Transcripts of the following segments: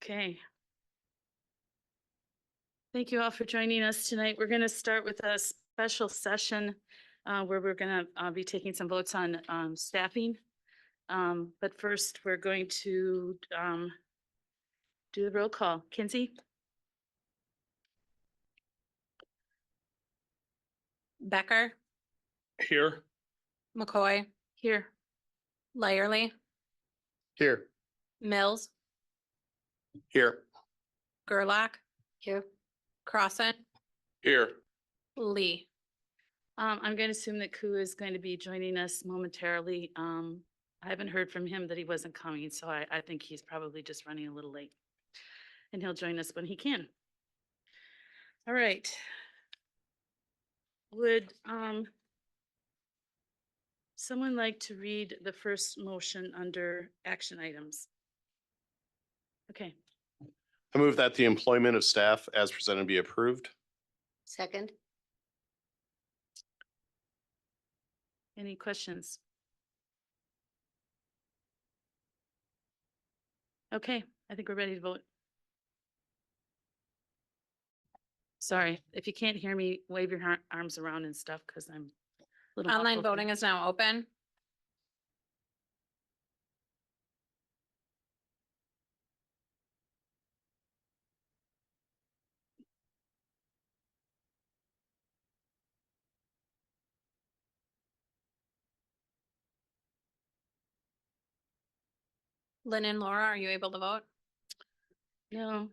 Okay. Thank you all for joining us tonight. We're going to start with a special session where we're going to be taking some votes on staffing. But first, we're going to do the roll call. Kinsey? Becker, Here. McCoy, Here. Lyerly, Here. Mills, Here. Gerlach. Here. Crossan, Here. Lee. I'm going to assume that Koo is going to be joining us momentarily. I haven't heard from him that he wasn't coming, so I think he's probably just running a little late. And he'll join us when he can. All right. Would someone like to read the first motion under action items? Okay. I move that the employment of staff as presented be approved. Second. Any questions? Okay, I think we're ready to vote. Sorry, if you can't hear me, wave your arms around and stuff because I'm a little. Online muffled. voting is now open. Lynn and Laura, are you able to vote? No,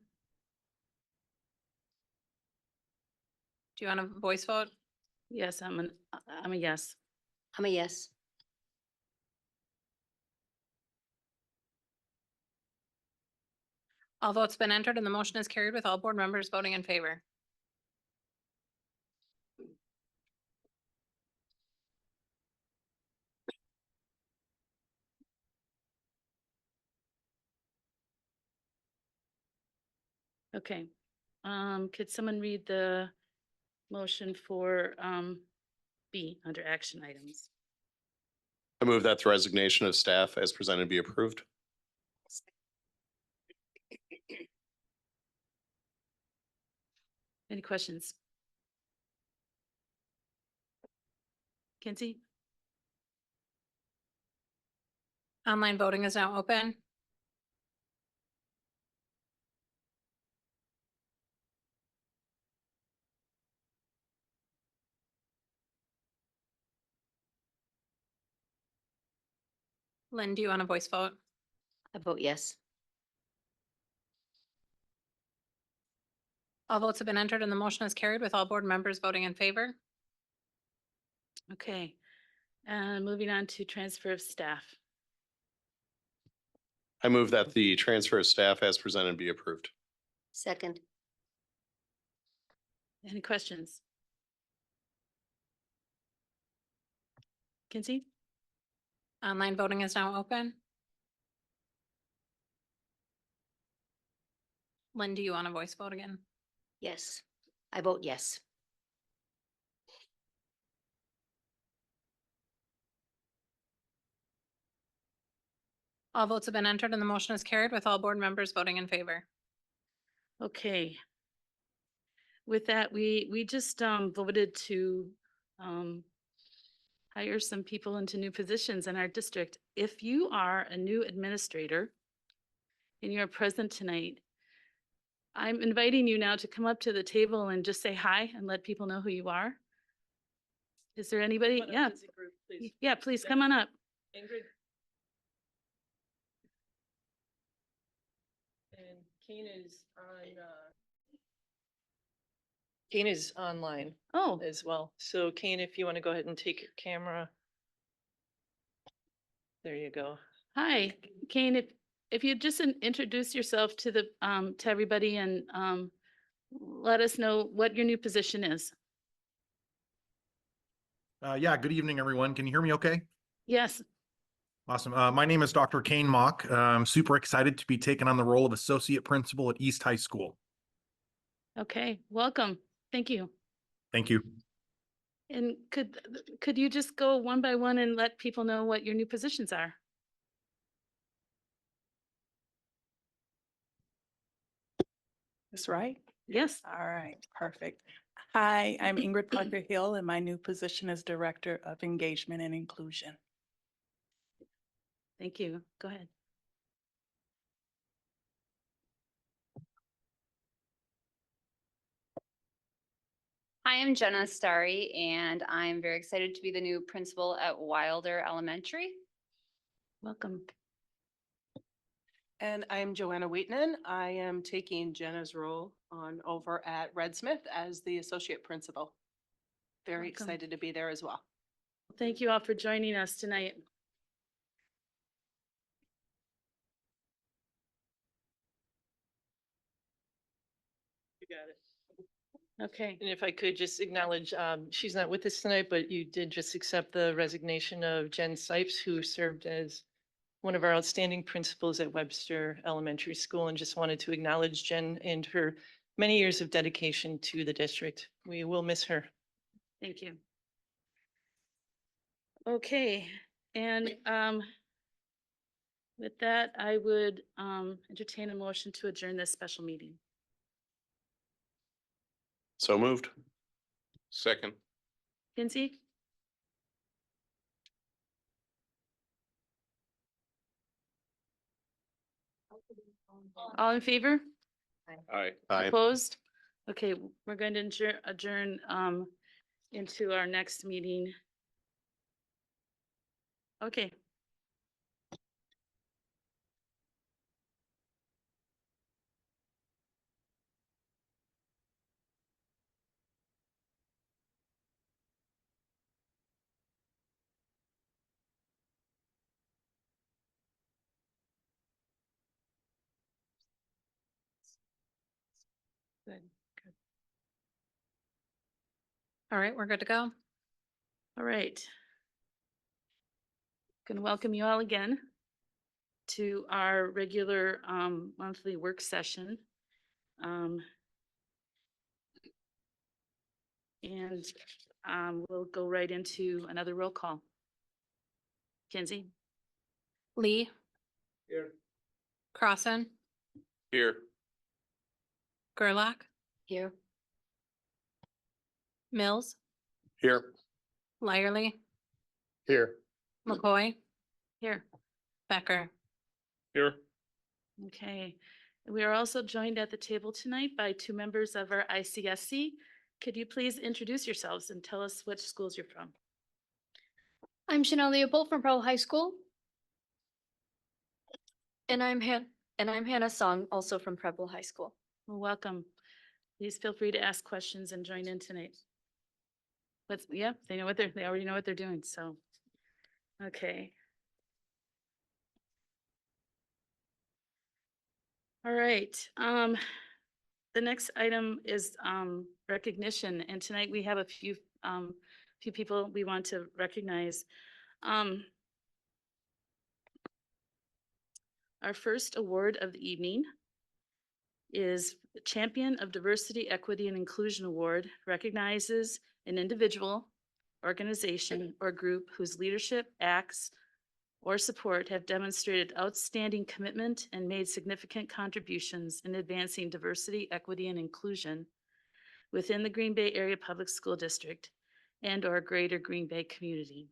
Do you want a voice vote? yes, I'm a yes. I'm a yes. All votes been entered and the motion is carried with all board members voting in favor. Okay, could someone read the motion for B under action items? I move that the resignation of staff as presented be approved. Any questions? Kinsey? Online voting is now open. Lynn, do you want a voice vote? I vote yes. All votes have been entered and the motion is carried with all board members voting in favor. Okay, and moving on to transfer of staff. I move that the transfer of staff as presented be approved. Second. Any questions? Kinsey? Online voting is now open. Lynn, do you want a voice vote again? Yes. I vote yes. All votes have been entered and the motion is carried with all board members voting in favor. Okay. With that, we just voted to hire some people into new positions in our district. If you are a new administrator and you're present tonight, I'm inviting you now to come up to the table and just say hi and let people know who you are. Is there anybody? Come on up Yeah. as a group, please. Yeah, please Yeah. come on up. Ingrid. And Kane is on, Kane is online Oh, as well. So Kane, if you want to go ahead and take your camera. There you go. hi, Kane. If you just introduce yourself to the to everybody and let us know what your new position is. Yeah, good evening, everyone. Can you hear me okay? Yes. Awesome. My name is Dr. Kane Mock. I'm super excited to be taking on the role of Associate Principal at East High School. Okay, welcome. Thank you. Thank you. And could you just go one by one and let people know what your new positions are? That's right. Yes, All right, perfect. Hi, I'm Ingrid Parker Hill, and my new position is Director of Engagement and Inclusion. thank you. Go ahead. Hi, I'm Jenna Starry, and I'm very excited to be the new principal at Wilder Elementary. Welcome. And I'm Joanna Wheatman. I am taking Jenna's role on over at Red Smith as the associate principal. Very Welcome. excited to be there as well. Thank you all for joining us tonight. You got it. Okay, And if I could just acknowledge, she's not with us tonight, but you did just accept the resignation of Jen Sipes, who served as one of our outstanding principals at Webster Elementary School, and just wanted to acknowledge Jen and her many years of dedication to the district. We will miss her. thank you. Okay, and with that, I would entertain a motion to adjourn this special meeting. So moved. Second. Kinsey? All in favor? Aye. Opposed? Okay, we're going to adjourn into our next meeting. Okay. Good. All right, we're good to go. All right. Going to welcome you all again to our regular monthly work session. And we'll go right into another roll call. Kinsey? Lee, Here. Crossan, Here. Gerlach, Here. Mills, Here. Lyerly, Here. McCoy, Here. Becker. Here. Okay. We are also joined at the table tonight by two members of our ICSC. Could you please introduce yourselves and tell us which schools you're from? I'm Chanel Leopold from Pearl High School. And I'm Hannah Song, also from Preble High School. Well, welcome. Please feel free to ask questions and join in tonight. But yeah, they already know what they're doing, so. Okay. All right, the next item is recognition, and tonight we have a few people we want to recognize. Our first award of the evening is the Champion of Diversity, Equity, and Inclusion Award, recognizes an individual, organization, or group whose leadership, acts, or support have demonstrated outstanding commitment and made significant contributions in advancing diversity, equity, and inclusion within the Green Bay Area Public School District and/or greater Green Bay community.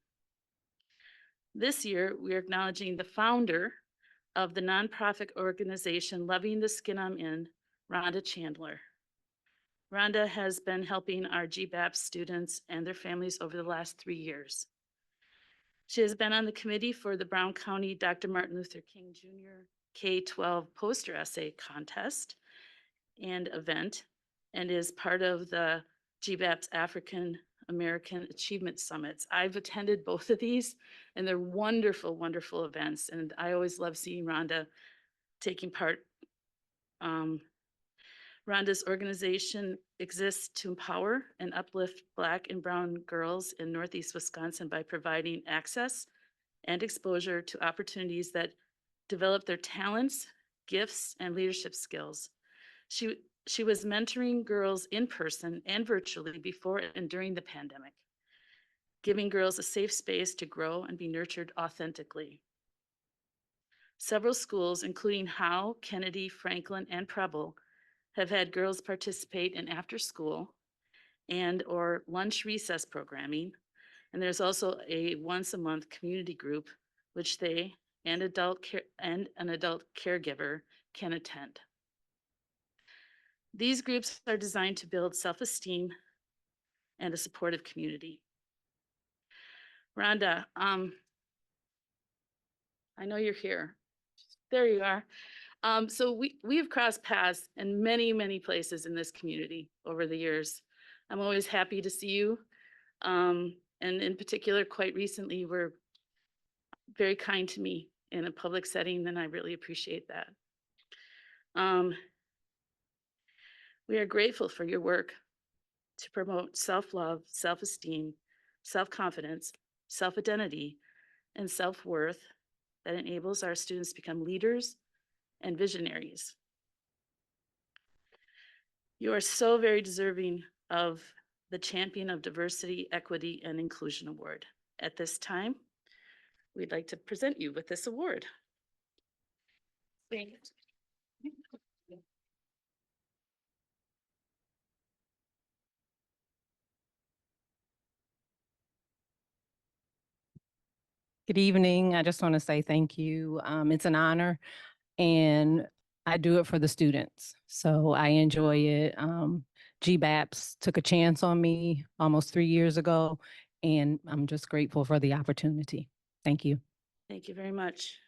This year, we are acknowledging the founder of the nonprofit organization Loving the Skin I'm In, Rhonda Chandler. Rhonda has been helping our GBAP students and their families over the last 3 years. She has been on the committee for the Brown County Dr. Martin Luther King Jr. K-12 poster essay contest and event, and is part of the GBAP's African American Achievement Summits. I've attended both of these, and they're wonderful, wonderful events, and I always love seeing Rhonda taking part. Rhonda's organization exists to empower and uplift Black and Brown girls in Northeast Wisconsin by providing access and exposure to opportunities that develop their talents, gifts, and leadership skills. She was mentoring girls in person and virtually before and during the pandemic, giving girls a safe space to grow and be nurtured authentically. Several schools, including Howe, Kennedy, Franklin, and Preble, have had girls participate in after-school and or lunch recess programming. And there's also a once-a-month community group which they and an adult caregiver can attend. These groups are designed to build self-esteem and a supportive community. Rhonda, I know you're here. There you are. So we have crossed paths in many, many places in this community over the years. I'm always happy to see you. And in particular, quite recently, you were very kind to me in a public setting, and I really appreciate that. We are grateful for your work to promote self-love, self-esteem, self-confidence, self-identity, and self-worth that enables our students to become leaders and visionaries. You are so very deserving of the Champion of Diversity, Equity, and Inclusion Award. At this time, we'd like to present you with this award. Thank you. Good evening. I just want to say thank you. It's an honor and I do it for the students. So I enjoy it. GBAPS took a chance on me almost 3 years ago, and I'm just grateful for the opportunity. Thank you. Thank you very much.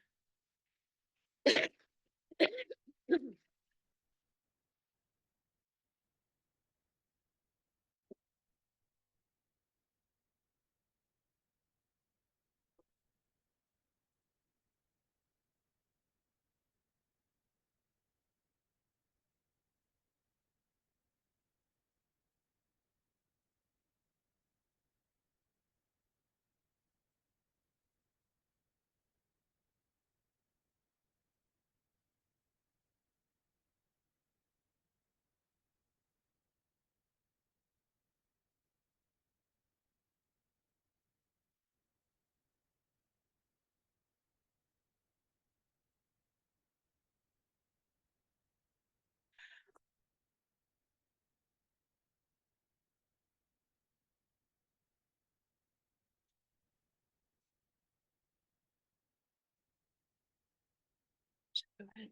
Go ahead.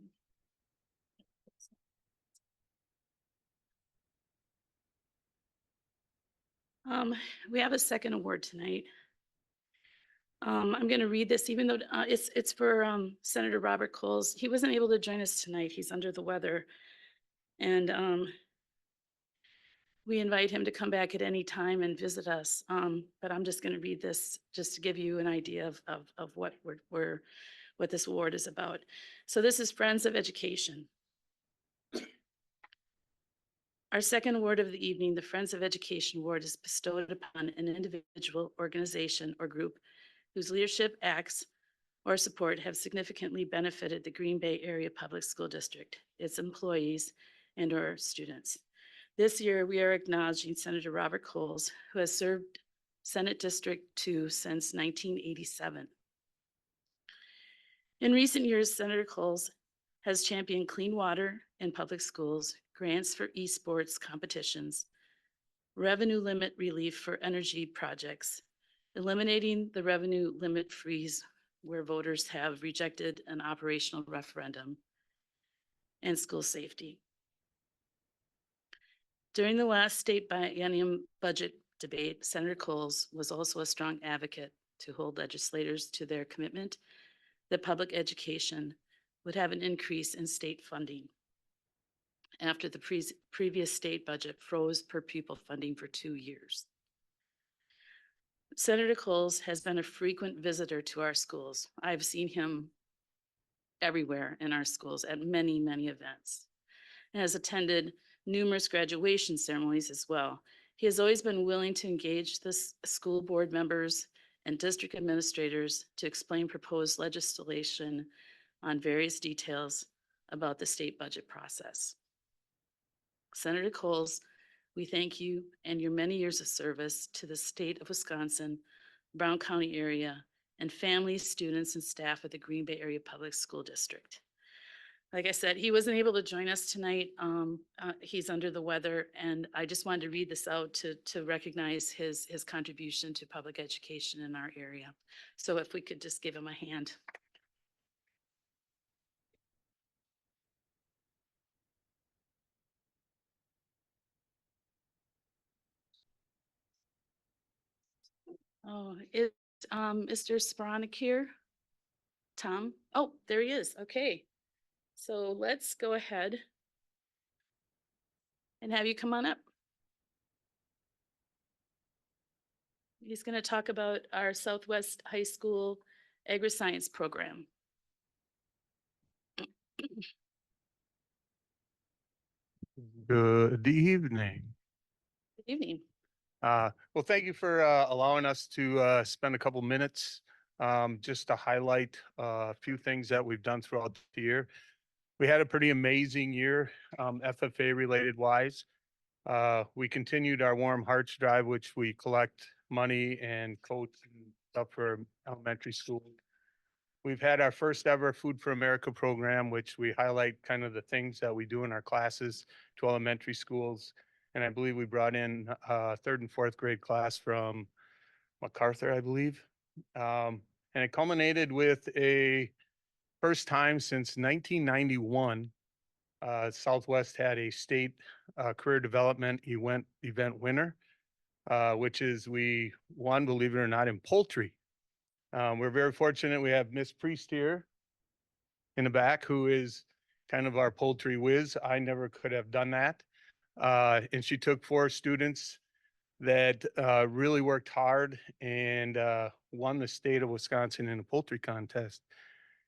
We have a second award tonight. I'm going to read this, even though it's for Senator Robert Coles. He wasn't able to join us tonight. He's under the weather. And we invite him to come back at any time and visit us. But I'm just going to read this just to give you an idea of what what this award is about. So this is Friends of Education. Our second award of the evening, the Friends of Education Award, is bestowed upon an individual, organization, or group whose leadership, acts, or support have significantly benefited the Green Bay Area Public School District, its employees, and our students. This year, we are acknowledging Senator Robert Coles, who has served Senate District 2 since 1987. In recent years, Senator Coles has championed clean water in public schools, grants for esports competitions, revenue limit relief for energy projects, eliminating the revenue limit freeze where voters have rejected an operational referendum, and school safety. During the last state biennium budget debate, Senator Coles was also a strong advocate to hold legislators to their commitment that public education would have an increase in state funding after the previous state budget froze per pupil funding for 2 years. Senator Coles has been a frequent visitor to our schools. I've seen him everywhere in our schools at many, many events, and has attended numerous graduation ceremonies as well. He has always been willing to engage the school board members and district administrators to explain proposed legislation on various details about the state budget process. Senator Coles, we thank you and your many years of service to the state of Wisconsin, Brown County area, and families, students, and staff of the Green Bay Area Public School District. Like I said, he wasn't able to join us tonight. He's under the weather, and I just wanted to read this out to recognize his contribution to public education in our area. So if we could just give him a hand. Oh, is Mr. Sporonic here? Tom? Oh, there he is. Okay. So let's go ahead and have you come on up. He's going to talk about our Southwest High School Agri-Science program. Good evening. Good evening. Well, thank you for allowing us to spend a couple minutes just to highlight a few things that we've done throughout the year. We had a pretty amazing year, FFA related wise. We continued our Warm Hearts Drive, which we collect money and coats and stuff for elementary school. We've had our first ever Food for America program, which we highlight kind of the things that we do in our classes to elementary schools. And I believe we brought in third and fourth grade class from MacArthur, I believe. And it culminated with a first time since 1991, Southwest had a state career development event winner, which is we won, believe it or not, in poultry. We're very fortunate. We have Miss Priest here in the back, who is kind of our poultry whiz. I never could have done that. And she took 4 students that really worked hard and won the state of Wisconsin in a poultry contest.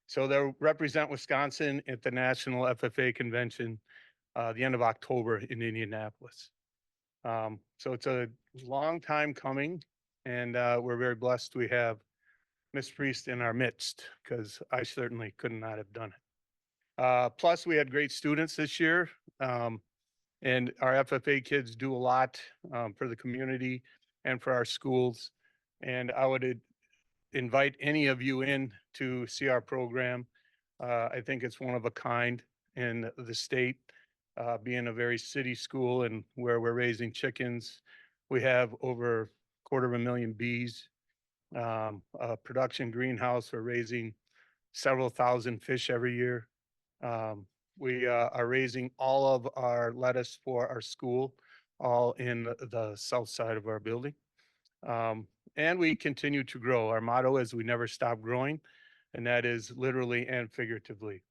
So they'll represent Wisconsin at the National FFA Convention the end of October in Indianapolis. So it's a long time coming, and we're very blessed we have Miss Priest in our midst, because I certainly could not have done it. Plus, we had great students this year. And our FFA kids do a lot for the community and for our schools. And I would invite any of you in to see our program. I think it's one of a kind in the state, being a very city school and where we're raising chickens. We have over 250,000 bees, a production greenhouse. We're raising several thousand fish every year. We are raising all of our lettuce for our school, all in the south side of our building. And we continue to grow. Our motto is we never stop growing, and that is literally and figuratively.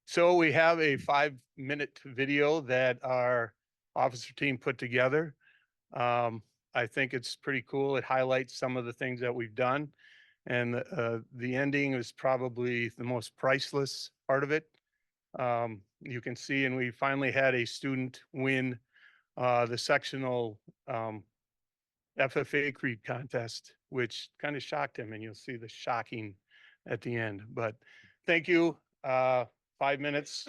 So we have a 5-minute video that our officer team put together. I think it's pretty cool. It highlights some of the things that we've done. And the ending is probably the most priceless part of it. You can see, and we finally had a student win the sectional FFA Creed contest, which kind of shocked him, and you'll see the shocking at the end. But thank you. 5 minutes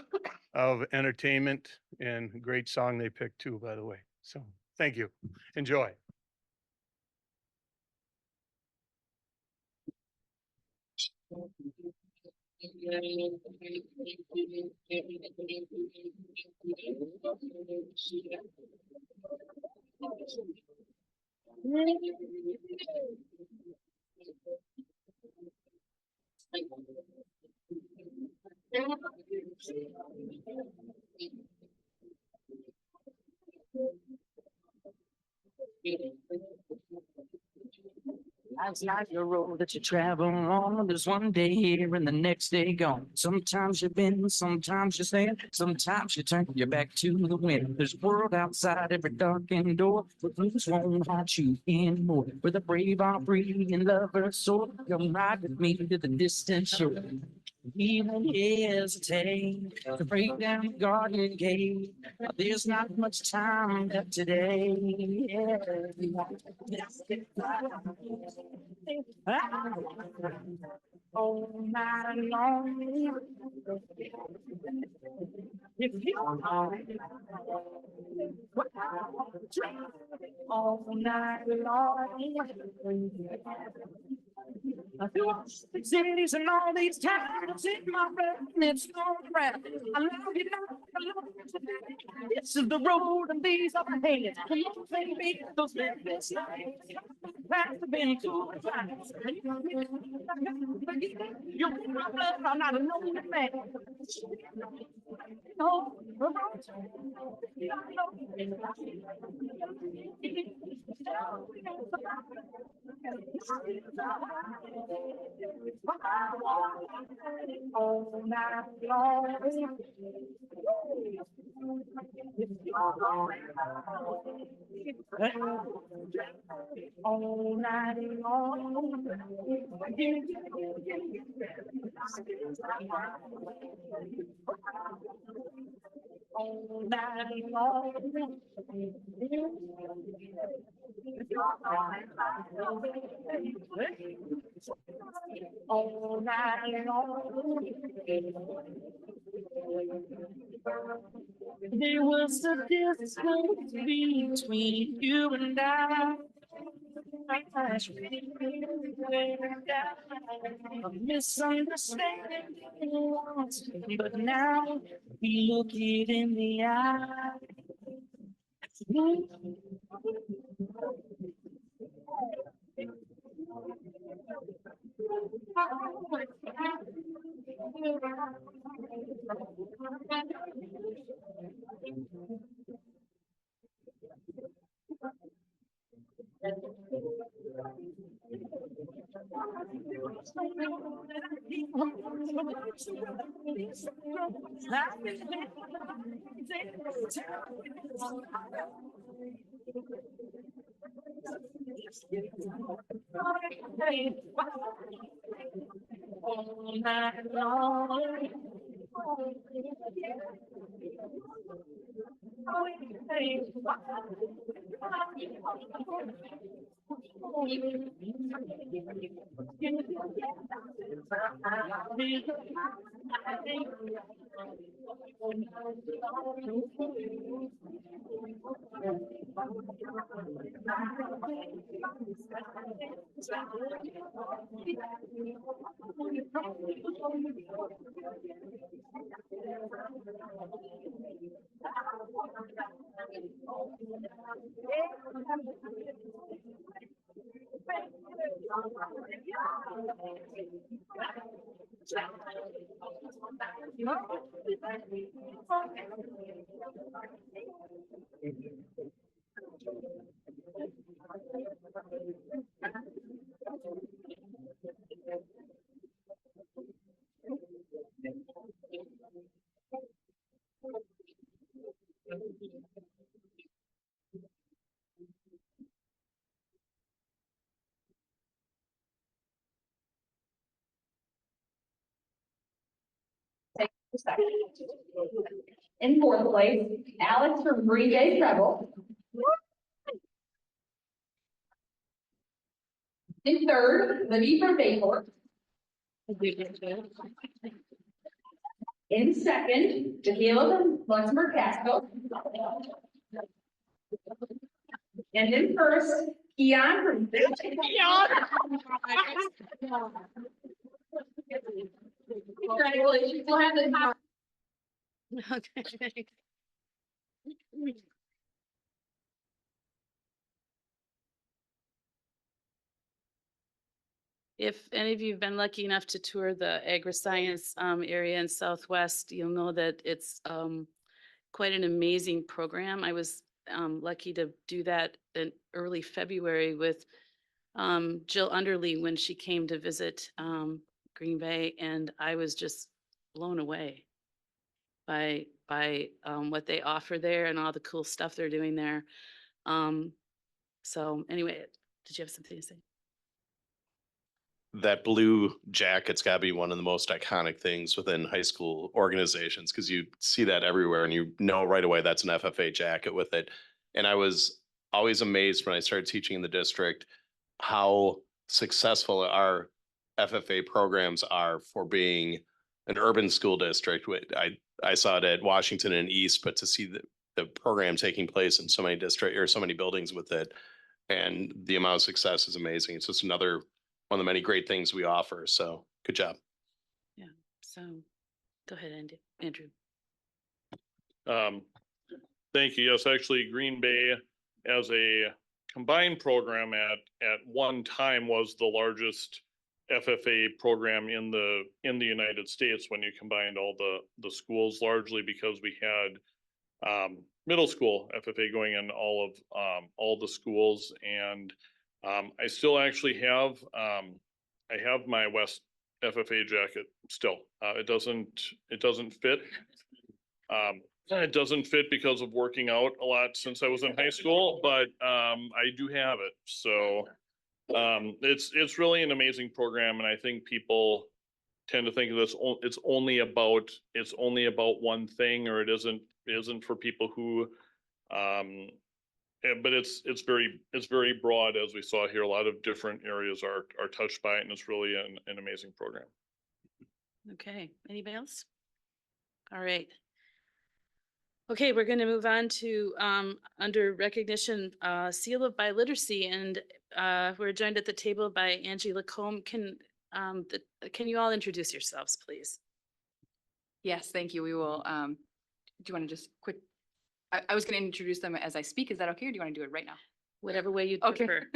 of entertainment, and great song they picked too, by the way. So thank you. Enjoy. Life's like a road that you travel on. There's one day here and the next day gone. Sometimes you bend, sometimes you stand, sometimes you turn your back to the wind. There's a world outside every darkened door, but blues won't haunt you anymore. Where the brave are free and lovers soar. Come ride with me to the distant shore. Even hesitate to break down the garden gate. There's not much time left today. All night long. If you all night long. I feel like cities and all these towns in my breath, and it's all around. I love you now, I love you today. This is the road and these are the hands. Come on, baby, those living nights. Past have been too times. You're my blood, I'm not a lonely man. No, all night long. All night long. All night long. All night long. There was a distance between you and I. A misunderstanding once, but now we look it in the eye. All night long. In fourth place, Alex from Green Bay Rebel. In third, Libby from Bayport. In second, Michaela from Luxembourg Casco. And in first, Keon from. Congratulations, we'll have the top. Okay. If any of you have been lucky enough to tour the agri-science area in Southwest, you'll know that it's quite an amazing program. I was lucky to do that in early February with Jill Underly when she came to visit Green Bay, and I was just blown away by what they offer there and all the cool stuff they're doing there. So anyway, did you have something to say? That blue jacket's gotta be one of the most iconic things within high school organizations, because you see that everywhere and you know right away that's an FFA jacket with it. And I was always amazed when I started teaching in the district how successful our FFA programs are for being an urban school district. I saw it at Washington and East, but to see the program taking place in so many district or so many buildings with it, and the amount of success is amazing. It's just another one of the many great things we offer. So good job. So go ahead, Andrew. Thank you. Yes, actually, Green Bay as a combined program at one time was the largest FFA program in the United States when you combined all the schools, largely because we had middle school FFA going in all the schools. And I still actually have I have my West FFA jacket still. It doesn't fit. It doesn't fit because of working out a lot since I was in high school, but I do have it. So it's really an amazing program, and I think people tend to think of this, it's only about one thing, or it isn't for people who but it's very broad, as we saw here. A lot of different areas are touched by it, and it's really an amazing program. Okay, anybody else? All right. Okay, we're going to move on to under recognition, Seal of Biliteracy, and we're joined at the table by Angie Lacombe. Can you all introduce yourselves, please? Yes, thank you. We will, do you want to just quick, I was going to introduce them as I speak. Is that okay, or do you want to do it right now? Whatever way you Okay. prefer.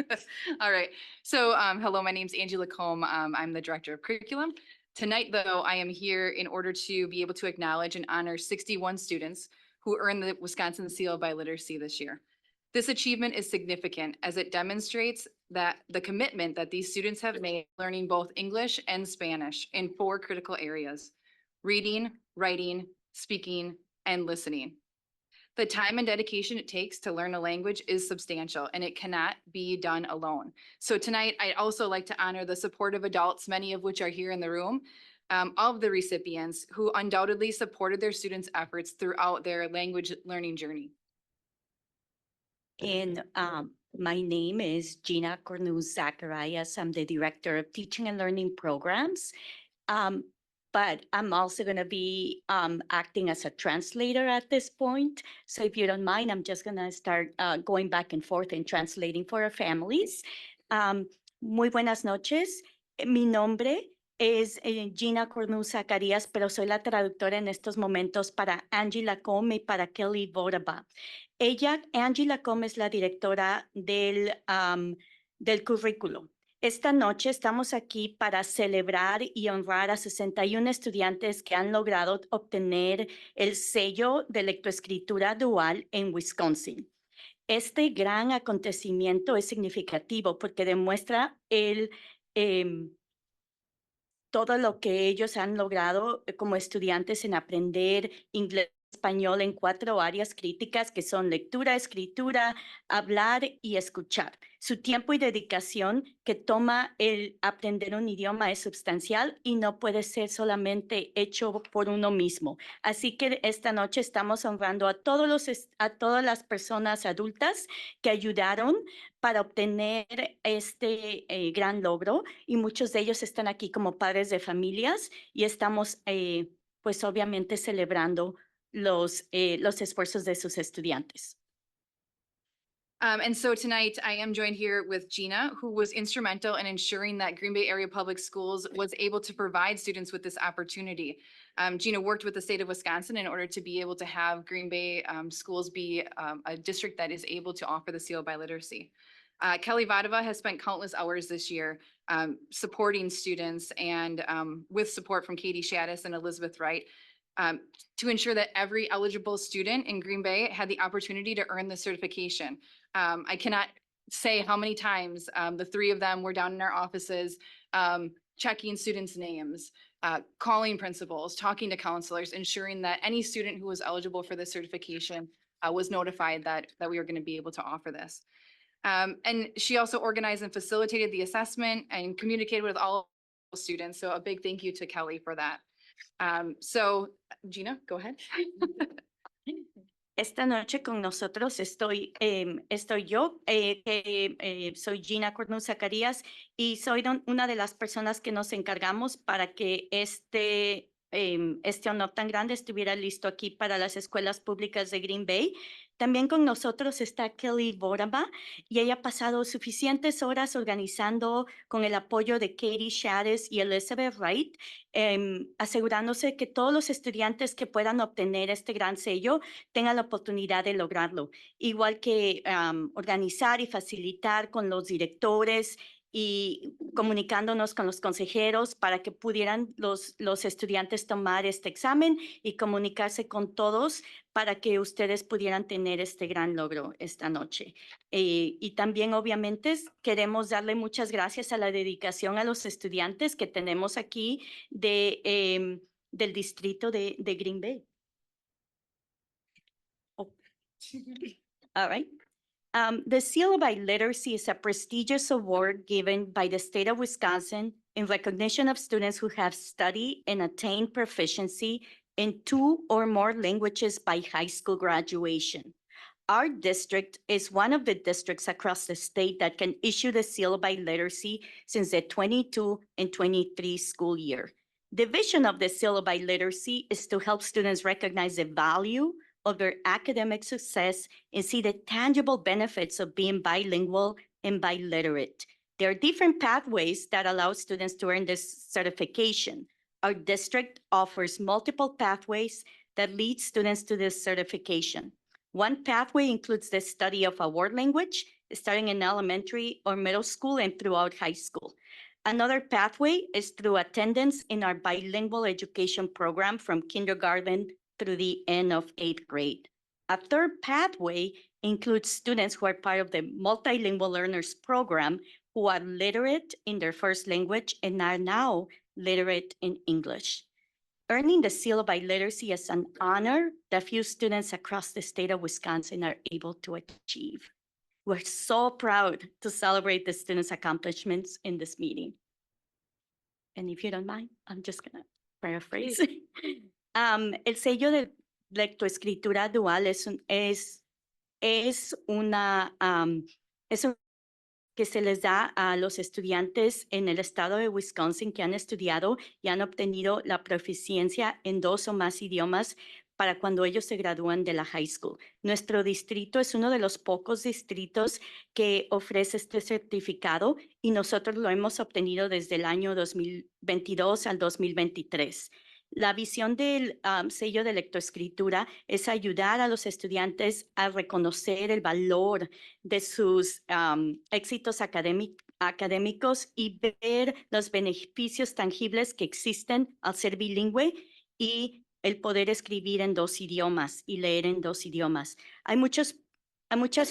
All right. So, hello, my name's Angie Lacombe. I'm the Director of Curriculum. Tonight, though, I am here in order to be able to acknowledge and honor 61 students who earned the Wisconsin Seal of Biliteracy this year. This achievement is significant as it demonstrates that the commitment that these students have made learning both English and Spanish in 4 critical areas: reading, writing, speaking, and listening. The time and dedication it takes to learn a language is substantial, and it cannot be done alone. So tonight, I'd also like to honor the supportive adults, many of which are here in the room, of the recipients who undoubtedly supported their students' efforts throughout their language learning journey. And my name is Gina Cornuz Zacharias. I'm the Director of Teaching and Learning Programs. But I'm also going to be acting as a translator at this point. So if you don't mind, I'm just going to start going back and forth and translating for our families. Muy buenas noches. Mi nombre es Gina Cornuz Zacarías, pero soy la traductora en estos momentos para Angie Lacombe y para Kelly Vodaba. Angie Lacombe, es la directora del currículo. Esta noche estamos aquí para celebrar y honrar a 61 estudiantes que han logrado obtener el sello de lectoescritura dual en Wisconsin. Este gran acontecimiento es significativo porque demuestra todo lo que ellos han logrado como estudiantes en aprender inglés y español en 4 áreas críticas que son lectura, escritura, hablar y escuchar. Su tiempo y dedicación que toma el aprender un idioma es sustancial y no puede ser solamente hecho por uno mismo. Así que esta noche estamos honrando a todas las personas adultas que ayudaron para obtener este gran logro, y muchos de ellos están aquí como padres de familias, y estamos pues obviamente celebrando los esfuerzos de sus estudiantes. And so tonight I am joined here with Gina, who was instrumental in ensuring that Green Bay Area Public Schools was able to provide students with this opportunity. Gina worked with the state of Wisconsin in order to be able to have Green Bay schools be a district that is able to offer the Seal of Biliteracy. Kelly Vodova has spent countless hours this year supporting students, and with support from Katie Shaddis and Elizabeth Wright, to ensure that every eligible student in Green Bay had the opportunity to earn the certification. I cannot say how many times the 3 of them were down in our offices checking students' names, calling principals, talking to counselors, ensuring that any student who was eligible for this certification was notified that we were going to be able to offer this. And she also organized and facilitated the assessment and communicated with all students. So a big thank you to Kelly for that. So Gina, go ahead. Esta noche con nosotros estoy yo, soy Gina Cornuz Zacarías, y soy una de las personas que nos encargamos para que este honor tan grande estuviera listo aquí para las escuelas públicas de Green Bay. También con nosotros está Kelly Borama y ella ha pasado suficientes horas organizando con el apoyo de Katie Shades y Elizabeth Wright, asegurándose que todos los estudiantes que puedan obtener este gran sello tengan la oportunidad de lograrlo. Igual que organizar y facilitar con los directores y comunicándonos con los consejeros para que pudieran los estudiantes tomar este examen y comunicarse con todos para que ustedes pudieran tener este gran logro esta noche. Y también, obviamente, queremos darle muchas gracias a la dedicación a los estudiantes que tenemos aquí del distrito de Green Bay. Oh. All right. The Seal of Literacy is a prestigious award given by the state of Wisconsin in recognition of students who have studied and attained proficiency in 2 or more languages by high school graduation. Our district is one of the districts across the state that can issue the Seal of Literacy since the 22 and 23 school year. The vision of the Seal of Literacy is to help students recognize the value of their academic success and see the tangible benefits of being bilingual and biliterate. There are different pathways that allow students to earn this certification. Our district offers multiple pathways that lead students to this certification. One pathway includes the study of a world language, starting in elementary or middle school and throughout high school. Another pathway is through attendance in our bilingual education program from kindergarten through the end of 8th grade. A third pathway includes students who are part of the Multilingual Learners Program who are literate in their first language and are now literate in English. Earning the Seal of Literacy is an honor that few students across the state of Wisconsin are able to achieve. We're so proud to celebrate the students' accomplishments in this meeting. And if you don't mind, I'm just gonna paraphrase. El sello de lectoescritura dual es una que se les da a los estudiantes en el estado de Wisconsin que han estudiado y han obtenido la proficiencia en 2 o más idiomas para cuando ellos se gradúan de la high school. Nuestro distrito es uno de los pocos distritos que ofrece este certificado y nosotros lo hemos obtenido desde el año 2022 al 2023. La visión del sello de lectoescritura es ayudar a los estudiantes a reconocer el valor de sus éxitos académicos y ver los beneficios tangibles que existen al ser bilingüe y el poder escribir en 2 idiomas y leer en 2 idiomas. Hay muchas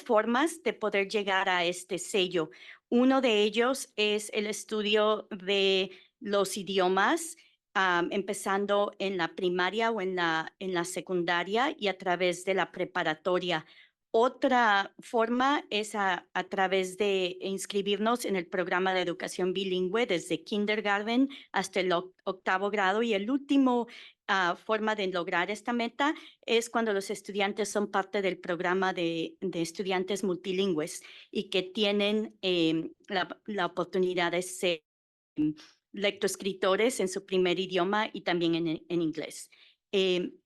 formas de poder llegar a este sello. Uno de ellos es el estudio de los idiomas, empezando en la primaria o en la secundaria y a través de la preparatoria. Otra forma es a través de inscribirnos en el programa de educación bilingüe desde kindergarten hasta el 8º grado. Y el último forma de lograr esta meta es cuando los estudiantes son parte del programa de estudiantes multilingües y que tienen la oportunidad de ser lectoescritores en su primer idioma y también en inglés. El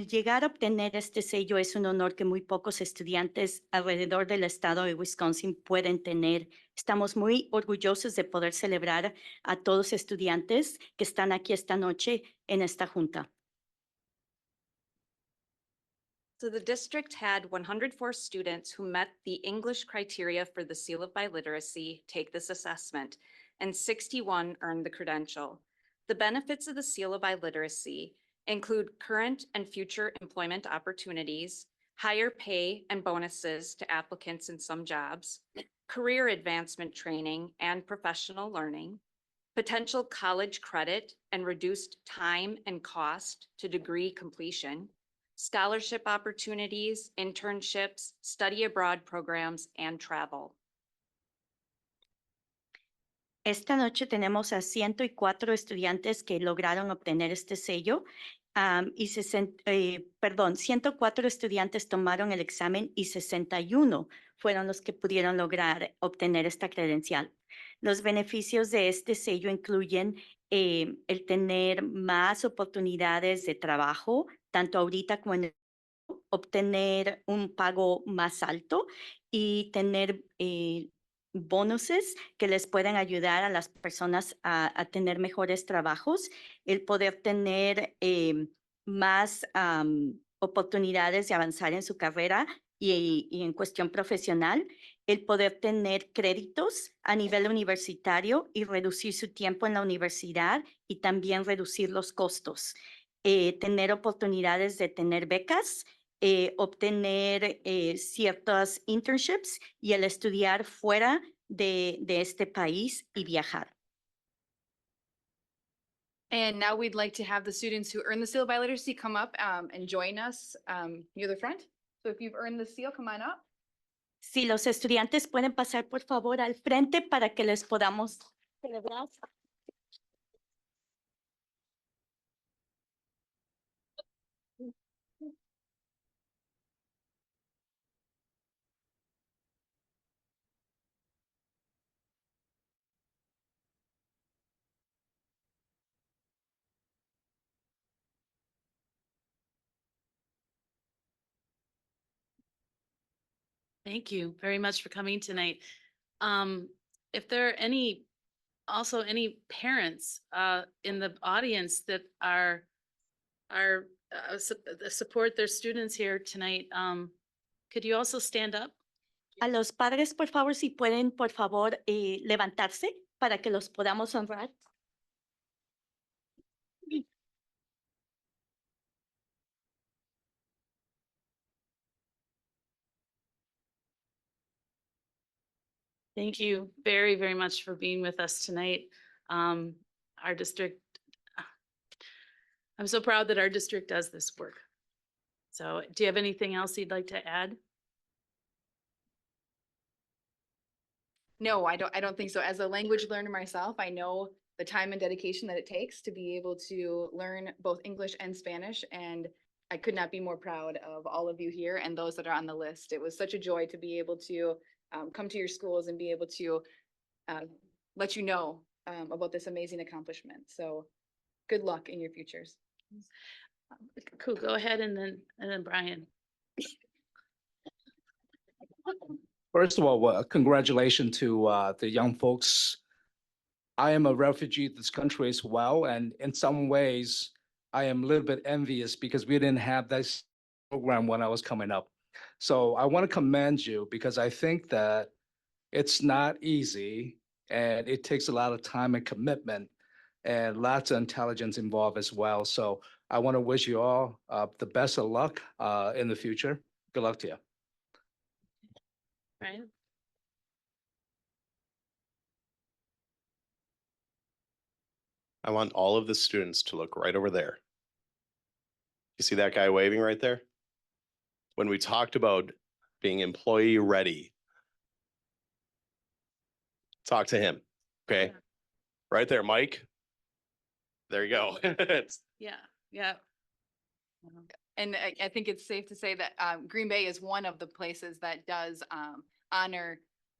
llegar a obtener este sello es un honor que muy pocos estudiantes alrededor del estado de Wisconsin pueden tener. Estamos muy orgullosos de poder celebrar a todos los estudiantes que están aquí esta noche en esta junta. So the district had 104 students who met the English criteria for the Seal of Biliteracy take this assessment, and 61 earned the credential. The benefits of the Seal of Biliteracy include current and future employment opportunities, higher pay and bonuses to applicants in some jobs, career advancement training and professional learning, potential college credit and reduced time and cost to degree completion, scholarship opportunities, internships, study abroad programs, and travel. Esta noche tenemos a 104 estudiantes que lograron obtener este sello. 104 estudiantes tomaron el examen y 61 fueron los que pudieron lograr obtener esta credencial. Los beneficios de este sello incluyen el tener más oportunidades de trabajo, tanto ahorita como en el obtener un pago más alto y tener bonuses que les pueden ayudar a las personas a tener mejores trabajos, el poder tener más oportunidades de avanzar en su carrera y en cuestión profesional, el poder tener créditos a nivel universitario y reducir su tiempo en la universidad y también reducir los costos, tener oportunidades de tener becas, obtener ciertas internships y el estudiar fuera de este país y viajar. And now we'd like to have the students who earn the seal by literacy come up and join us near the front. So if you've earned the seal, come on up. Si los estudiantes pueden pasar por favor al frente para que les podamos celebrar. Thank you very much for coming tonight. If there are also any parents in the audience that support their students here tonight, could you also stand up? A los padres, por favor, si pueden, por favor, levantarse para que los podamos honrar. Thank you very, very much for being with us tonight. Our district, I'm so proud that our district does this work. So do you have anything else you'd like to add? No, I don't think so. As a language learner myself, I know the time and dedication that it takes to be able to learn both English and Spanish. And I could not be more proud of all of you here and those that are on the list. It was such a joy to be able to come to your schools and be able to let you know about this amazing accomplishment. So good luck in your futures. Cool, go ahead and then Brian. First of all, congratulations to the young folks. I am a refugee to this country as well, and in some ways, I am a little bit envious because we didn't have this program when I was coming up. So I want to commend you because I think that it's not easy and it takes a lot of time and commitment and lots of intelligence involved as well. So I want to wish you all the best of luck in the future. Good luck to you. Brian? I want all of the students to look right over there. You see that guy waving right there? When we talked about being employee ready, talk to him, okay? Yeah. Right there, Mike. There you go. Yeah. And I think it's safe to say that Green Bay is one of the places that does honor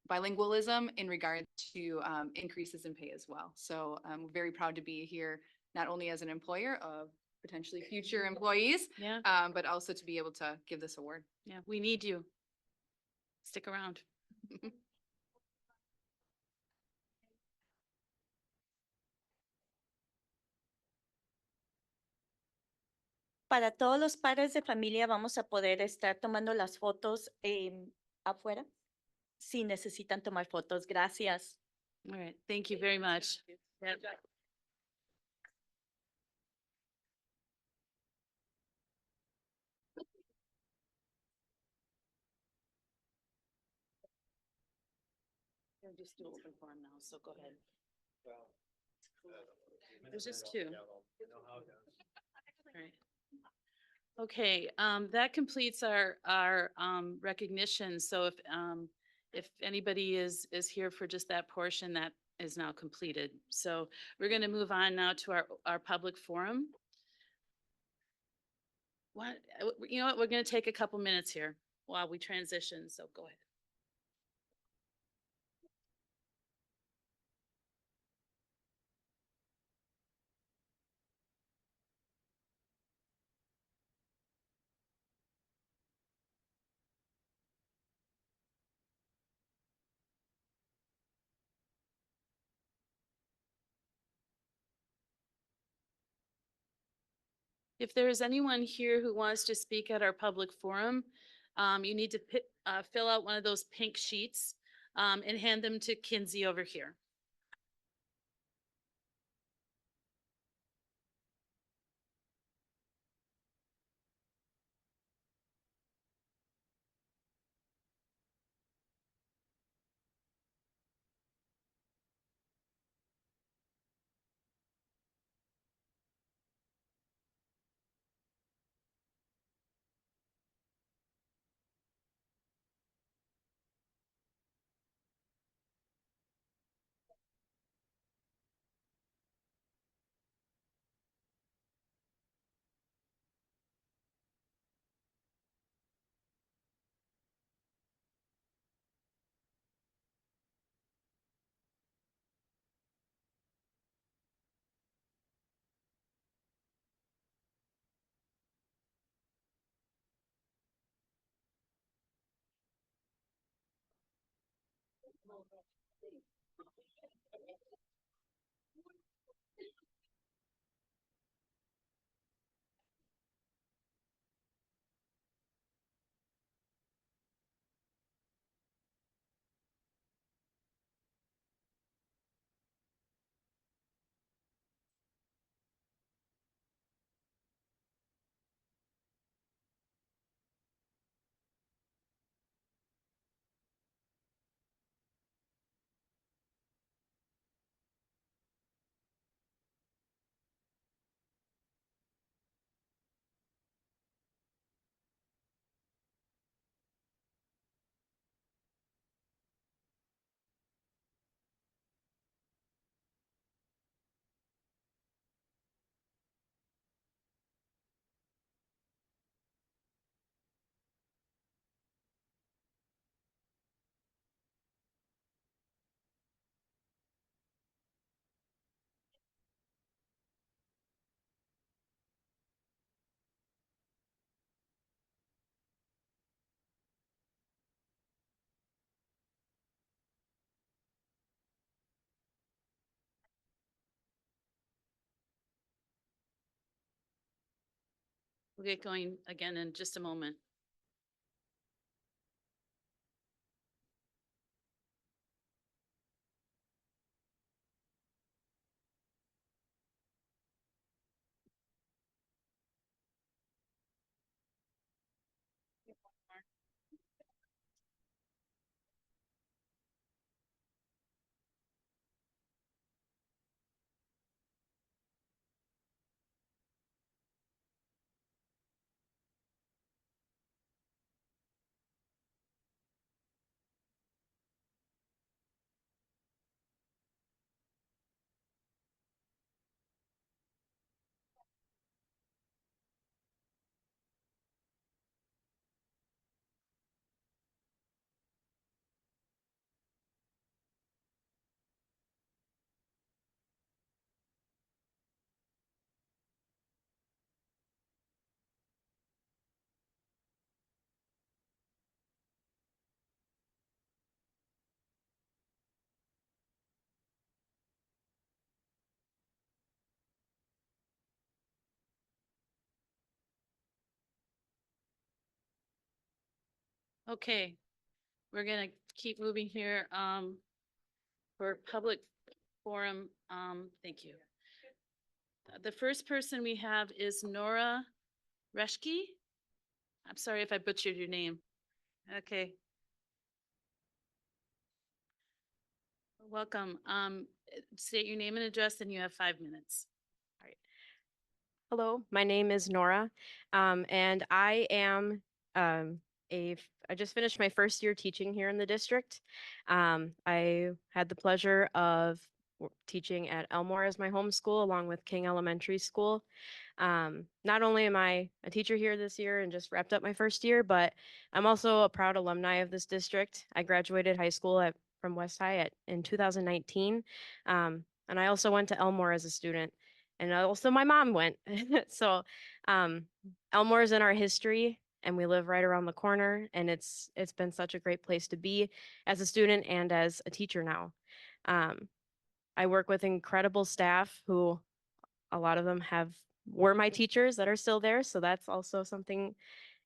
bilingualism in regard to increases in pay as well. So I'm very proud to be here, not only as an employer of potentially future employees, Yeah, but also to be able to give this award. yeah, we need you. Stick around. Para todos los padres de familia vamos a poder estar tomando las fotos afuera. Si necesitan tomar fotos, gracias. All right, thank you very much. Yep. We'll just do open forum now, so go ahead. There's just two. All right. Okay, that completes our recognition. So if anybody is here for just that portion, that is now completed. So we're going to move on now to our public forum. You know what, we're going to take a couple minutes here while we transition, so go ahead. If there is anyone here who wants to speak at our public forum, you need to fill out one of those pink sheets and hand them to Kinsey over here. We'll get going again in just a moment. Okay, we're gonna keep moving here, for public forum, thank you. The first person we have is Nora Reschke. I'm sorry if I butchered your name. Okay. Welcome. State your name and address and you have 5 minutes. Hello, my name is Nora, and I am I just finished my first year teaching here in the district. I had the pleasure of teaching at Elmore as my home school, along with King Elementary School. Not only am I a teacher here this year and just wrapped up my first year, but I'm also a proud alumni of this district. I graduated high school from West High in 2019, and I also went to Elmore as a student. And also my mom went. So Elmore is in our history and we live right around the corner, and it's been such a great place to be as a student and as a teacher now. I work with incredible staff who a lot of them have were my teachers that are still there. So that's also something,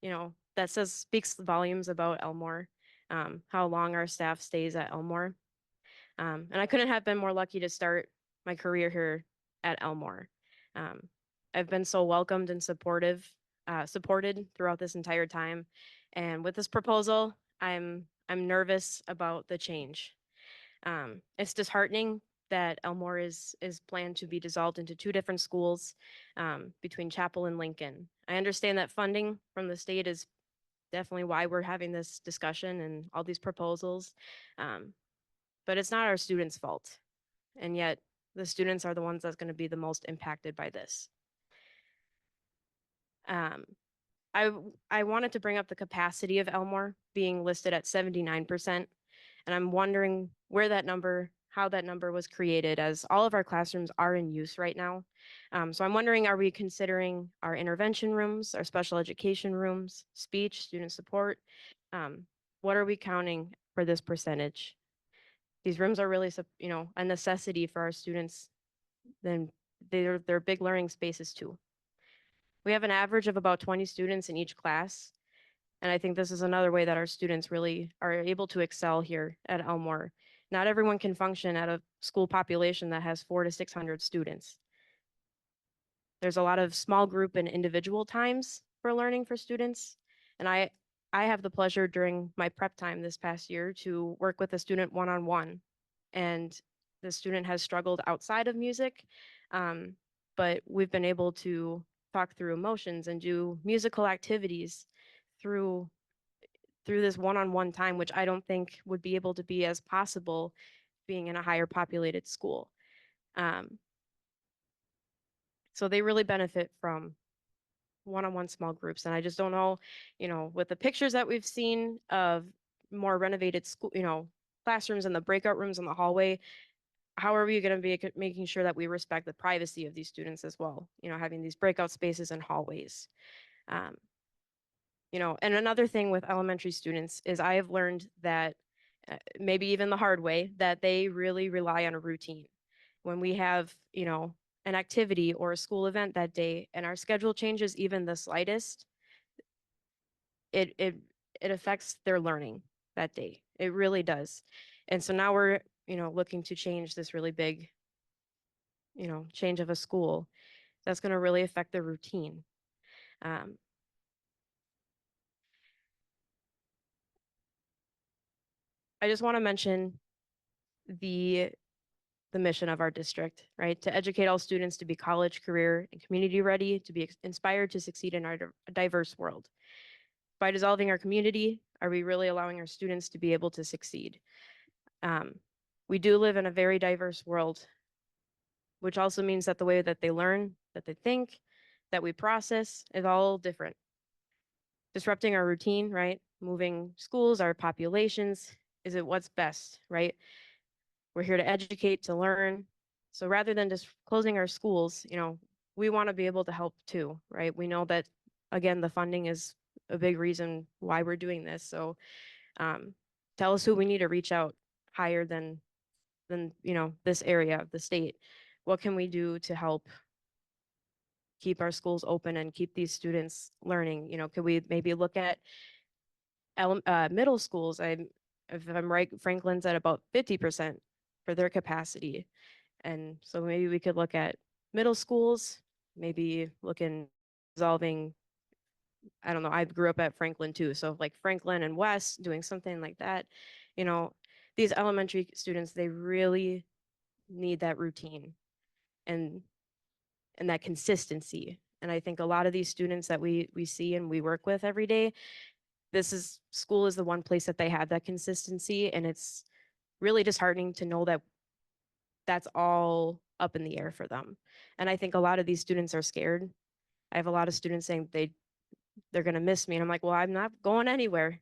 that speaks volumes about Elmore, how long our staff stays at Elmore. And I couldn't have been more lucky to start my career here at Elmore. I've been so welcomed and supported throughout this entire time. And with this proposal, I'm nervous about the change. It's disheartening that Elmore is planned to be dissolved into two different schools between Chapel and Lincoln. I understand that funding from the state is definitely why we're having this discussion and all these proposals. But it's not our students' fault. And yet the students are the ones that's going to be the most impacted by this. I wanted to bring up the capacity of Elmore being listed at 79%. And I'm wondering how that number was created, as all of our classrooms are in use right now. So I'm wondering, are we considering our intervention rooms, our special education rooms, speech, student support? What are we counting for this percentage? These rooms are really, a necessity for our students. Then they're big learning spaces too. We have an average of about 20 students in each class. And I think this is another way that our students really are able to excel here at Elmore. Not everyone can function at a school population that has 400 to 600 students. There's a lot of small group and individual times for learning for students. And I have the pleasure during my prep time this past year to work with a student one-on-one. And the student has struggled outside of music, but we've been able to talk through emotions and do musical activities through this one-on-one time, which I don't think would be able to be as possible being in a higher populated school. So they really benefit from one-on-one small groups. And I just don't know, with the pictures that we've seen of more renovated school, classrooms and the breakout rooms in the hallway, how are we going to be making sure that we respect the privacy of these students as well? Having these breakout spaces and hallways. And another thing with elementary students is I have learned that maybe even the hard way, that they really rely on a routine. When we have, an activity or a school event that day and our schedule changes even the slightest, it affects their learning that day. It really does. And so now we're, looking to change this really big, change of a school that's going to really affect their routine. I just want to mention the mission of our district, right? To educate all students to be college, career, and community ready, to be inspired to succeed in our diverse world. By dissolving our community, are we really allowing our students to be able to succeed? We do live in a very diverse world, which also means that the way that they learn, that they think, that we process is all different. Disrupting our routine, right? Moving schools, our populations, is it what's best, right? We're here to educate, to learn. So rather than just closing our schools, we want to be able to help too, right? We know that, again, the funding is a big reason why we're doing this. So tell us who we need to reach out higher than this area of the state. What can we do to help keep our schools open and keep these students learning? Could we maybe look at middle schools? If I'm right, Franklin's at about 50% for their capacity. And so maybe we could look at middle schools, maybe look in dissolving, I don't know, I grew up at Franklin too. So like Franklin and West, doing something like that. These elementary students, they really need that routine and that consistency. And I think a lot of these students that we see and we work with every day, school is the one place that they have that consistency. And it's really disheartening to know that that's all up in the air for them. And I think a lot of these students are scared. I have a lot of students saying they're going to miss me. And I'm like, well, I'm not going anywhere,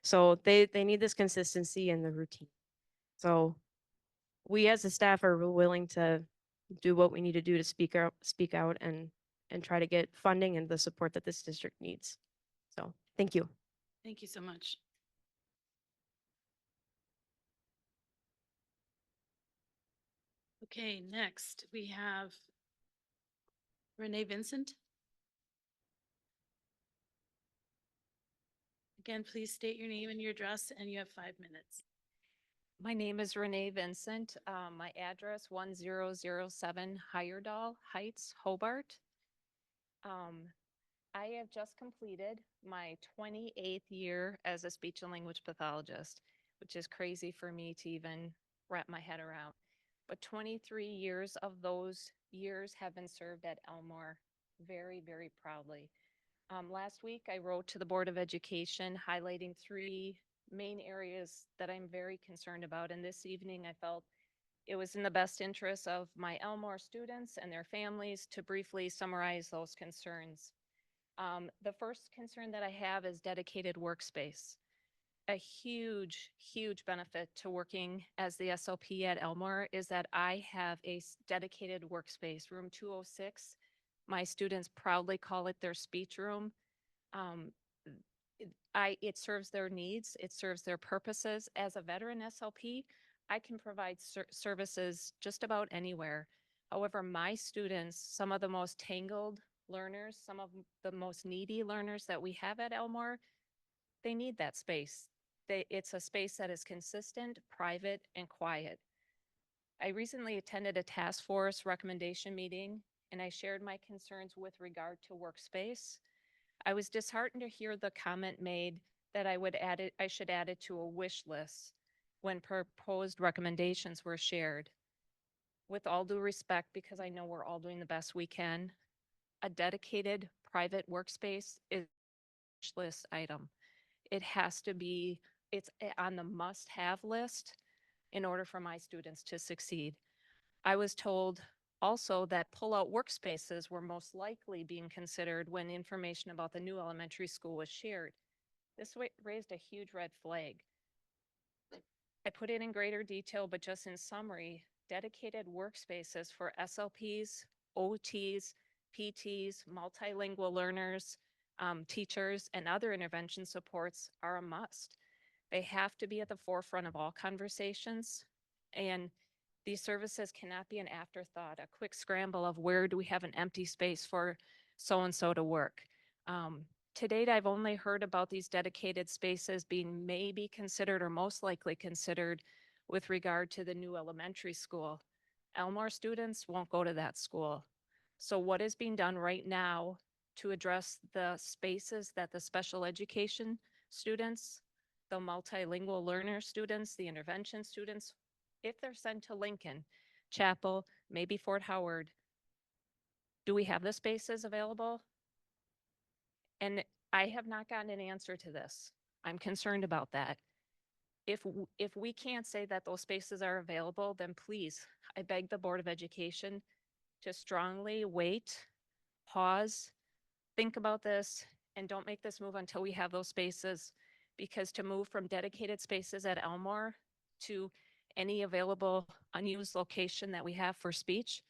So they need this consistency and the routine. So we as a staff are willing to do what we need to do to speak out and try to get funding and the support that this district needs. So thank you. Thank you so much. Okay, next we have Renee Vincent. Again, please state your name and your address, and you have 5 minutes. My name is Renee Vincent. My address 1007 Heyerdahl Heights, Hobart. I have just completed my 28th year as a speech and language pathologist, which is crazy for me to even wrap my head around. But 23 years of those years have been served at Elmore very, very proudly. Last week, I wrote to the Board of Education highlighting 3 main areas that I'm very concerned about. And this evening, I felt it was in the best interest of my Elmore students and their families to briefly summarize those concerns. The first concern that I have is dedicated workspace. A huge, huge benefit to working as the SLP at Elmore is that I have a dedicated workspace, room 206. My students proudly call it their speech room. It serves their needs, it serves their purposes. As a veteran SLP, I can provide services just about anywhere. However, my students, some of the most tangled learners, some of the most needy learners that we have at Elmore, they need that space. It's a space that is consistent, private, and quiet. I recently attended a task force recommendation meeting, and I shared my concerns with regard to workspace. I was disheartened to hear the comment made that I should add it to a wish list when proposed recommendations were shared. With all due respect, because I know we're all doing the best we can, a dedicated private workspace is a wish list item. It has to be, it's on the must-have list in order for my students to succeed. I was told also that pull-out workspaces were most likely being considered when information about the new elementary school was shared. This raised a huge red flag. I put it in greater detail, but just in summary, dedicated workspaces for SLPs, OTs, PTs, multilingual learners, teachers, and other intervention supports are a must. They have to be at the forefront of all conversations, and these services cannot be an afterthought, a quick scramble of where do we have an empty space for so-and-so to work. To date, I've only heard about these dedicated spaces being maybe considered or most likely considered with regard to the new elementary school. Elmore students won't go to that school. So what is being done right now to address the spaces that the special education students, the multilingual learner students, the intervention students, if they're sent to Lincoln, Chapel, maybe Fort Howard, do we have the spaces available? And I have not gotten an answer to this. I'm concerned about that. If we can't say that those spaces are available, then please, I beg the Board of Education to strongly wait, pause, think about this, and don't make this move until we have those spaces. Because to move from dedicated spaces at Elmore to any available unused location that we have for speech,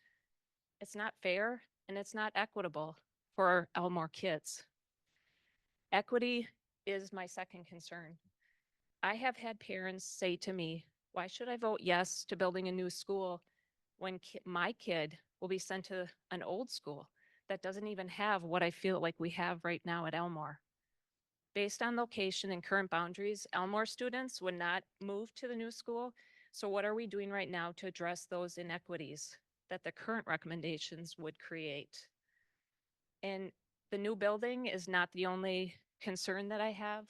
it's not fair and it's not equitable for our Elmore kids. Equity is my second concern. I have had parents say to me, why should I vote yes to building a new school when my kid will be sent to an old school that doesn't even have what I feel like we have right now at Elmore? Based on location and current boundaries, Elmore students would not move to the new school. So what are we doing right now to address those inequities that the current recommendations would create? And the new building is not the only concern that I have,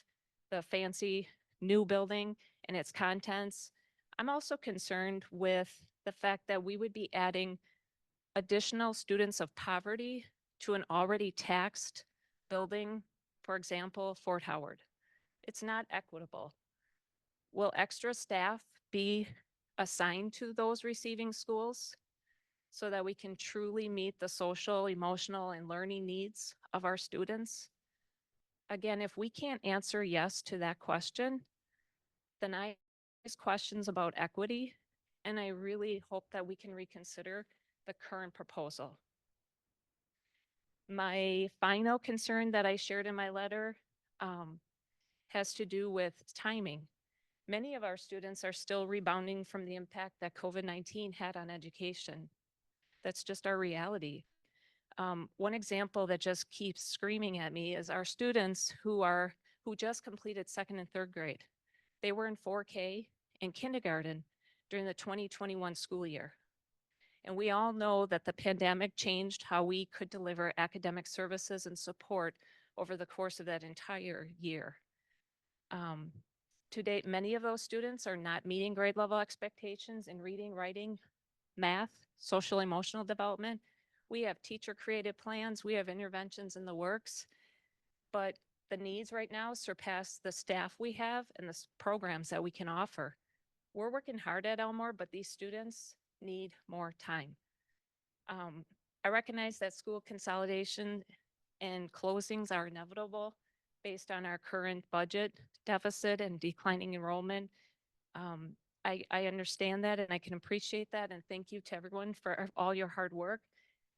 the fancy new building and its contents. I'm also concerned with the fact that we would be adding additional students of poverty to an already taxed building, for example, Fort Howard. It's not equitable. Will extra staff be assigned to those receiving schools so that we can truly meet the social, emotional, and learning needs of our students? Again, if we can't answer yes to that question, then I ask questions about equity, and I really hope that we can reconsider the current proposal. My final concern that I shared in my letter has to do with timing. Many of our students are still rebounding from the impact that COVID-19 had on education. That's just our reality. One example that just keeps screaming at me is our students who just completed second and third grade. They were in 4K and kindergarten during the 2021 school year. And we all know that the pandemic changed how we could deliver academic services and support over the course of that entire year. To date, many of those students are not meeting grade level expectations in reading, writing, math, social emotional development. We have teacher created plans, we have interventions in the works, but the needs right now surpass the staff we have and the programs that we can offer. We're working hard at Elmore, but these students need more time. I recognize that school consolidation and closings are inevitable based on our current budget deficit and declining enrollment. I understand that and I can appreciate that, and thank you to everyone for all your hard work.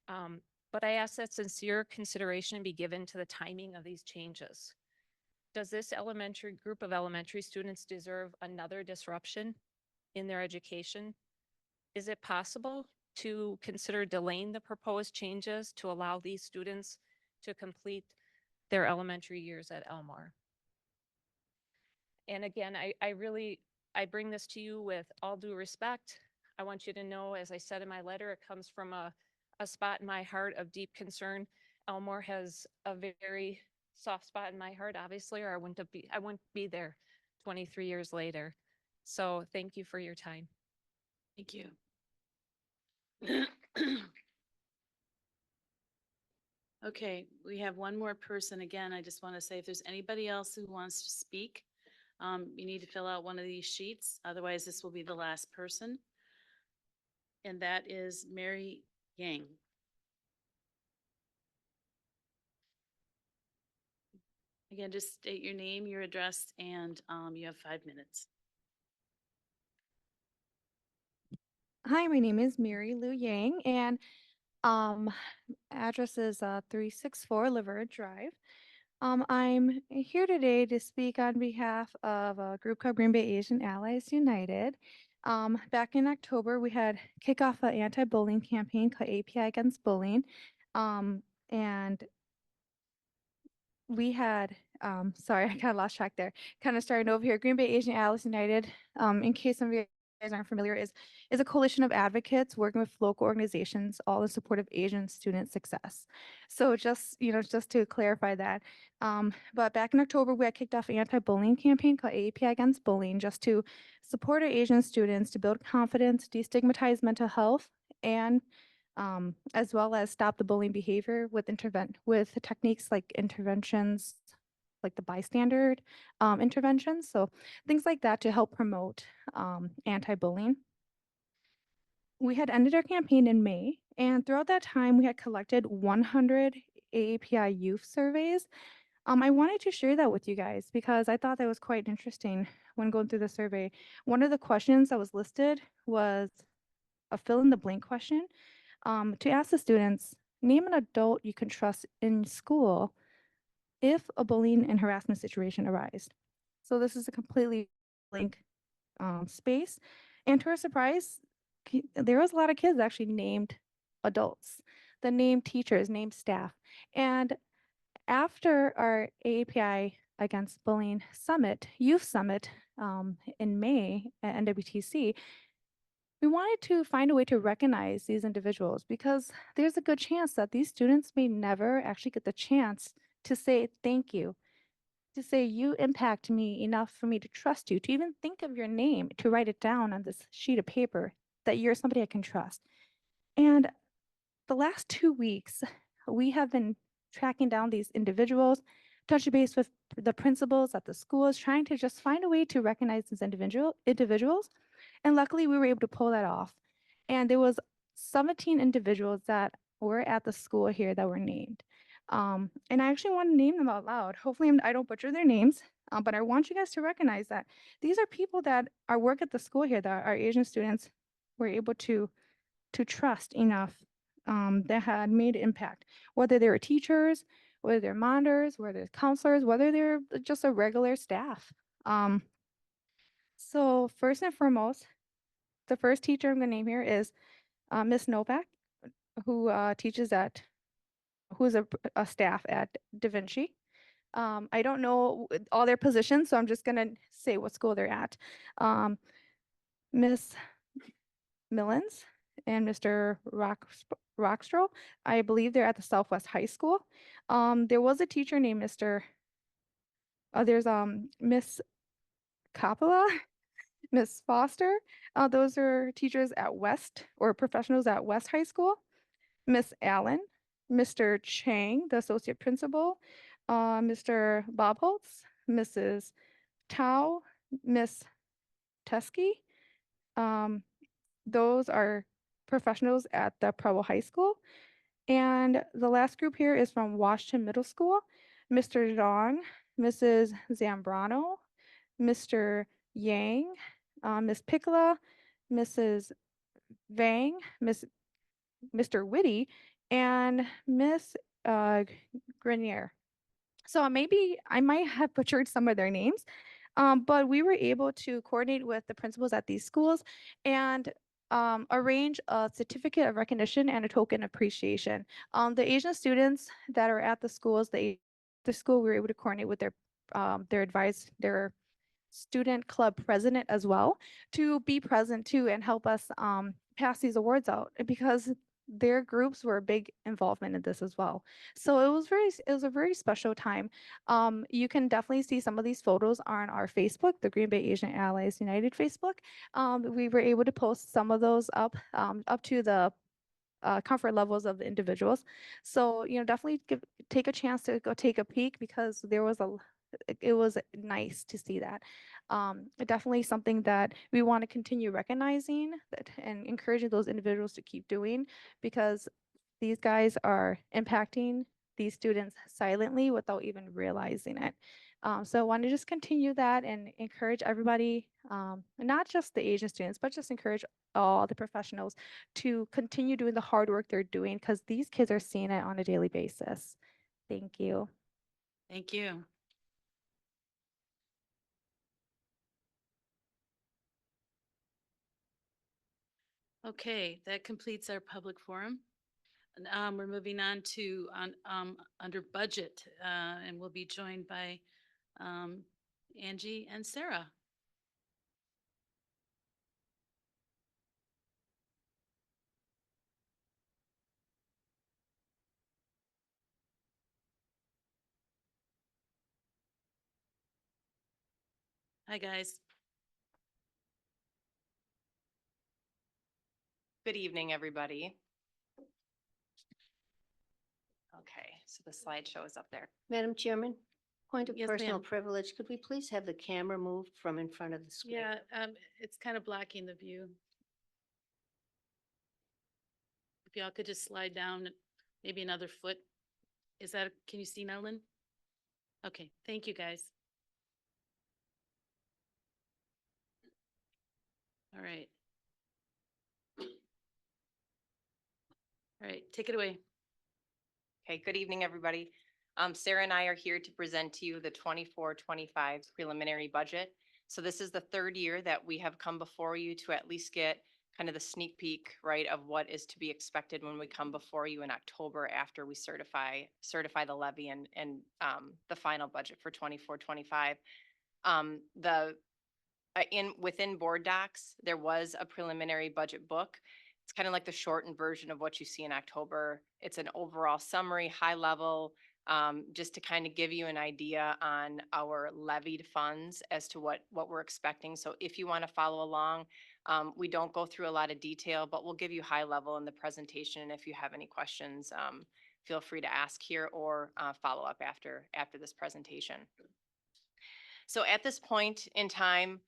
But I ask that sincere consideration be given to the timing of these changes. Does this group of elementary students deserve another disruption in their education? Is it possible to consider delaying the proposed changes to allow these students to complete their elementary years at Elmore? And again, I bring this to you with all due respect. I want you to know, as I said in my letter, it comes from a spot in my heart of deep concern. Elmore has a very soft spot in my heart, obviously, or I wouldn't be there 23 years later. So thank you for your time. Thank you. Okay, we have one more person. Again, I just want to say if there's anybody else who wants to speak, you need to fill out one of these sheets. Otherwise, this will be the last person. And that is Mary Yang. Again, just state your name, your address, and you have 5 minutes. Hi, my name is Mary Lou Yang, and address is 364 Laverne Drive. I'm here today to speak on behalf of a group called Green Bay Asian Allies United. Back in October, we had kick off an anti-bullying campaign called API Against Bullying, and we had, sorry, I kind of lost track there. Kind of starting over here. Green Bay Asian Allies United, in case some of you guys aren't familiar, is a coalition of advocates working with local organizations, all in support of Asian student success. So just to clarify that. But back in October, we had kicked off an anti-bullying campaign called API Against Bullying, just to support our Asian students to build confidence, destigmatize mental health, and as well as stop the bullying behavior with techniques like interventions, like the bystander interventions. So things like that to help promote anti-bullying. We had ended our campaign in May, and throughout that time, we had collected 100 AAPI youth surveys. I wanted to share that with you guys because I thought that was quite interesting when going through the survey. One of the questions that was listed was a fill in the blank question. To ask the students, name an adult you can trust in school if a bullying and harassment situation arises. So this is a completely blank space. And to our surprise, there was a lot of kids actually named adults, the named teachers, named staff. And after our AAPI Against Bullying Summit, Youth Summit in May at NWTC, we wanted to find a way to recognize these individuals because there's a good chance that these students may never actually get the chance to say thank you, to say you impact me enough for me to trust you, to even think of your name, to write it down on this sheet of paper that you're somebody I can trust. And the last 2 weeks, we have been tracking down these individuals, touching base with the principals at the schools, trying to just find a way to recognize these individuals. And luckily, we were able to pull that off. And there was 17 individuals that were at the school here that were named. And I actually want to name them out loud. Hopefully, I don't butcher their names, but I want you guys to recognize that these are people that are work at the school here that our Asian students were able to trust enough, that had made impact, whether they were teachers, whether they're monitors, whether they're counselors, whether they're just a regular staff. So first and foremost, the first teacher I'm going to name here is Miss Novak, who teaches at who's a staff at Da Vinci. I don't know all their positions, so I'm just gonna say what school they're at. Miss Millens and Mr. Rockstro, I believe they're at the Southwest High School. There was a teacher named there's Miss Coppola, Miss Foster. Those are teachers at West or professionals at West High School. Miss Allen, Mr. Chang, the associate principal, Mr. Bob Holtz, Mrs. Tao, Miss Teskey. Those are professionals at the Preble High School. And the last group here is from Washington Middle School, Mr. Zhang, Mrs. Zambrano, Mr. Yang, Miss Piccola, Mrs. Vang, Mr. Whitty, and Miss Grenier. So maybe I might have butchered some of their names, but we were able to coordinate with the principals at these schools and arrange a certificate of recognition and a token appreciation. The Asian students that are at the schools, the school, we were able to coordinate with their student club president as well to be present too and help us pass these awards out because their groups were a big involvement in this as well. So it was a very special time. You can definitely see some of these photos on our Facebook, the Green Bay Asian Allies United Facebook. We were able to post some of those up to the comfort levels of the individuals. So, definitely take a chance to go take a peek because it was nice to see that. Definitely something that we want to continue recognizing and encouraging those individuals to keep doing because these guys are impacting these students silently without even realizing it. So I want to just continue that and encourage everybody, not just the Asian students, but just encourage all the professionals to continue doing the hard work they're doing because these kids are seeing it on a daily basis. Thank you. Thank you. Okay, that completes our public forum. And we're moving on to under budget, and we'll be joined by Angie and Sarah. Hi, guys. Good evening, everybody. Okay, so the slideshow is up there. Madam Chairman, point of Yes, personal ma'am. privilege, could we please have the camera moved from in front of the screen? Yeah, it's kind of blocking the view. If y'all could just slide down maybe another foot. Can you see Nolan? Okay, thank you, guys. All right. All right, take it away. Okay, good evening, everybody. Sarah and I are here to present to you the 24-25 preliminary budget. So this is the third year that we have come before you to at least get kind of the sneak peek, right, of what is to be expected when we come before you in October after we certify the levy and the final budget for 24-25. Within board docs, there was a preliminary budget book. It's kind of like the shortened version of what you see in October. It's an overall summary, high level, just to kind of give you an idea on our levied funds as to what we're expecting. So if you want to follow along, we don't go through a lot of detail, but we'll give you high level in the presentation. And if you have any questions, feel free to ask here or follow up after this presentation. So at this point in time,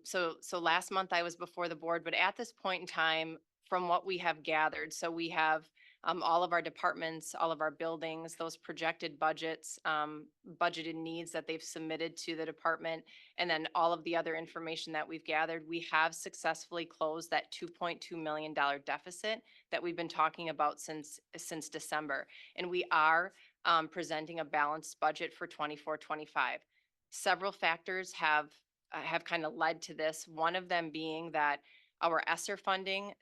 so last month I was before the board, but at this point in time, from what we have gathered, so we have all of our departments, all of our buildings, those projected budgets, budgeted needs that they've submitted to the department, and then all of the other information that we've gathered, we have successfully closed that $2.2 million deficit that we've been talking about since December. And we are presenting a balanced budget for 24-25. Several factors have kind of led to this. One of them being that Our ESSER funding,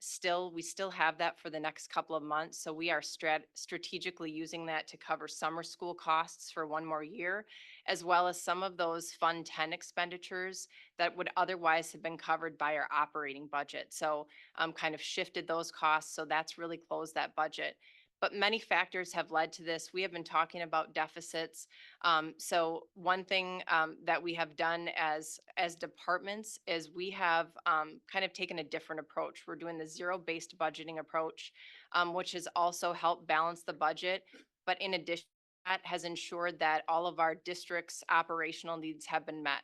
we still have that for the next couple of months. So we are strategically using that to cover summer school costs for one more year, as well as some of those Fund 10 expenditures that would otherwise have been covered by our operating budget. So kind of shifted those costs. So that's really closed that budget. But many factors have led to this. We have been talking about deficits. So one thing that we have done as departments is we have kind of taken a different approach. We're doing the zero-based budgeting approach, which has also helped balance the budget. But in addition, that has ensured that all of our district's operational needs have been met.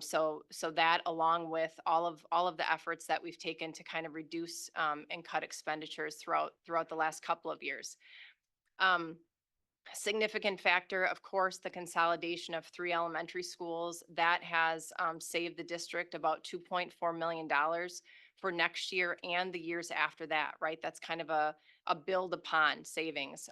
So that, along with all of the efforts that we've taken to kind of reduce and cut expenditures throughout the last couple of years. Significant factor, of course, the consolidation of 3 elementary schools that has saved the district about $2.4 million for next year and the years after that, right? That's kind of a build upon savings.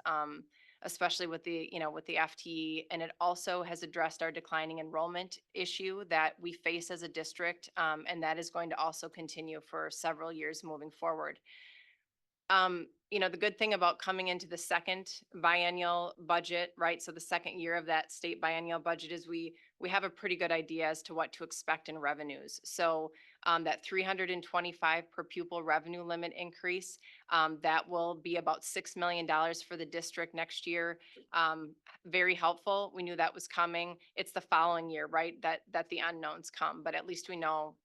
Especially with the FTE. And it also has addressed our declining enrollment issue that we face as a district. And that is going to also continue for several years moving forward. The good thing about coming into the second biennial budget, right? So the second year of that state biennial budget is we have a pretty good idea as to what to expect in revenues. So that 325 per pupil revenue limit increase, that will be about $6 million for the district next year. Very helpful. We knew that was coming. It's the following year, right? That the unknowns come, but at least we know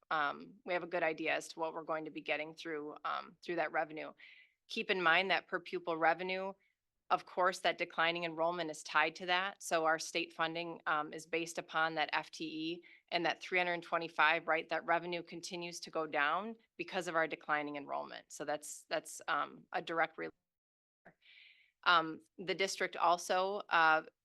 we have a good idea as to what we're going to be getting through that revenue. Keep in mind that per pupil revenue, of course, that declining enrollment is tied to that. So our state funding is based upon that FTE, and that 325, right? That revenue continues to go down because of our declining enrollment. So that's a direct relation. The district also,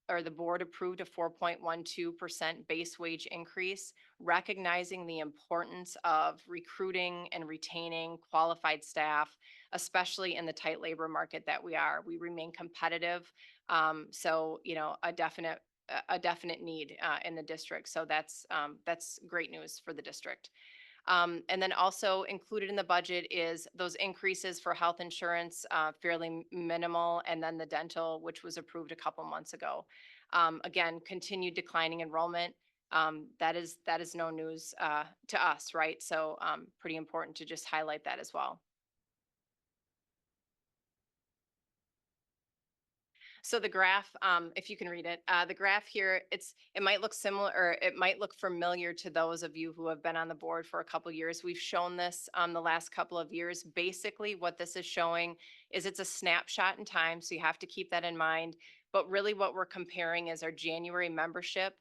or the board approved a 4.12% base wage increase, recognizing the importance of recruiting and retaining qualified staff, especially in the tight labor market that we are. We remain competitive. So, a definite need in the district. So that's great news for the district. And then also included in the budget is those increases for health insurance, fairly minimal, and then the dental, which was approved a couple months ago. Again, continued declining enrollment. That is no news to us, right? So pretty important to just highlight that as well. So the graph, if you can read it, the graph here, it might look similar, or it might look familiar to those of you who have been on the board for a couple years. We've shown this the last couple of years. Basically, what this is showing is it's a snapshot in time, so you have to keep that in mind. But really what we're comparing is our January membership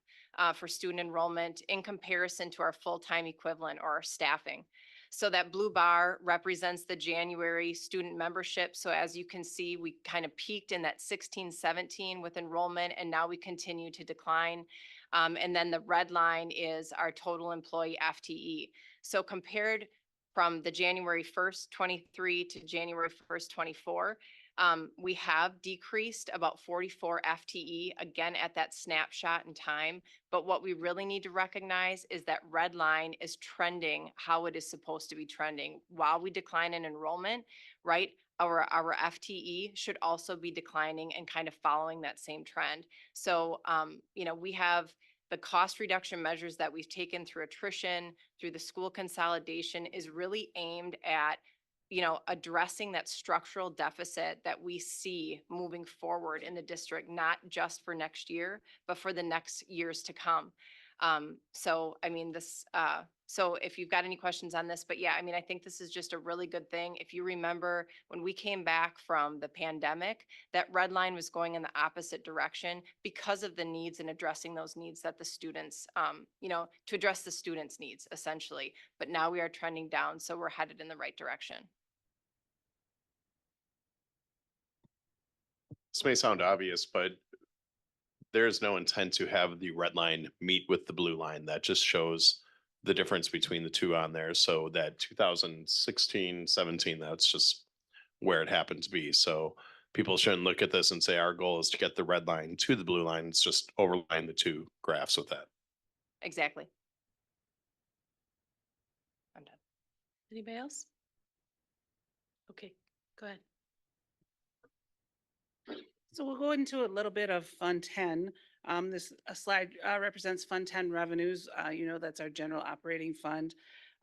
for student enrollment in comparison to our full-time equivalent or our staffing. So that blue bar represents the January student membership. So as you can see, we kind of peaked in that 16-17 with enrollment, and now we continue to decline. And then the red line is our total employee FTE. So compared from the January 1st, 23 to January 1st, 24, we have decreased about 44 FTE, again, at that snapshot in time. But what we really need to recognize is that red line is trending how it is supposed to be trending. While we decline in enrollment, right, our FTE should also be declining and kind of following that same trend. So, we have the cost reduction measures that we've taken through attrition, through the school consolidation, is really aimed at addressing that structural deficit that we see moving forward in the district, not just for next year, but for the next years to come. So if you've got any questions on this, but yeah, I think this is just a really good thing. If you remember when we came back from the pandemic, that red line was going in the opposite direction because of the needs and addressing those needs that the students, to address the students' needs essentially. But now we are trending down, so we're headed in the right direction. This may sound obvious, but there is no intent to have the red line meet with the blue line. That just shows the difference between the two on there. So that 2016, 17, that's just where it happened to be. So people shouldn't look at this and say our goal is to get the red line to the blue line. It's just overline the two graphs with that. Exactly. Anybody else? Okay, go ahead. So we'll go into a little bit of Fund 10. This slide represents Fund 10 revenues. You know, that's our general operating fund.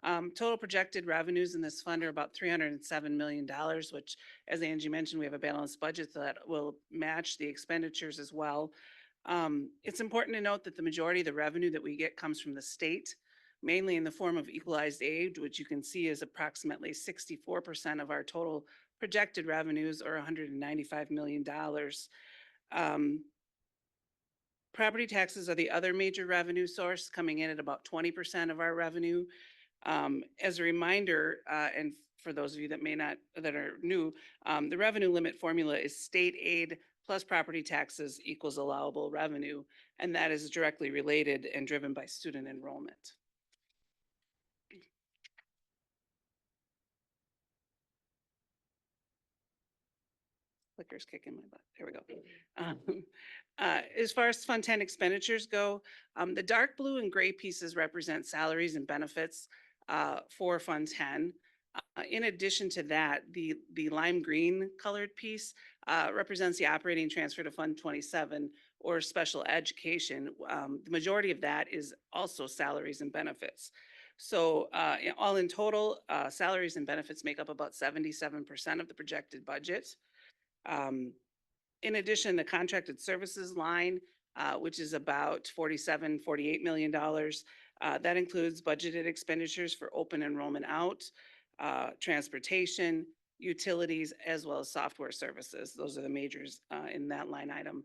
Total projected revenues in this fund are about $307 million, which, as Angie mentioned, we have a balanced budget so that will match the expenditures as well. It's important to note that the majority of the revenue that we get comes from the state, mainly in the form of equalized aid, which you can see is approximately 64% of our total projected revenues, or $195 million. Property taxes are the other major revenue source, coming in at about 20% of our revenue. As a reminder, and for those of you that that are new, the revenue limit formula is state aid plus property taxes equals allowable revenue, and that is directly related and driven by student enrollment. Clicker's kicking my butt. There we go. As far as Fund 10 expenditures go, the dark blue and gray pieces represent salaries and benefits for Fund 10. In addition to that, the lime green colored piece represents the operating transfer to Fund 27, or special education. The majority of that is also salaries and benefits. So all in total, salaries and benefits make up about 77% of the projected budget. In addition, the contracted services line, which is about $48 million, that includes budgeted expenditures for open enrollment out, transportation, utilities, as well as software services. Those are the majors in that line item.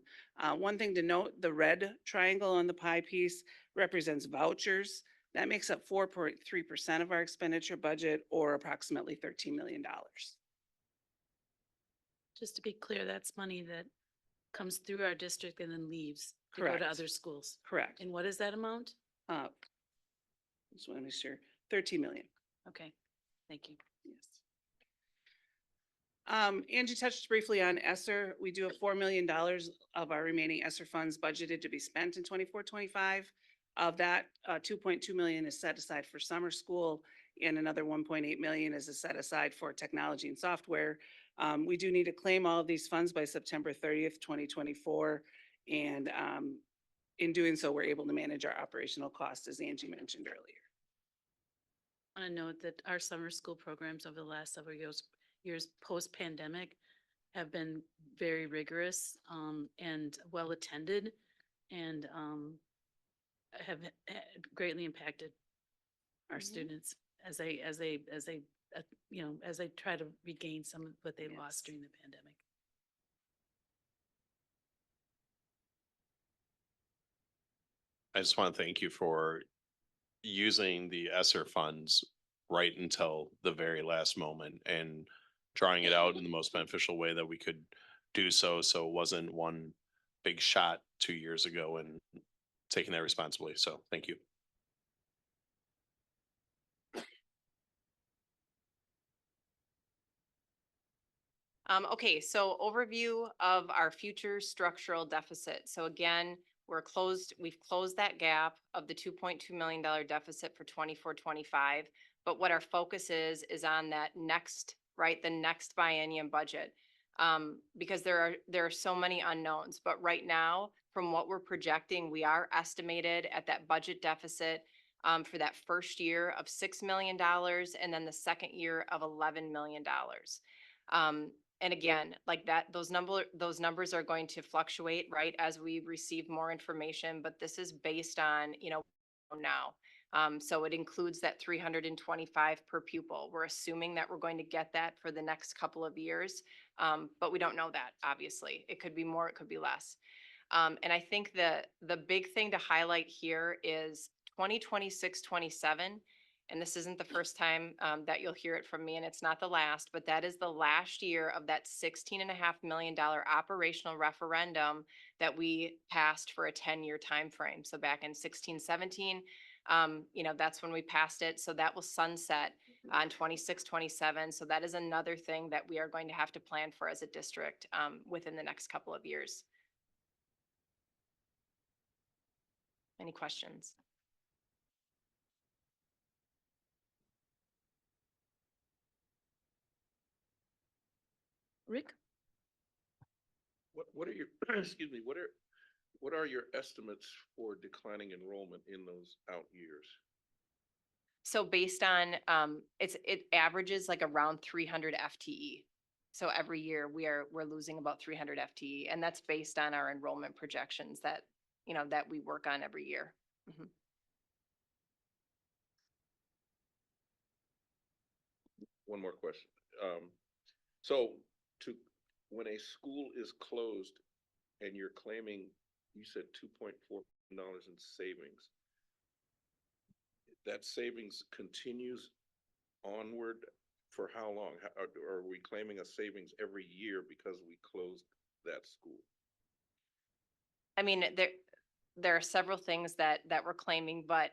One thing to note, the red triangle on the pie piece represents vouchers. That makes up 4.3% of our expenditure budget, or approximately $13 million. Just to be clear, that's money that comes through our district and then leaves to go Correct. to other schools. Correct. And what is that amount? Just want to make sure, 13 million. Okay, thank you. Yes. Angie touched briefly on ESSER. We do have $4 million of our remaining ESSER funds budgeted to be spent in 24-25. Of that, 2.2 million is set aside for summer school, and another 1.8 million is set aside for technology and software. We do need to claim all of these funds by September 30th, 2024. And in doing so, we're able to manage our operational costs, as Angie mentioned earlier. I want to note that our summer school programs over the last several years post-pandemic have been very rigorous and well attended, and have greatly impacted our students as they try to regain some of what they lost during the pandemic. I just want to thank you for using the ESSER funds right until the very last moment and drawing it out in the most beneficial way that we could do so. So it wasn't one big shot 2 years ago, and taking that responsibly. So thank you. Okay, so overview of our future structural deficit. So again, we've closed that gap of the $2.2 million deficit for 24-25. But what our focus is on that next, the next biennium budget. Because there are so many unknowns. But right now, from what we're projecting, we are estimated at that budget deficit for that first year of $6 million, and then the second year of $11 million. And again, like that, those numbers are going to fluctuate, as we receive more information, but this is based on, now. So it includes that 325 per pupil. We're assuming that we're going to get that for the next couple of years, but we don't know that, obviously. It could be more, it could be less. And I think the big thing to highlight here is 2026-27. And this isn't the first time that you'll hear it from me, and it's not the last, but that is the last year of that $16.5 million operational referendum that we passed for a 10-year time frame. So back in 16-17, that's when we passed it. So that will sunset on 26-27. So that is another thing that we are going to have to plan for as a district within the next couple of years. Any questions? Rick? What are your, excuse me, what are your estimates for declining enrollment in those out years? So based on, it averages like around 300 FTE. So every year we're losing about 300 FTE, and that's based on our enrollment projections that, that we work on every year. Mhm. One more question. So when a school is closed and you're claiming, you said $2.4 million in savings, that savings continues onward for how long? Are we claiming a savings every year because we closed that school? I mean, there are several things that we're claiming, but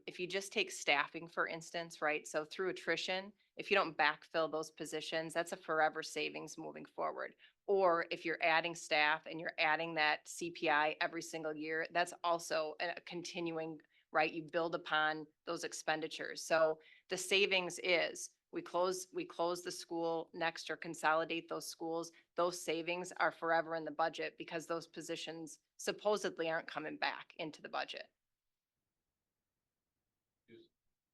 if you just take staffing, for instance, right? So through attrition, if you don't backfill those positions, that's a forever savings moving forward. Or if you're adding staff and you're adding that CPI every single year, that's also a continuing, right? You build upon those expenditures. So the savings is we close the school next or consolidate those schools. Those savings are forever in the budget because those positions supposedly aren't coming back into the budget.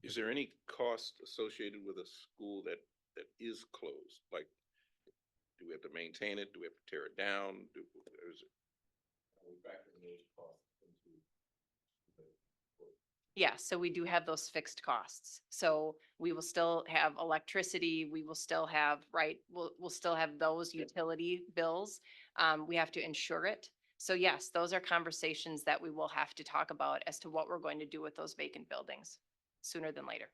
Is there any cost associated with a school that is closed? Like, do we have to maintain it? Do we have to tear it down? Are we factoring those costs into Yeah, so we do have those fixed costs. So we will still have electricity, we will still have, right, we'll still have those utility bills. We have to insure it. So yes, those are conversations that we will have to talk about as to what we're going to do with those vacant buildings sooner than later.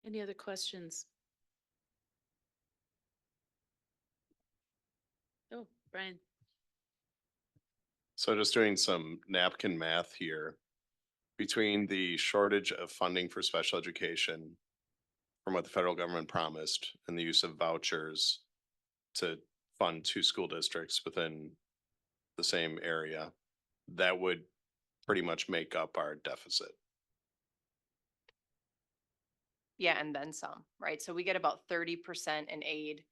Any other questions? Oh, Brian. So just doing some napkin math here. Between the shortage of funding for special education from what the federal government promised and the use of vouchers to fund 2 school districts within the same area, that would pretty much make up our deficit. Yeah, and then some, right? So we get about 30% in aid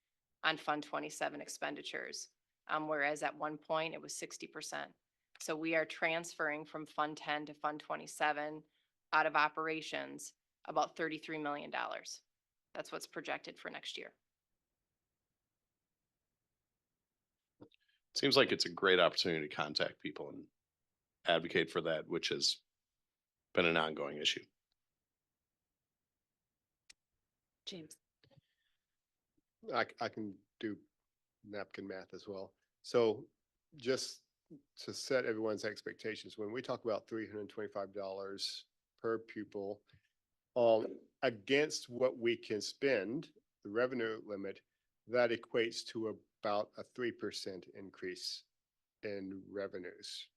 on Fund 27 expenditures, whereas at one point it was 60%. So we are transferring from Fund 10 to Fund 27 out of operations about $33 million. That's what's projected for next year. Seems like it's a great opportunity to contact people and advocate for that, which has been an ongoing issue. James. I can do napkin math as well. So just to set everyone's expectations, when we talk about $325 per pupil, against what we can spend, the revenue limit, that equates to about a 3% increase in revenues,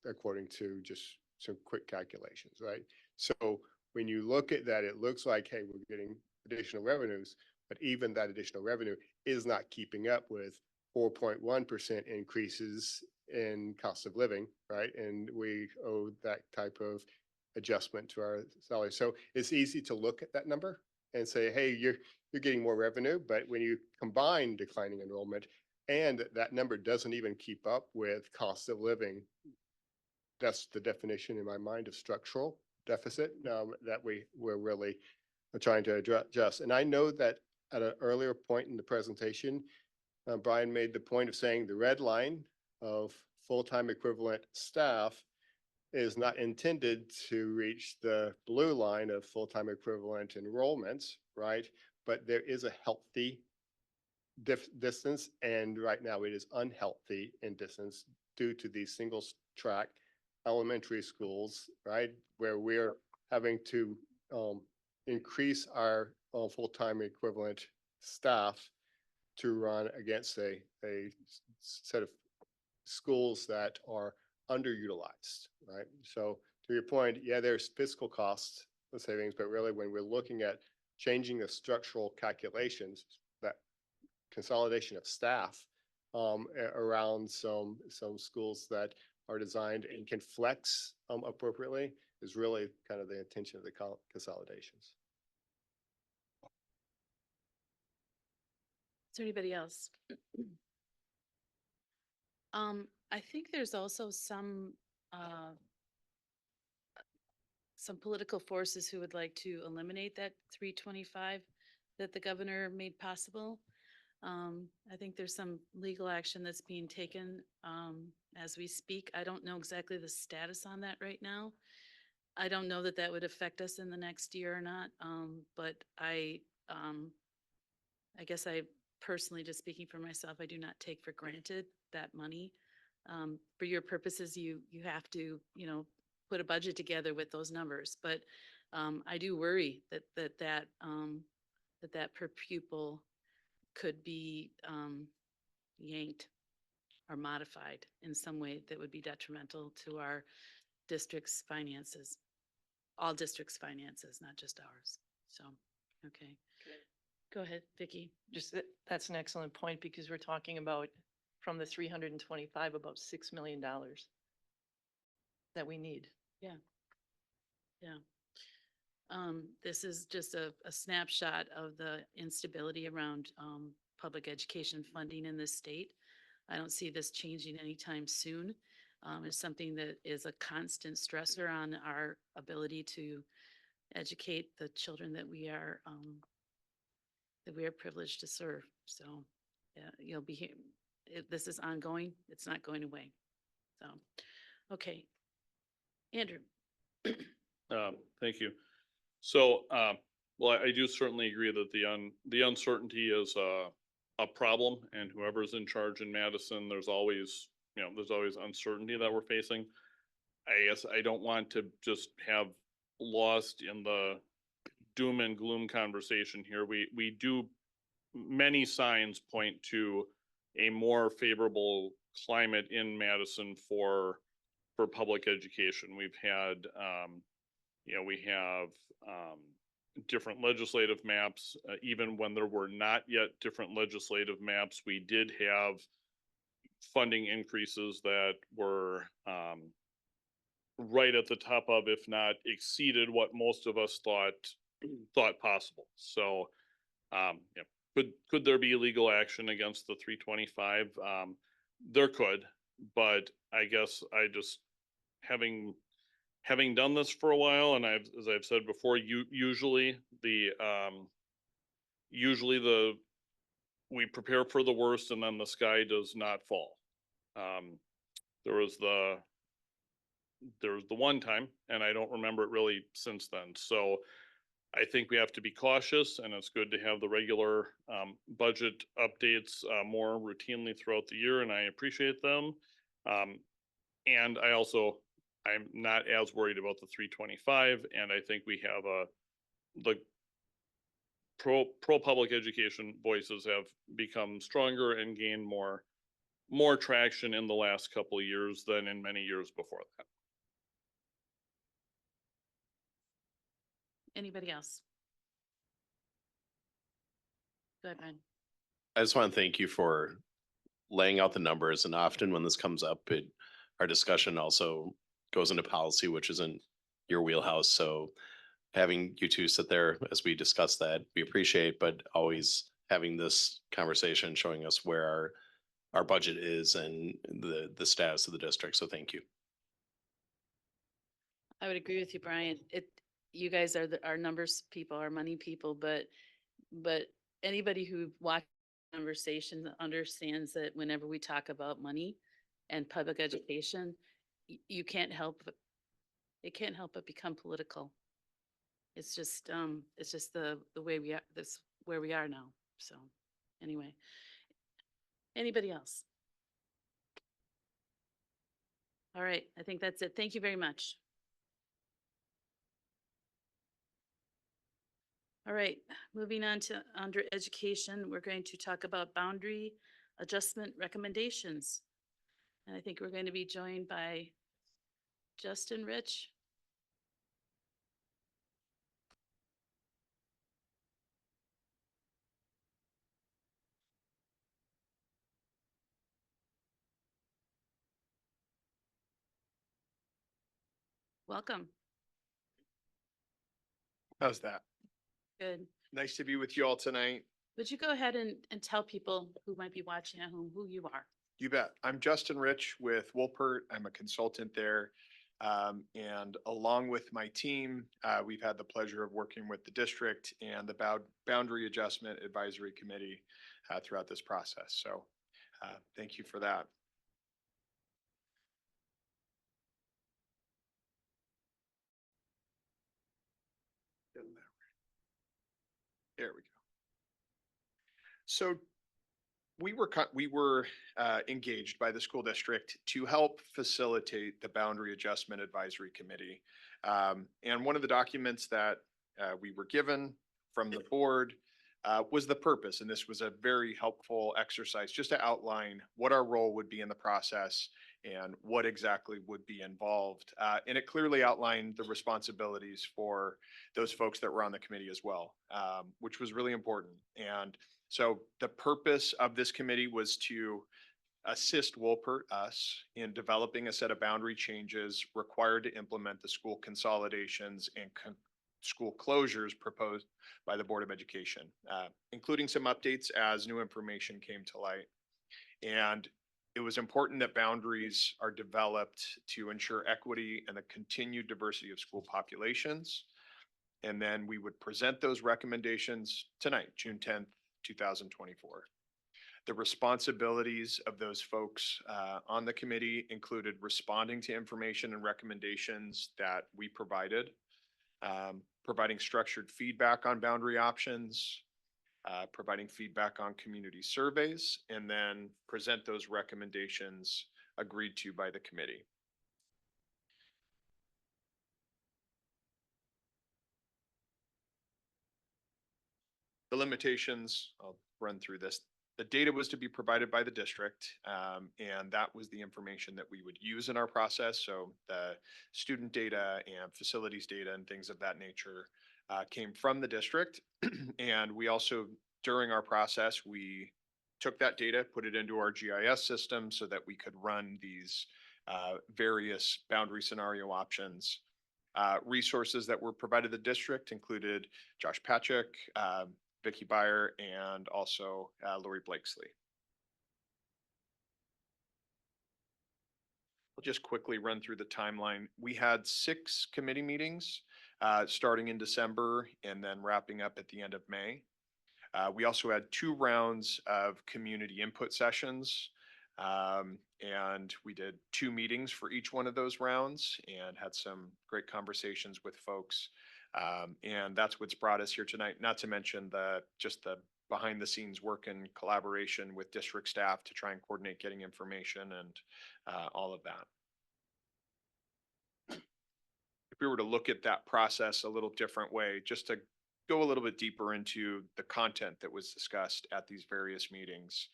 according to just some quick calculations, right? So when you look at that, it looks like, hey, we're getting additional revenues, but even that additional revenue is not keeping up with 4.1% increases in cost of living, right? And we owe that type of adjustment to our salary. So it's easy to look at that number and say, hey, you're getting more revenue, but when you combine declining enrollment and that number doesn't even keep up with cost of living, that's the definition in my mind of structural deficit that we're really trying to adjust. And I know that at an earlier point in the presentation, Brian made the point of saying the red line of full-time equivalent staff is not intended to reach the blue line of full-time equivalent enrollments, right? But there is a healthy distance, and right now it is unhealthy in distance due to these single track elementary schools, right? Where we're having to increase our full-time equivalent staff to run against a set of schools that are underutilized, right? So to your point, yeah, there's fiscal costs of savings, but really when we're looking at changing the structural calculations, that consolidation of staff around some schools that are designed and can flex appropriately is really kind of the intention of the consolidations. there anybody else? I think there's also some political forces who would like to eliminate that 325 that the governor made possible. I think there's some legal action that's being taken as we speak. I don't know exactly the status on that right now. I don't know that that would affect us in the next year or not, but I guess I personally, just speaking for myself, I do not take for granted that money. For your purposes, you have to, put a budget together with those numbers. But I do worry that per pupil could be yanked or modified in some way that would be detrimental to our district's finances, all districts' finances, not just ours. So, okay. Go ahead, Vicky. That's an excellent point because we're talking about from the 325, about $6 million that we need. Yeah. Yeah. This is just a snapshot of the instability around public education funding in this state. I don't see this changing anytime soon. It's something that is a constant stressor on our ability to educate the children that we are privileged to serve. So yeah, you'll be here. This is ongoing. It's not going away. So, okay. Andrew. Thank you. So, well, I do certainly agree that the uncertainty is a problem, and whoever's in charge in Madison, there's always uncertainty that we're facing. I guess I don't want to just have lost in the doom and gloom conversation here. We do, many signs point to a more favorable climate in Madison for public education. We've had, we have different legislative maps. Even when there were not yet different legislative maps, we did have funding increases that were right at the top of, if not exceeded what most of us thought possible. So, could there be legal action against the 325? There could, but I guess I just, having done this for a while, and as I've said before, usually we prepare for the worst and then the sky does not fall. There was the one time, and I don't remember it really since then. So I think we have to be cautious, and it's good to have the regular budget updates more routinely throughout the year, and I appreciate them. And I'm not as worried about the 325, and I think we have the pro public education voices have become stronger and gained more traction in the last couple of years than in many years before that. Anybody else? Go ahead, Brian. I just want to thank you for laying out the numbers, and often when this comes up, our discussion also goes into policy, which isn't your wheelhouse. So having you two sit there as we discuss that, we appreciate, but always having this conversation, showing us where our budget is and the status of the district. So thank you. I would agree with you, Brian. You guys are our numbers people, our money people, but anybody who watched the conversation understands that whenever we talk about money and public education, you can't help it can't help but become political. It's just the way we are, that's where we are now. So anyway, anybody else? All right, I think that's it. Thank you very much. All right, moving on to under education, we're going to talk about boundary adjustment recommendations. And I think we're going to be joined by Justin Rich. Welcome. How's that? Good. Nice to be with you all tonight. Would you go ahead and tell people who might be watching at home who you are? You bet. I'm Justin Rich with Wolpert. I'm a consultant there. And along with my team, we've had the pleasure of working with the district and the Boundary Adjustment Advisory Committee throughout this process. So thank you for that. There we go. So we were engaged by the school district to help facilitate the Boundary Adjustment Advisory Committee. And one of the documents that we were given from the board was the purpose. And this was a very helpful exercise just to outline what our role would be in the process and what exactly would be involved. And it clearly outlined the responsibilities for those folks that were on the committee as well, which was really important. And so the purpose of this committee was to assist Wolpert, us, in developing a set of boundary changes required to implement the school consolidations and school closures proposed by the Board of Education, including some updates as new information came to light. And it was important that boundaries are developed to ensure equity and the continued diversity of school populations. And then we would present those recommendations tonight, June 10th, 2024. The responsibilities of those folks on the committee included responding to information and recommendations that we provided, providing structured feedback on boundary options, providing feedback on community surveys, and then present those recommendations agreed to by the committee. The limitations, I'll run through this. The data was to be provided by the district, and that was the information that we would use in our process. So the student data and facilities data and things of that nature came from the district. And we also, during our process, we took that data, put it into our GIS system so that we could run these various boundary scenario options. Resources that were provided to the district included Josh Patrick, Vicki Beyer, and also Lori Blakesley. I'll just quickly run through the timeline. We had 6 committee meetings starting in December and then wrapping up at the end of May. We also had 2 rounds of community input sessions, and we did 2 meetings for each one of those rounds and had some great conversations with folks. And that's what's brought us here tonight, not to mention just the behind the scenes work and collaboration with district staff to try and coordinate getting information and all of that. If we were to look at that process a little different way, just to go a little bit deeper into the content that was discussed at these various meetings.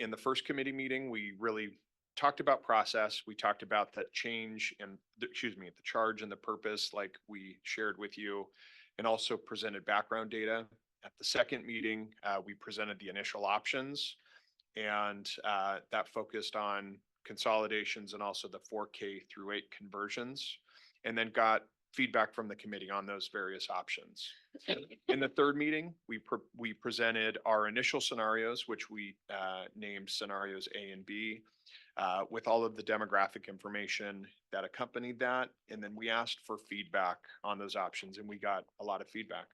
In the first committee meeting, we really talked about process. We talked about the change and, the charge and the purpose like we shared with you, and also presented background data. At the second meeting, we presented the initial options, and that focused on consolidations and also the 4K through 8 conversions, and then got feedback from the committee on those various options. In the third meeting, we presented our initial scenarios, which we named scenarios A and B, with all of the demographic information that accompanied that. And then we asked for feedback on those options, and we got a lot of feedback.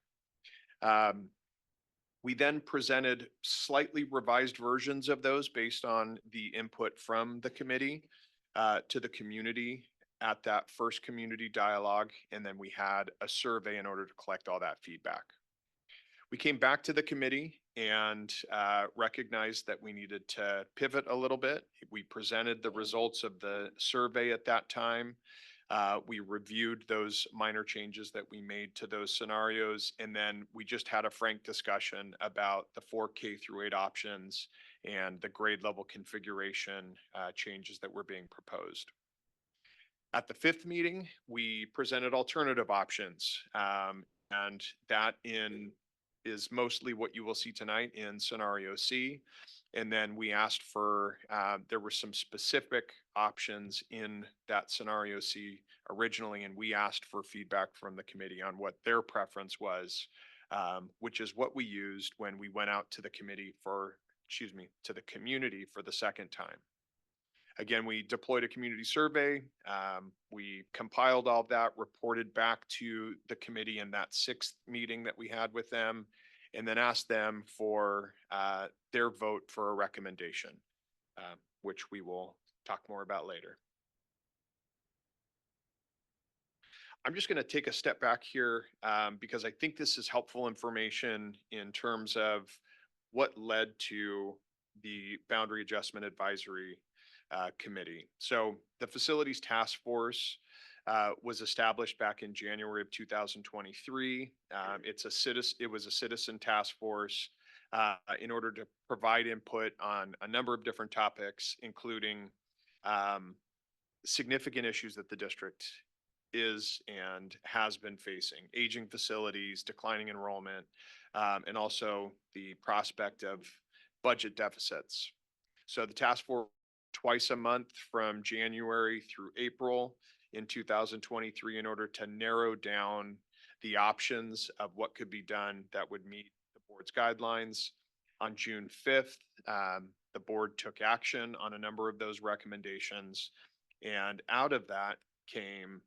We then presented slightly revised versions of those based on the input from the committee to the community at that first community dialogue. And then we had a survey in order to collect all that feedback. We came back to the committee and recognized that we needed to pivot a little bit. We presented the results of the survey at that time. We reviewed those minor changes that we made to those scenarios, and then we just had a frank discussion about the 4K through 8 options and the grade level configuration changes that were being proposed. At the 5th meeting, we presented alternative options, and that is mostly what you will see tonight in scenario C. And then we asked for, there were some specific options in that scenario C originally, and we asked for feedback from the committee on what their preference was which is what we used when we went out to the committee for, to the community for the second time. Again, we deployed a community survey. We compiled all of that, reported back to the committee in that 6th meeting that we had with them, and then asked them for their vote for a recommendation, which we will talk more about later. I'm just going to take a step back here because I think this is helpful information in terms of what led to the Boundary Adjustment Advisory Committee. So the Facilities Task Force was established back in January of 2023. It was a citizen task force in order to provide input on a number of different topics, including significant issues that the district is and has been facing: aging facilities, declining enrollment, and also the prospect of budget deficits. So the task force twice a month from January through April in 2023 in order to narrow down the options of what could be done that would meet the board's guidelines. On June 5th, the board took action on a number of those recommendations, and out of that came,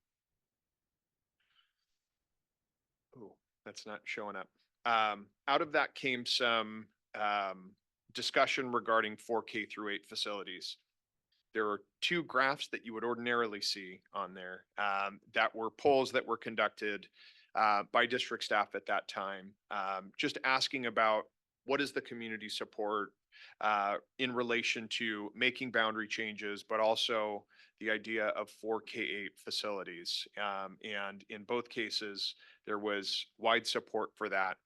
oh, that's not showing up. Out of that came some discussion regarding 4K through 8 facilities. There are 2 graphs that you would ordinarily see on there that were polls that were conducted by district staff at that time, just asking about what is the community support in relation to making boundary changes, but also the idea of 4K8 facilities. And in both cases, there was wide support for that.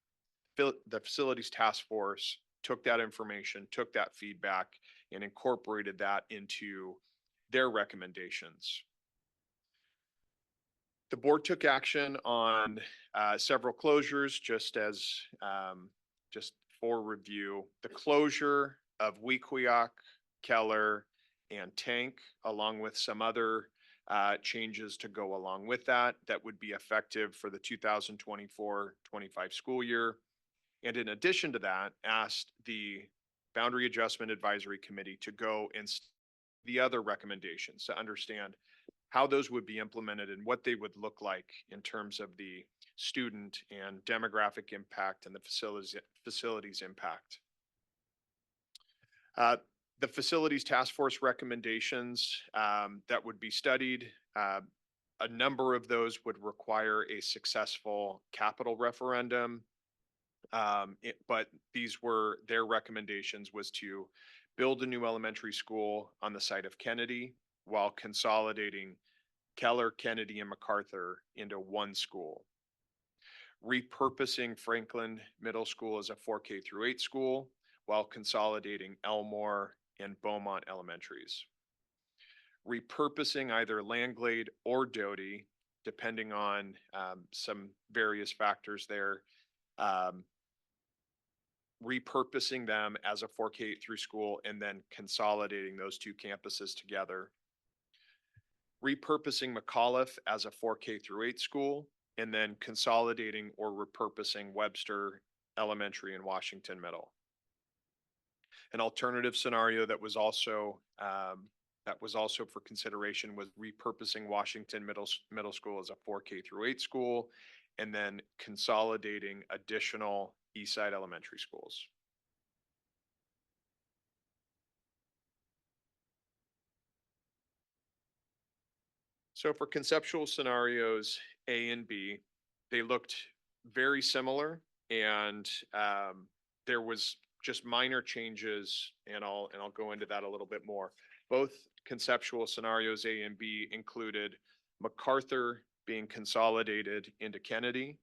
The Facilities Task Force took that information, took that feedback, and incorporated that into their recommendations. The board took action on several closures, just for review. The closure of Wequiak, Keller, and Tank, along with some other changes to go along with that would be effective for the 2024-25 school year. And in addition to that, asked the Boundary Adjustment Advisory Committee to go and the other recommendations to understand how those would be implemented and what they would look like in terms of the student and demographic impact and the facilities impact. The Facilities Task Force recommendations that would be studied, a number of those would require a successful capital referendum. But these were their recommendations, was to build a new elementary school on the site of Kennedy while consolidating Keller, Kennedy, and MacArthur into one school. Repurposing Franklin Middle School as a 4K through 8 school while consolidating Elmore and Beaumont Elementaries. Repurposing either Langlade or Doty, depending on some various factors there. Repurposing them as a 4K through school and then consolidating those 2 campuses together. Repurposing McAuliffe as a 4K through 8 school and then consolidating or repurposing Webster Elementary and Washington Middle. An alternative scenario that was also for consideration was repurposing Washington Middle School as a 4K through 8 school and then consolidating additional Eastside Elementary schools. So for conceptual scenarios A and B, they looked very similar, and there was just minor changes, and I'll go into that a little bit more. Both conceptual scenarios A and B included MacArthur being consolidated into Kennedy.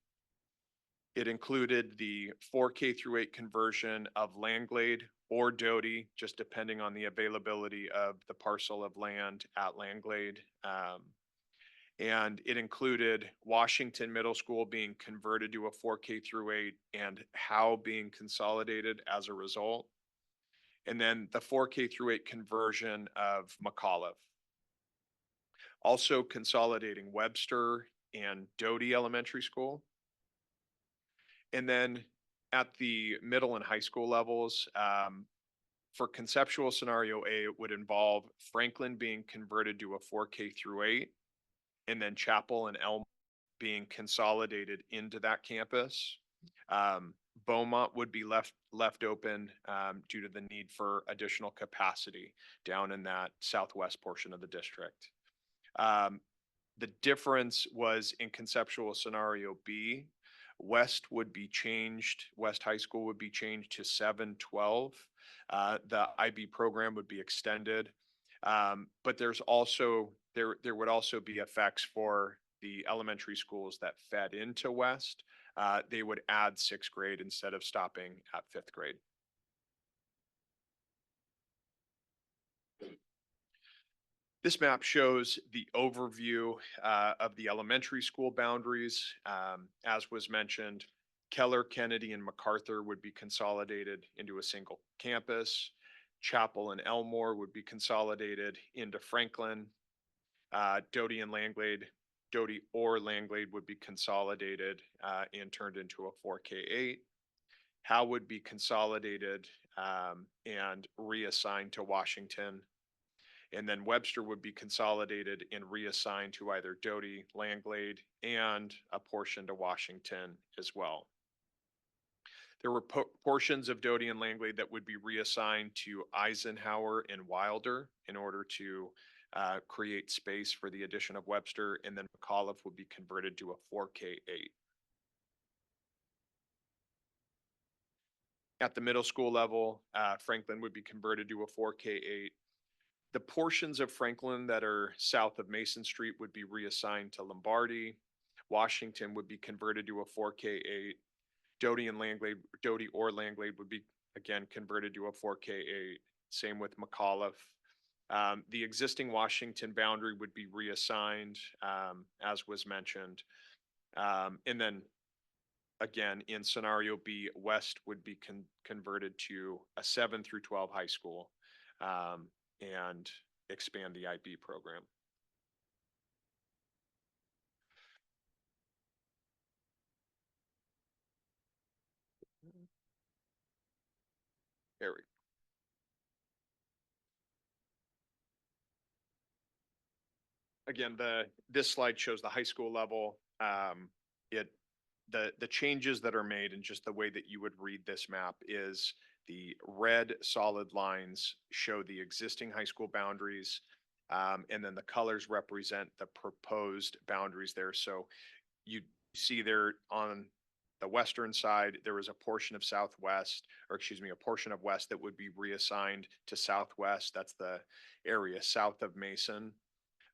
It included the 4K through 8 conversion of Langlade or Doty, just depending on the availability of the parcel of land at Langlade. And it included Washington Middle School being converted to a 4K through 8 and Howe being consolidated as a result. And then the 4K through 8 conversion of McAuliffe. Also consolidating Webster and Doty Elementary School. And then at the middle and high school levels, for conceptual scenario A, it would involve Franklin being converted to a 4K through 8, and then Chapel and Elm being consolidated into that campus. Beaumont would be left open due to the need for additional capacity down in that southwest portion of the district. The difference was in conceptual scenario B, West would be changed, West High School would be changed to 7-12. The IB program would be extended. But there's also, there would also be effects for the elementary schools that fed into West. They would add 6th grade instead of stopping at 5th grade. This map shows the overview of the elementary school boundaries. As was mentioned, Keller, Kennedy, and MacArthur would be consolidated into a single campus. Chapel and Elmore would be consolidated into Franklin. Doty and Langlade, Doty or Langlade would be consolidated and turned into a 4K8. Howe would be consolidated and reassigned to Washington. And then Webster would be consolidated and reassigned to either Doty, Langlade, and a portion to Washington as well. There were portions of Doty and Langlade that would be reassigned to Eisenhower and Wilder in order to create space for the addition of Webster, and then McAuliffe would be converted to a 4K8. At the middle school level, Franklin would be converted to a 4K8. The portions of Franklin that are south of Mason Street would be reassigned to Lombardi. Washington would be converted to a 4K8. Doty and Langlade, Doty or Langlade would be again converted to a 4K8. Same with McAuliffe. The existing Washington boundary would be reassigned, as was mentioned. And then again, in scenario B, West would be converted to a 7-12 high school. And expand the IB program. There we go. Again, this slide shows the high school level. The changes that are made and just the way that you would read this map is the red solid lines show the existing high school boundaries, and then the colors represent the proposed boundaries there. So you see there on the western side, there was a portion of Southwest, or excuse me, a portion of West that would be reassigned to Southwest. That's the area south of Mason.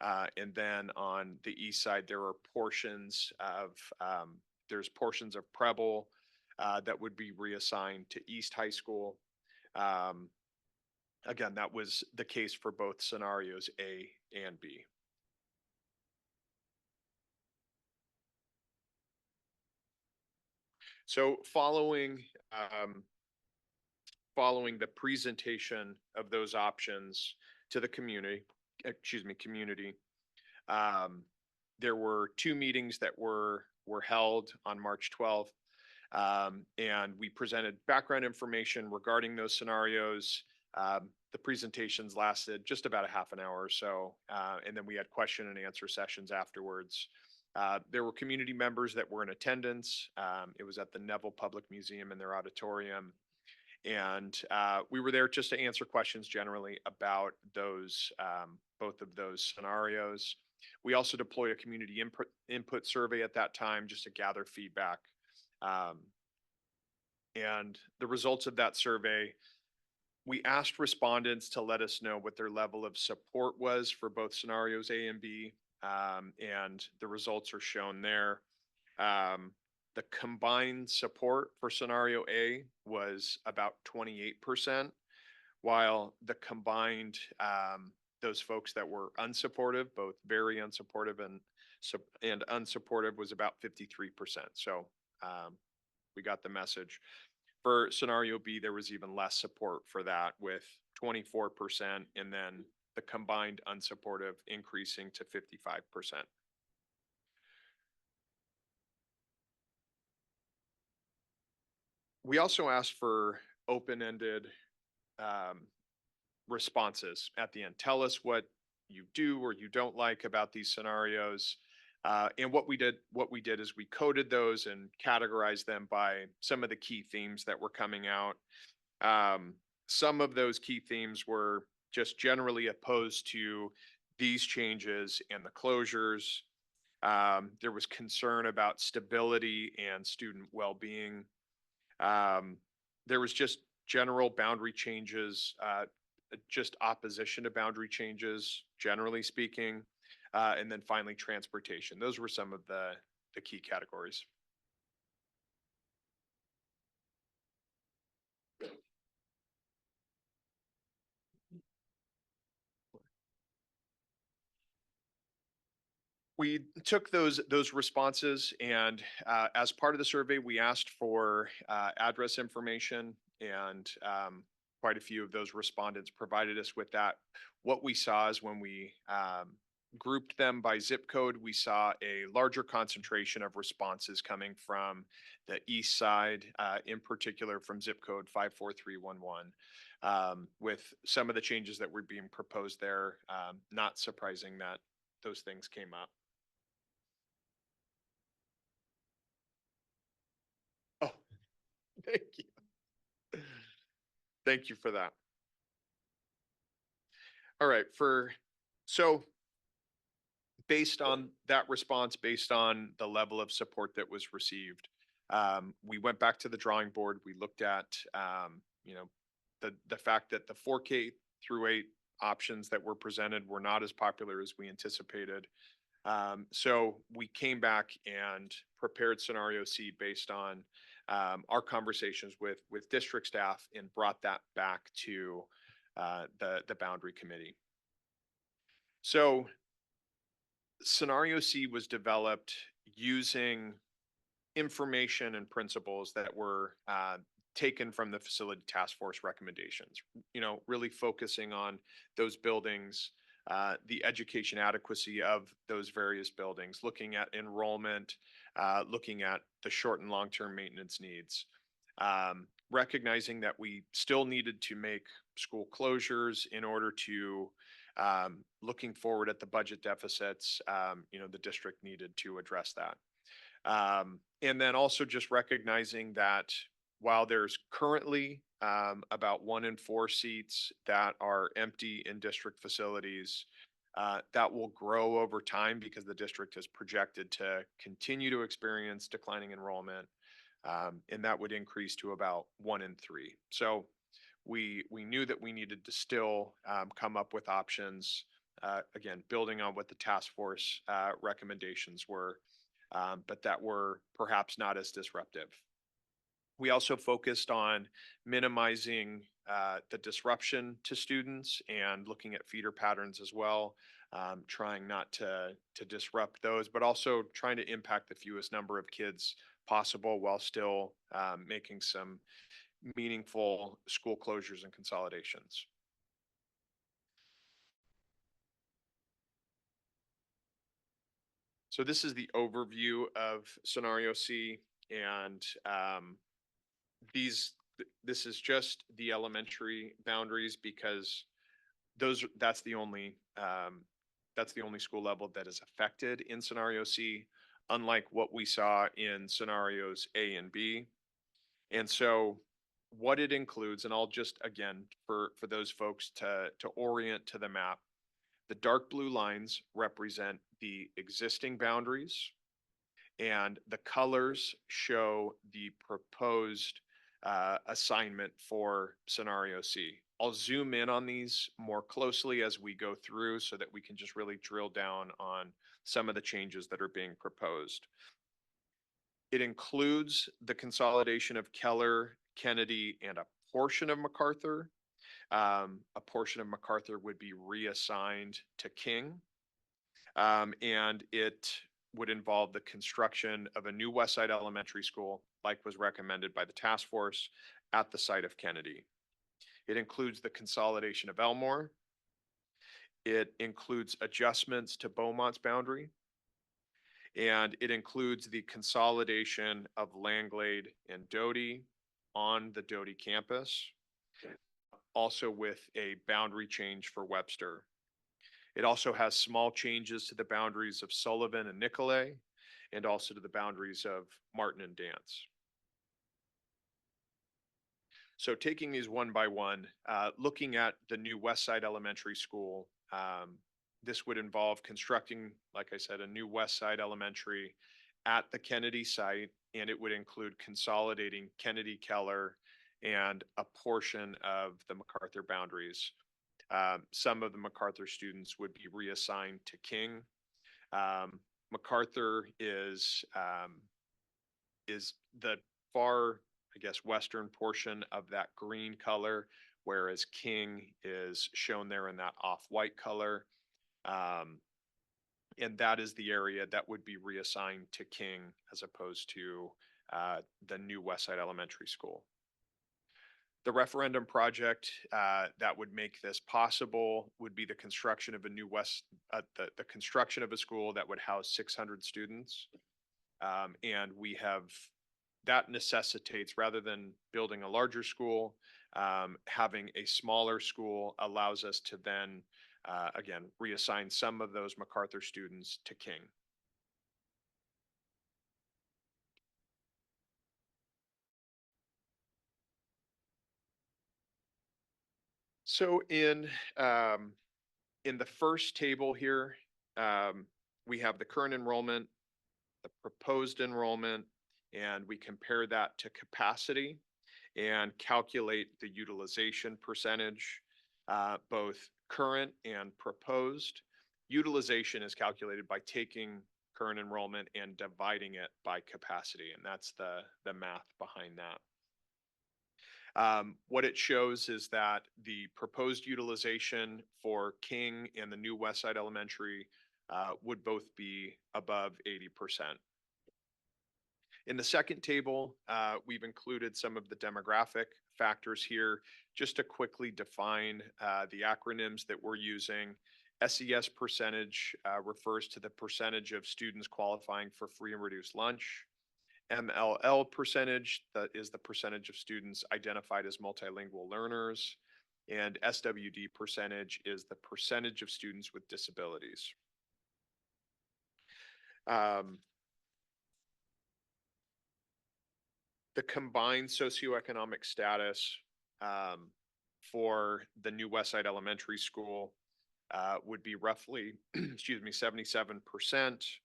And then on the east side, there are portions of, there's portions of Preble, that would be reassigned to East High School. Again, that was the case for both scenarios A and B. So following the presentation of those options to the community, there were 2 meetings that were held on March 12th. And we presented background information regarding those scenarios. The presentations lasted just about a half an hour or so. And then we had question and answer sessions afterwards. There were community members that were in attendance. It was at the Neville Public Museum in their auditorium. And we were there just to answer questions generally about those, both of those scenarios. We also deployed a community input survey at that time just to gather feedback. And the results of that survey, we asked respondents to let us know what their level of support was for both scenarios A and B. And the results are shown there. The combined support for scenario A was about 28%, while the combined, those folks that were unsupportive, both very unsupportive and unsupportive, was about 53%. So we got the message. For scenario B, there was even less support for that, with 24%, and then the combined unsupportive increasing to 55%. We also asked for open-ended responses at the end. Tell us what you do or you don't like about these scenarios. And what we did is we coded those and categorized them by some of the key themes that were coming out. Some of those key themes were just generally opposed to these changes and the closures. There was concern about stability and student well-being. There was just general boundary changes, just opposition to boundary changes, generally speaking. And then finally, transportation. Those were some of the key categories. We took those responses and as part of the survey, we asked for address information, and quite a few of those respondents provided us with that. What we saw is when we grouped them by zip code, we saw a larger concentration of responses coming from the east side, in particular from zip code 54311. With some of the changes that were being proposed there, not surprising that those things came up. Oh, thank you. Thank you for that. All right, so based on that response, based on the level of support that was received, we went back to the drawing board. We looked at, the fact that the 4K through 8 options that were presented were not as popular as we anticipated. So we came back and prepared scenario C based on our conversations with district staff and brought that back to the boundary committee. So scenario C was developed using information and principles that were taken from the facility task force recommendations, really focusing on those buildings, the education adequacy of those various buildings, looking at enrollment, looking at the short and long-term maintenance needs, recognizing that we still needed to make school closures in order to, looking forward at the budget deficits, the district needed to address that. And then also just recognizing that while there's currently about 1 in 4 seats that are empty in district facilities, that will grow over time because the district is projected to continue to experience declining enrollment, and that would increase to about 1 in 3. So we knew that we needed to still come up with options, again, building on what the task force recommendations were, but that were perhaps not as disruptive. We also focused on minimizing the disruption to students and looking at feeder patterns as well, trying not to disrupt those, but also trying to impact the fewest number of kids possible while still making some meaningful school closures and consolidations. So this is the overview of scenario C, and this is just the elementary boundaries because that's the only school level that is affected in scenario C, unlike what we saw in scenarios A and B. And so what it includes, and I'll just, again, for those folks to orient to the map, the dark blue lines represent the existing boundaries, and the colors show the proposed assignment for scenario C. I'll zoom in on these more closely as we go through so that we can just really drill down on some of the changes that are being proposed. It includes the consolidation of Keller, Kennedy, and a portion of MacArthur. A portion of MacArthur would be reassigned to King, and it would involve the construction of a new Westside Elementary School, like was recommended by the task force, at the site of Kennedy. It includes the consolidation of Elmore. It includes adjustments to Beaumont's boundary. And it includes the consolidation of Langlade and Doty, on the Doty campus, also with a boundary change for Webster. It also has small changes to the boundaries of Sullivan and Nicolay, and also to the boundaries of Martin and Dance. So taking these one by one, looking at the new West Side Elementary School, this would involve constructing, like I said, a new West Side Elementary at the Kennedy site, and it would include consolidating Kennedy, Keller, and a portion of the MacArthur boundaries. Some of the MacArthur students would be reassigned to King. MacArthur is the far, I guess, western portion of that green color, whereas King is shown there in that off-white color. And that is the area that would be reassigned to King as opposed to the new West Side Elementary School. The referendum project that would make this possible would be the construction of a new the construction of a school that would house 600 students. And that necessitates, rather than building a larger school, having a smaller school allows us to then, again, reassign some of those MacArthur students to King. So in the first table here, we have the current enrollment, the proposed enrollment, and we compare that to capacity and calculate the utilization percentage, both current and proposed. Utilization is calculated by taking current enrollment and dividing it by capacity, and that's the math behind that. What it shows is that the proposed utilization for King and the new West Side Elementary would both be above 80%. In the second table, we've included some of the demographic factors here just to quickly define the acronyms that we're using. SES percentage refers to the percentage of students qualifying for free and reduced lunch. MLL percentage, that is the percentage of students identified as multilingual learners. And SWD percentage is the percentage of students with disabilities. The combined socioeconomic status for the new West Side Elementary School would be roughly, 77%.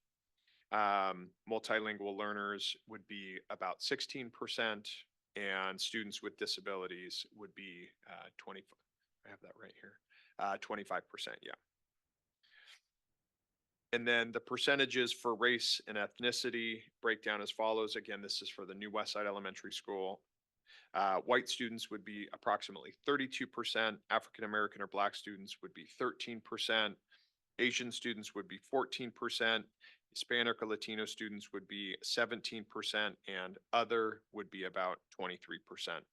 Multilingual learners would be about 16%, and students with disabilities would be 20. I have that right here, 25%. Yeah. And then the percentages for race and ethnicity break down as follows. Again, this is for the new West Side Elementary School. White students would be approximately 32%. African American or Black students would be 13%. Asian students would be 14%. Hispanic or Latino students would be 17%, and other would be about 23%.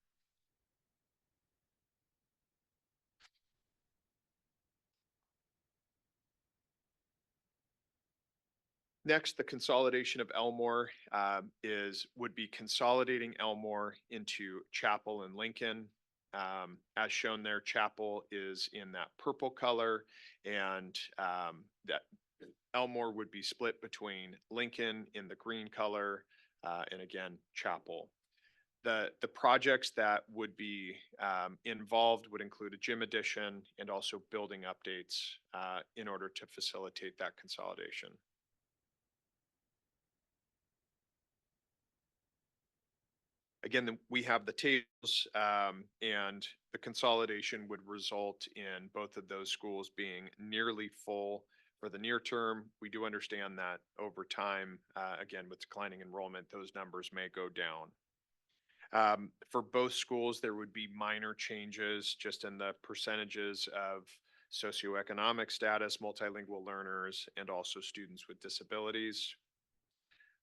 Next, the consolidation of Elmore would be consolidating Elmore into Chapel and Lincoln. As shown there, Chapel is in that purple color, and that Elmore would be split between Lincoln in the green color, and again, Chapel. The projects that would be involved would include a gym addition and also building updates in order to facilitate that consolidation. Again, we have the tables, and the consolidation would result in both of those schools being nearly full for the near term. We do understand that over time, again, with declining enrollment, those numbers may go down. For both schools, there would be minor changes just in the percentages of socioeconomic status, multilingual learners, and also students with disabilities.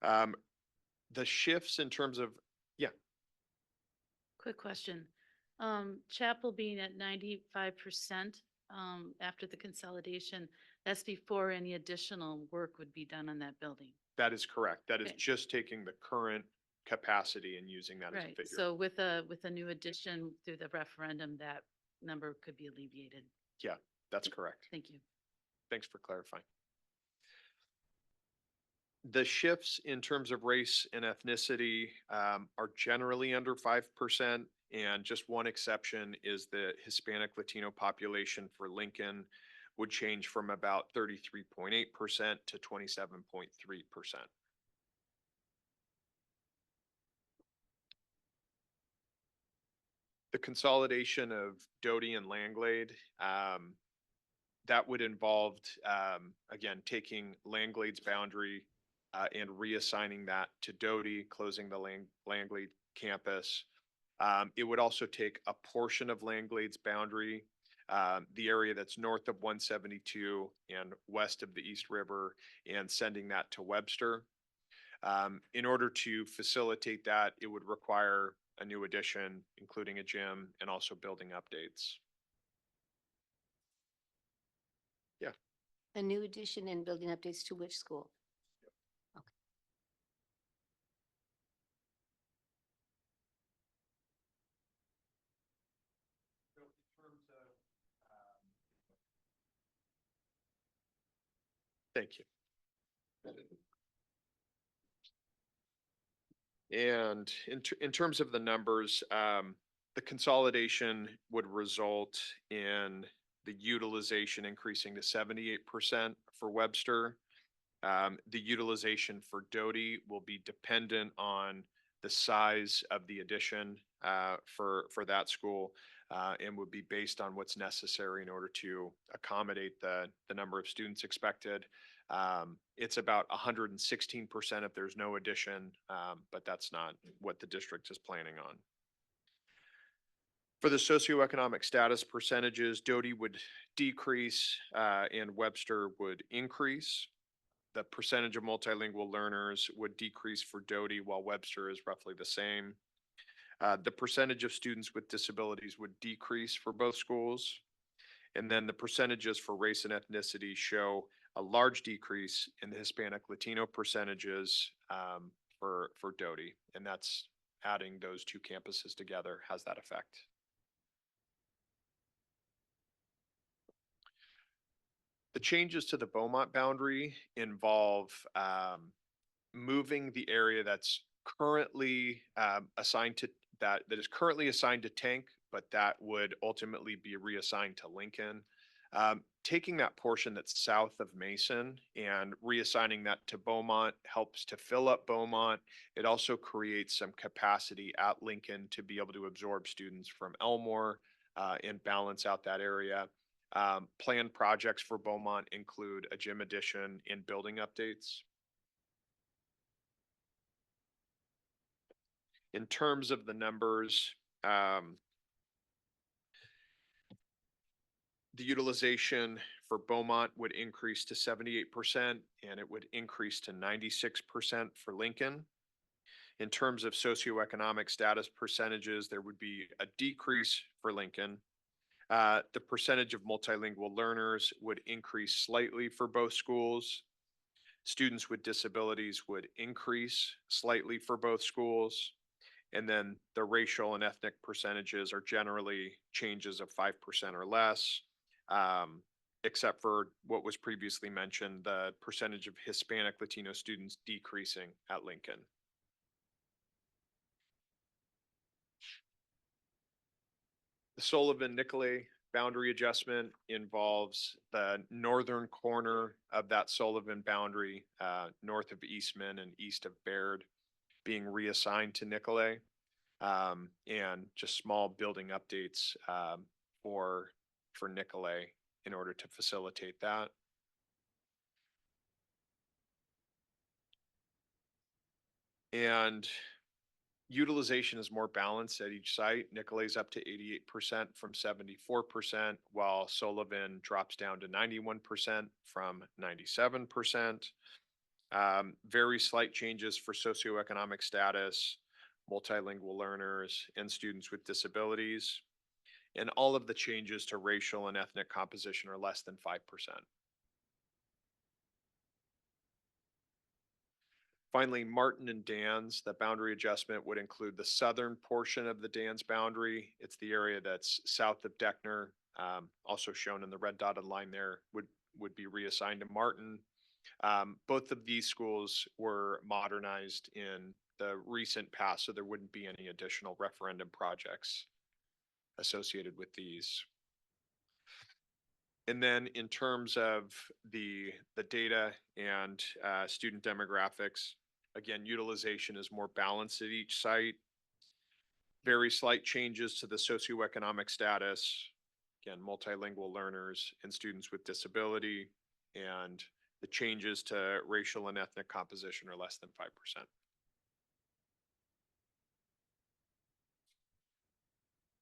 The shifts in terms of, yeah. Quick question. Chapel being at 95% after the consolidation, that's before any additional work would be done on that building. That is correct. That is Okay. just taking the current capacity in using that as a Right, figure. so with a new addition through the referendum, that number could be alleviated. Yeah, that's correct. Thank you. Thanks for clarifying. The shifts in terms of race and ethnicity are generally under 5%. And just one exception is the Hispanic Latino population for Lincoln would change from about 33.8% to 27.3%. The consolidation of Doty and Langlade, that would involve, again, taking Langlade's boundary and reassigning that to Doty, closing the Langlade campus. It would also take a portion of Langlade's boundary, the area that's north of 172 and west of the East River, and sending that to Webster. In order to facilitate that, it would require a new addition, including a gym and also building updates. Yeah. A new addition and building updates to which school? Thank you. And in terms of the numbers, the consolidation would result in the utilization increasing to 78% for Webster. The utilization for Doty will be dependent on the size of the addition for that school and would be based on what's necessary in order to accommodate the number of students expected. It's about 116% if there's no addition, but that's not what the district is planning on. For the socioeconomic status percentages, Doty would decrease and Webster would increase. The percentage of multilingual learners would decrease for Doty while Webster is roughly the same. The percentage of students with disabilities would decrease for both schools. And then the percentages for race and ethnicity show a large decrease in the Hispanic Latino percentages for Doty. And that's adding those two campuses together has that effect. The changes to the Beaumont boundary involve moving the area that's currently assigned to that is currently assigned to Tank, but that would ultimately be reassigned to Lincoln. Taking that portion that's south of Mason and reassigning that to Beaumont helps to fill up Beaumont. It also creates some capacity at Lincoln to be able to absorb students from Elmore and balance out that area. Planned projects for Beaumont include a gym addition and building updates. In terms of the numbers, the utilization for Beaumont would increase to 78% and it would increase to 96% for Lincoln. In terms of socioeconomic status percentages, there would be a decrease for Lincoln. The percentage of multilingual learners would increase slightly for both schools. Students with disabilities would increase slightly for both schools. And then the racial and ethnic percentages are generally changes of 5% or less, except for what was previously mentioned, the percentage of Hispanic Latino students decreasing at Lincoln. The Sullivan-Nicolay boundary adjustment involves the northern corner of that Sullivan boundary, north of Eastman and east of Baird, being reassigned to Nicolay, and just small building updates for Nicolay in order to facilitate that. And utilization is more balanced at each site. Nicolay's up to 88% from 74%, while Sullivan drops down to 91% from 97%. Very slight changes for socioeconomic status, multilingual learners, and students with disabilities. And all of the changes to racial and ethnic composition are less than 5%. Finally, Martin and Dan's, the boundary adjustment would include the southern portion of the Dan's boundary. It's the area that's south of Deckner, also shown in the red dotted line there, would be reassigned to Martin. Both of these schools were modernized in the recent past, so there wouldn't be any additional referendum projects associated with these. And then in terms of the data and student demographics, again, utilization is more balanced at each site. Very slight changes to the socioeconomic status, again, multilingual learners and students with disability, and the changes to racial and ethnic composition are less than 5%.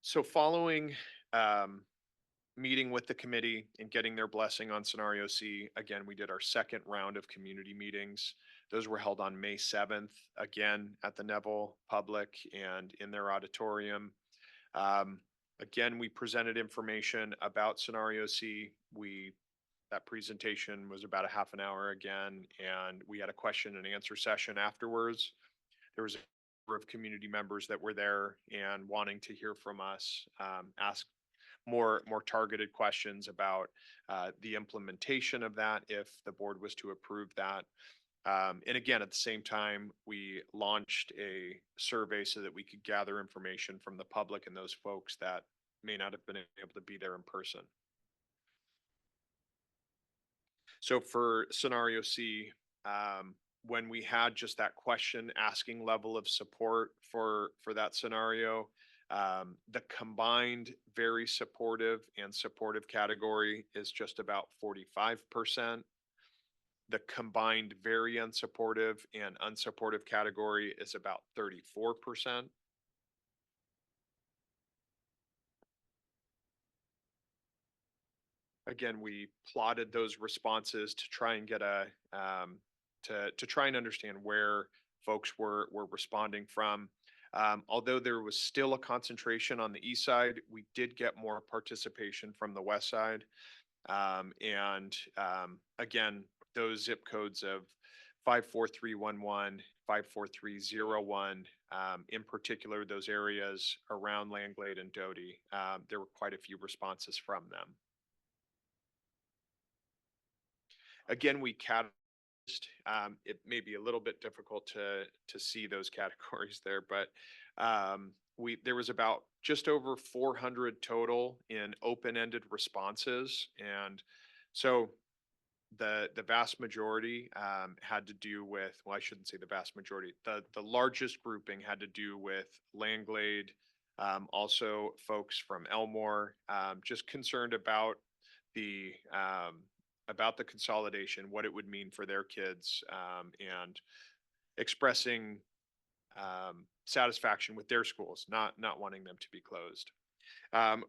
So following meeting with the committee and getting their blessing on scenario C, again, we did our second round of community meetings. Those were held on May 7th, again, at the Neville Public and in their auditorium. Again, we presented information about scenario C. That presentation was about a half an hour again, and we had a question and answer session afterwards. There was a number of community members that were there and wanting to hear from us, ask more targeted questions about the implementation of that if the board was to approve that. And again, at the same time, we launched a survey so that we could gather information from the public and those folks that may not have been able to be there in person. So for scenario C, when we had just that question asking level of support for that scenario, the combined very supportive and supportive category is just about 45%. The combined very unsupportive and unsupportive category is about 34%. Again, we plotted those responses to try and get to try and understand where folks were responding from. Although there was still a concentration on the east side, we did get more participation from the west side. Again, those zip codes of 54311, 54301, in particular, those areas around Langlade and Doty, there were quite a few responses from them. Again, we categorized. It may be a little bit difficult to see those categories there, but there was about just over 400 total in open-ended responses, and so the vast majority had to do with, well, I shouldn't say the vast majority. The largest grouping had to do with Langlade, also folks from Elmore, just concerned about the consolidation, what it would mean for their kids, and expressing satisfaction with their schools, not wanting them to be closed.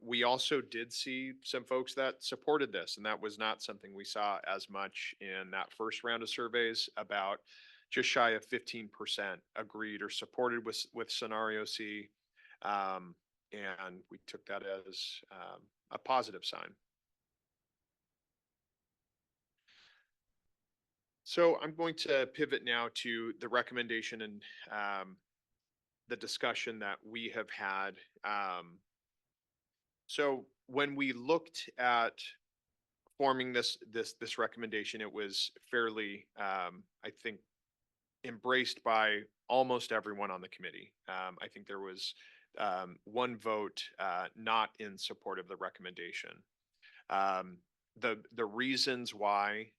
We also did see some folks that supported this, and that was not something we saw as much in that first round of surveys. About just shy of 15% agreed or supported with scenario C, and we took that as a positive sign. So I'm going to pivot now to the recommendation and the discussion that we have had. So when we looked at forming this recommendation, it was fairly, I think, embraced by almost everyone on the committee. I think there was one vote not in support of the recommendation. The reasons why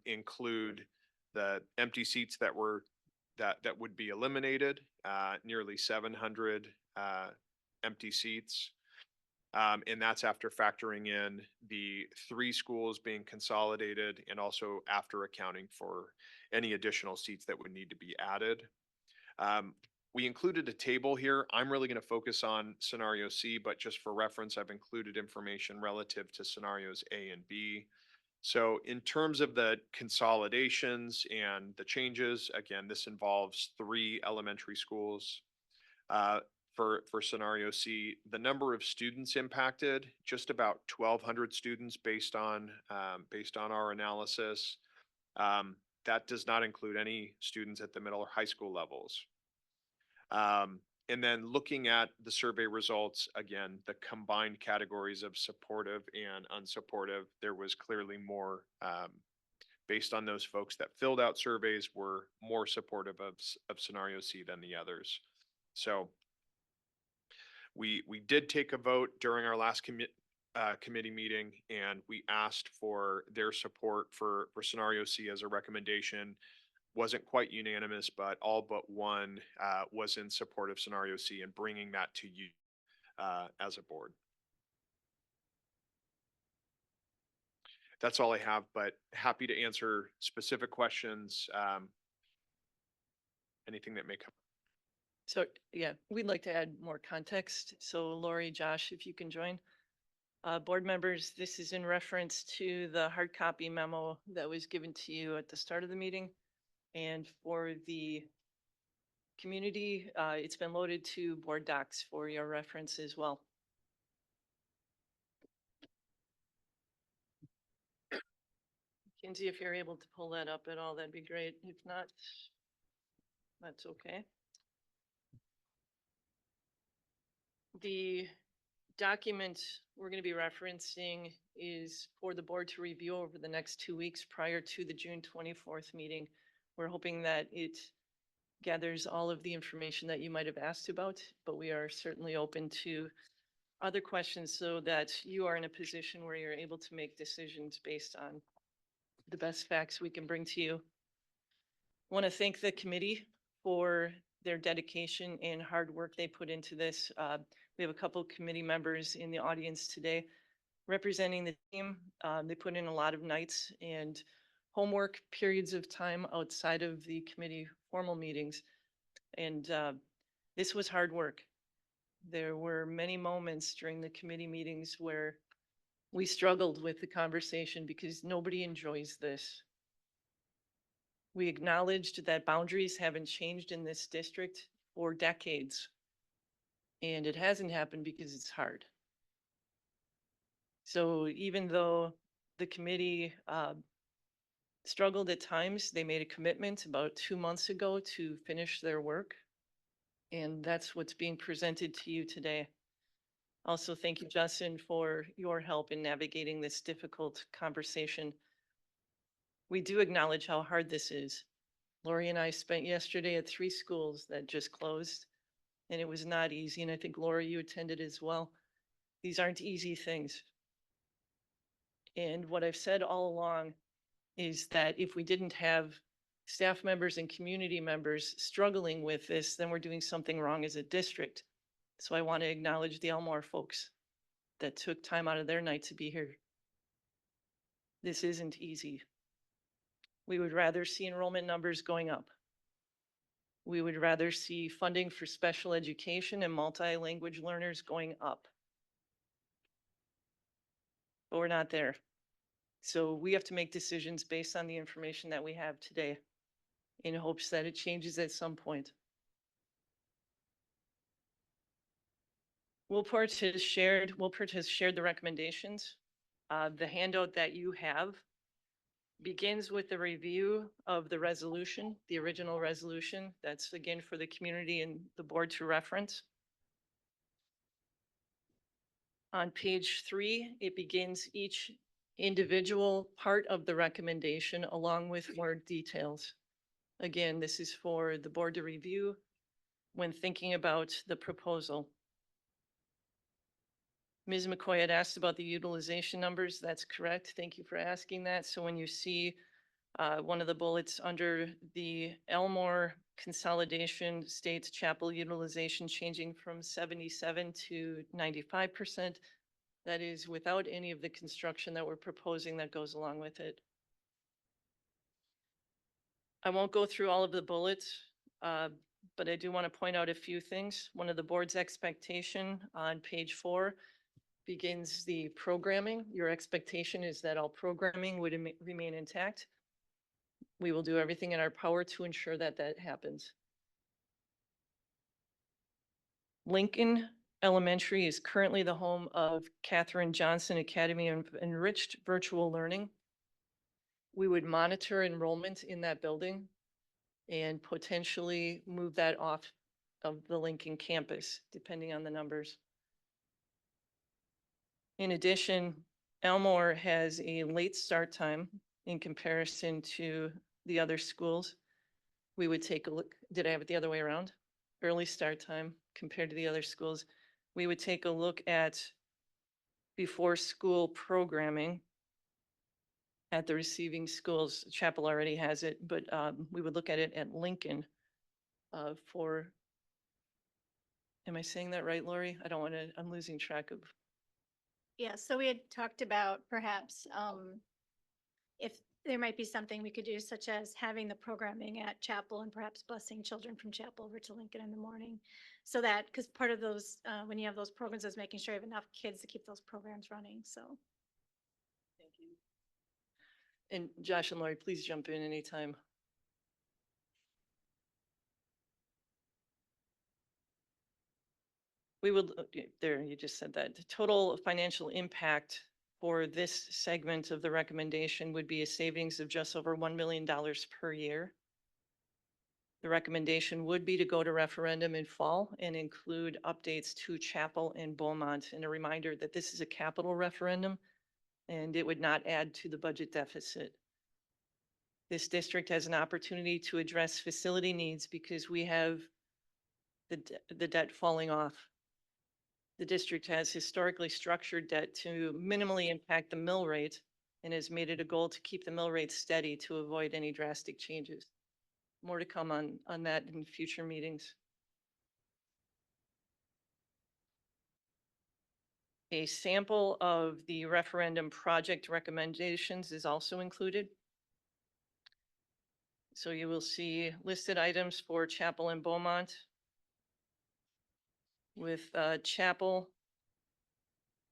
include the empty seats that would be eliminated, nearly 700 empty seats. And that's after factoring in the 3 schools being consolidated and also after accounting for any additional seats that would need to be added. We included a table here. I'm really going to focus on scenario C, but just for reference, I've included information relative to scenarios A and B. So in terms of the consolidations and the changes, again, this involves 3 elementary schools. For scenario C, the number of students impacted, just about 1,200 students based on our analysis. that does not include any students at the middle or high school levels. And then looking at the survey results, again, the combined categories of supportive and unsupportive, there was clearly more, based on those folks that filled out surveys were more supportive of scenario C than the others. So we did take a vote during our last committee meeting, and we asked for their support for scenario C as a recommendation. Wasn't quite unanimous, but all but one was in support of scenario C and bringing that to you as a board. That's all I have, but happy to answer specific questions. Anything that may come. So, yeah, we'd like to add more context. So Lori, Josh, if you can join. Board members, this is in reference to the hard copy memo that was given to you at the start of the meeting. And for the community, it's been loaded to board docs for your reference as well. Kinsey, if you're able to pull that up at all, that'd be great. If not, that's okay. The document we're going to be referencing is for the board to review over the next 2 weeks prior to the June 24th meeting. We're hoping that it gathers all of the information that you might have asked about, but we are certainly open to other questions so that you are in a position where you're able to make decisions based on the best facts we can bring to you. Want to thank the committee for their dedication and hard work they put into this. We have a couple of committee members in the audience today representing the team. They put in a lot of nights and homework periods of time outside of the committee formal meetings. And this was hard work. There were many moments during the committee meetings where we struggled with the conversation because nobody enjoys this. We acknowledged that boundaries haven't changed in this district for decades. And it hasn't happened because it's hard. So even though the committee struggled at times, they made a commitment about 2 months ago to finish their work. And that's what's being presented to you today. Also, thank you, Justin, for your help in navigating this difficult conversation. We do acknowledge how hard this is. Lori and I spent yesterday at 3 schools that just closed, and it was not easy. And I think, Lori, you attended as well. These aren't easy things. And what I've said all along is that if we didn't have staff members and community members struggling with this, then we're doing something wrong as a district. So I want to acknowledge the Elmore folks that took time out of their night to be here. This isn't easy. We would rather see enrollment numbers going up. We would rather see funding for special education and multi-language learners going up. But we're not there. So we have to make decisions based on the information that we have today in hopes that it changes at some point. Wilport has shared the recommendations. The handout that you have begins with the review of the resolution, the original resolution. That's again for the community and the board to reference. On page 3, it begins each individual part of the recommendation along with more details. Again, this is for the board to review when thinking about the proposal. Ms. McCoy had asked about the utilization numbers. That's correct. Thank you for asking that. So when you see one of the bullets under the Elmore consolidation states chapel utilization changing from 77 to 95%, that is without any of the construction that we're proposing that goes along with it. I won't go through all of the bullets, but I do want to point out a few things. One of the board's expectation on page 4 begins the programming. Your expectation is that all programming would remain intact. We will do everything in our power to ensure that that happens. Lincoln Elementary is currently the home of Katherine Johnson Academy of Enriched Virtual Learning. We would monitor enrollment in that building and potentially move that off of the Lincoln campus, depending on the numbers. In addition, Elmore has a late start time in comparison to the other schools. We would take a look, did I have it the other way around? Early start time compared to the other schools. We would take a look at before school programming at the receiving schools. Chapel already has it, but we would look at it at Lincoln for, am I saying that right, Lori? I don't want to, I'm losing track of. Yeah, so we had talked about perhaps if there might be something we could do, such as having the programming at Chapel and perhaps busing children from Chapel over to Lincoln in the morning. So that, because part of those, when you have those programs, is making sure you have enough kids to keep those programs running, so. Thank you. And Josh and Lori, please jump in anytime. We would, there, you just said that. The total financial impact for this segment of the recommendation would be a savings of just over $1 million per year. The recommendation would be to go to referendum in fall and include updates to Chapel and Beaumont. And a reminder that this is a capital referendum and it would not add to the budget deficit. This district has an opportunity to address facility needs because we have the debt falling off. The district has historically structured debt to minimally impact the mill rate and has made it a goal to keep the mill rate steady to avoid any drastic changes. More to come on that in future meetings. A sample of the referendum project recommendations is also included. So you will see listed items for Chapel and Beaumont, with Chapel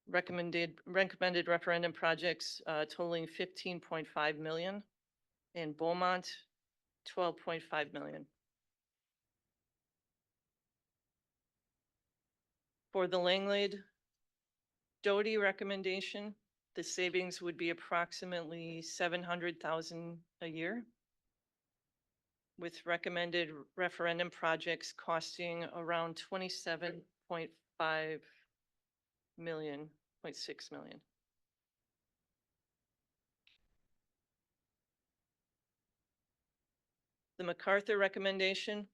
recommended referendum projects totaling 15.5 million and Beaumont 12.5 million. For the Langlade Doty recommendation, the savings would be approximately 700,000 a year, with recommended referendum projects costing around 27.5 million, 0.6 million. The MacArthur recommendation,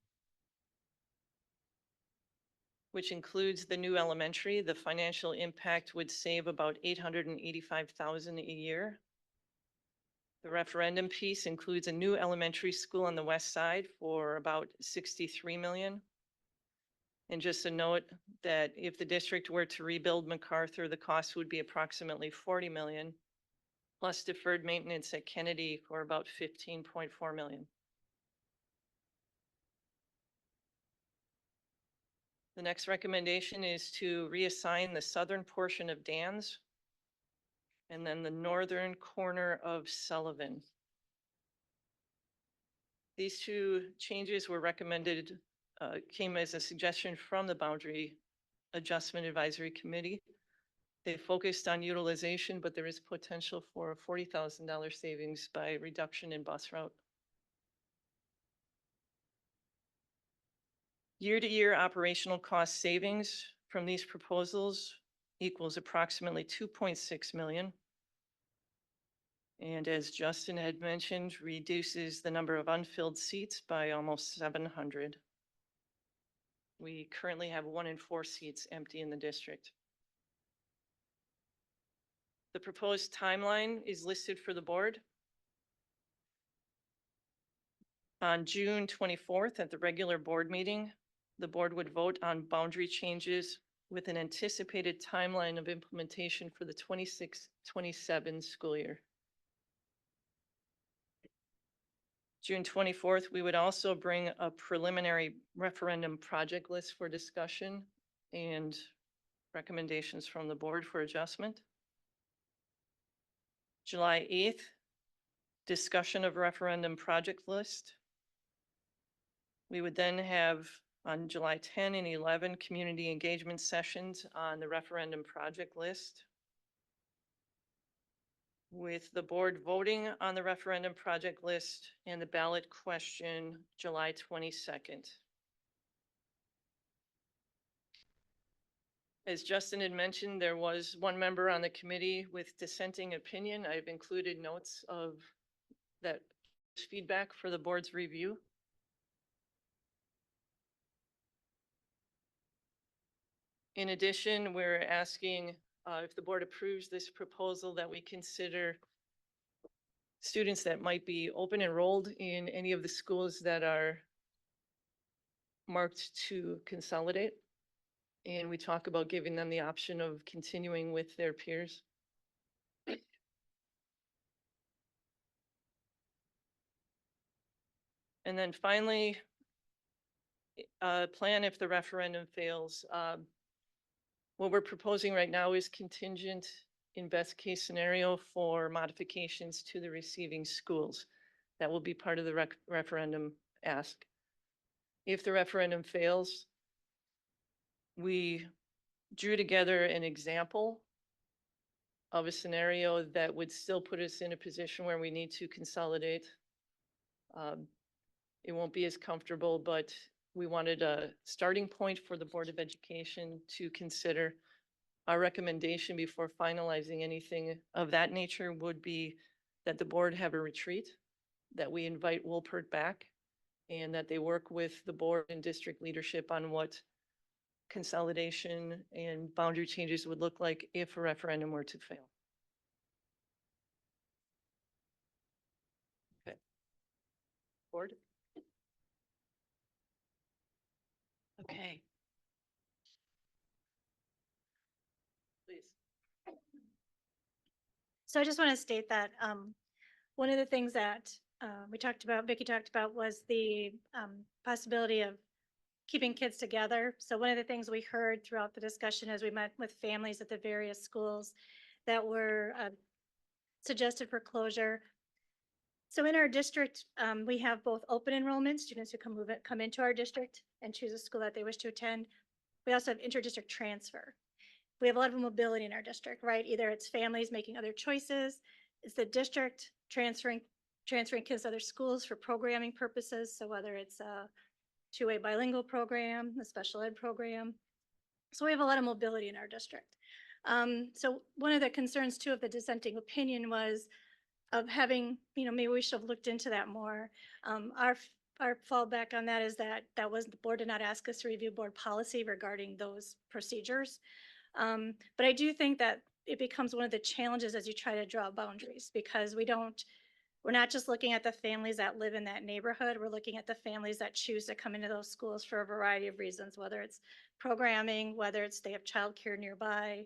which includes the new elementary, the financial impact would save about 885,000 a year. The referendum piece includes a new elementary school on the west side for about 63 million. And just a note that if the district were to rebuild MacArthur, the cost would be approximately 40 million, plus deferred maintenance at Kennedy for about 15.4 million. The next recommendation is to reassign the southern portion of Dan's and then the northern corner of Sullivan. These two changes were recommended, came as a suggestion from the Boundary Adjustment Advisory Committee. They focused on utilization, but there is potential for a $40,000 savings by reduction in bus route. Year-to-year operational cost savings from these proposals equals approximately 2.6 million. And as Justin had mentioned, reduces the number of unfilled seats by almost 700. We currently have 1 in 4 seats empty in the district. The proposed timeline is listed for the board. On June 24th at the regular board meeting, the board would vote on boundary changes with an anticipated timeline of implementation for the 26-27 school year. June 24th, we would also bring a preliminary referendum project list for discussion and recommendations from the board for adjustment. July 8th, discussion of referendum project list. We would then have on July 10 and 11, community engagement sessions on the referendum project list. with the board voting on the referendum project list and the ballot question July 22nd. As Justin had mentioned, there was one member on the committee with dissenting opinion. I've included notes of that feedback for the board's review. In addition, we're asking if the board approves this proposal that we consider students that might be open enrolled in any of the schools that are marked to consolidate. And we talk about giving them the option of continuing with their peers. And then finally, plan if the referendum fails. What we're proposing right now is contingent in best case scenario for modifications to the receiving schools. That will be part of the referendum ask. If the referendum fails, we drew together an example of a scenario that would still put us in a position where we need to consolidate. It won't be as comfortable, but we wanted a starting point for the Board of Education to consider. Our recommendation before finalizing anything of that nature would be that the board have a retreat, that we invite Wolpert back, and that they work with the board and district leadership on what consolidation and boundary changes would look like if a referendum were to fail. Okay. Board? Okay. Please. So I just want to state that one of the things that Vicky talked about was the possibility of keeping kids together. So one of the things we heard throughout the discussion as we met with families at the various schools that were suggested for closure. So in our district, we have both open enrollment, students who come into our district and choose a school that they wish to attend. We also have interdistrict transfer. We have a lot of mobility in our district, right? Either it's families making other choices, it's the district transferring kids to other schools for programming purposes. So whether it's a two-way bilingual program, a special ed program. So we have a lot of mobility in our district. So one of the concerns too of the dissenting opinion was of having, maybe we should have looked into that more. Our fallback on that is that the board did not ask us to review board policy regarding those procedures. But I do think that it becomes one of the challenges as you try to draw boundaries, because we're not just looking at the families that live in that neighborhood, we're looking at the families that choose to come into those schools for a variety of reasons, whether it's programming, whether it's they have childcare nearby.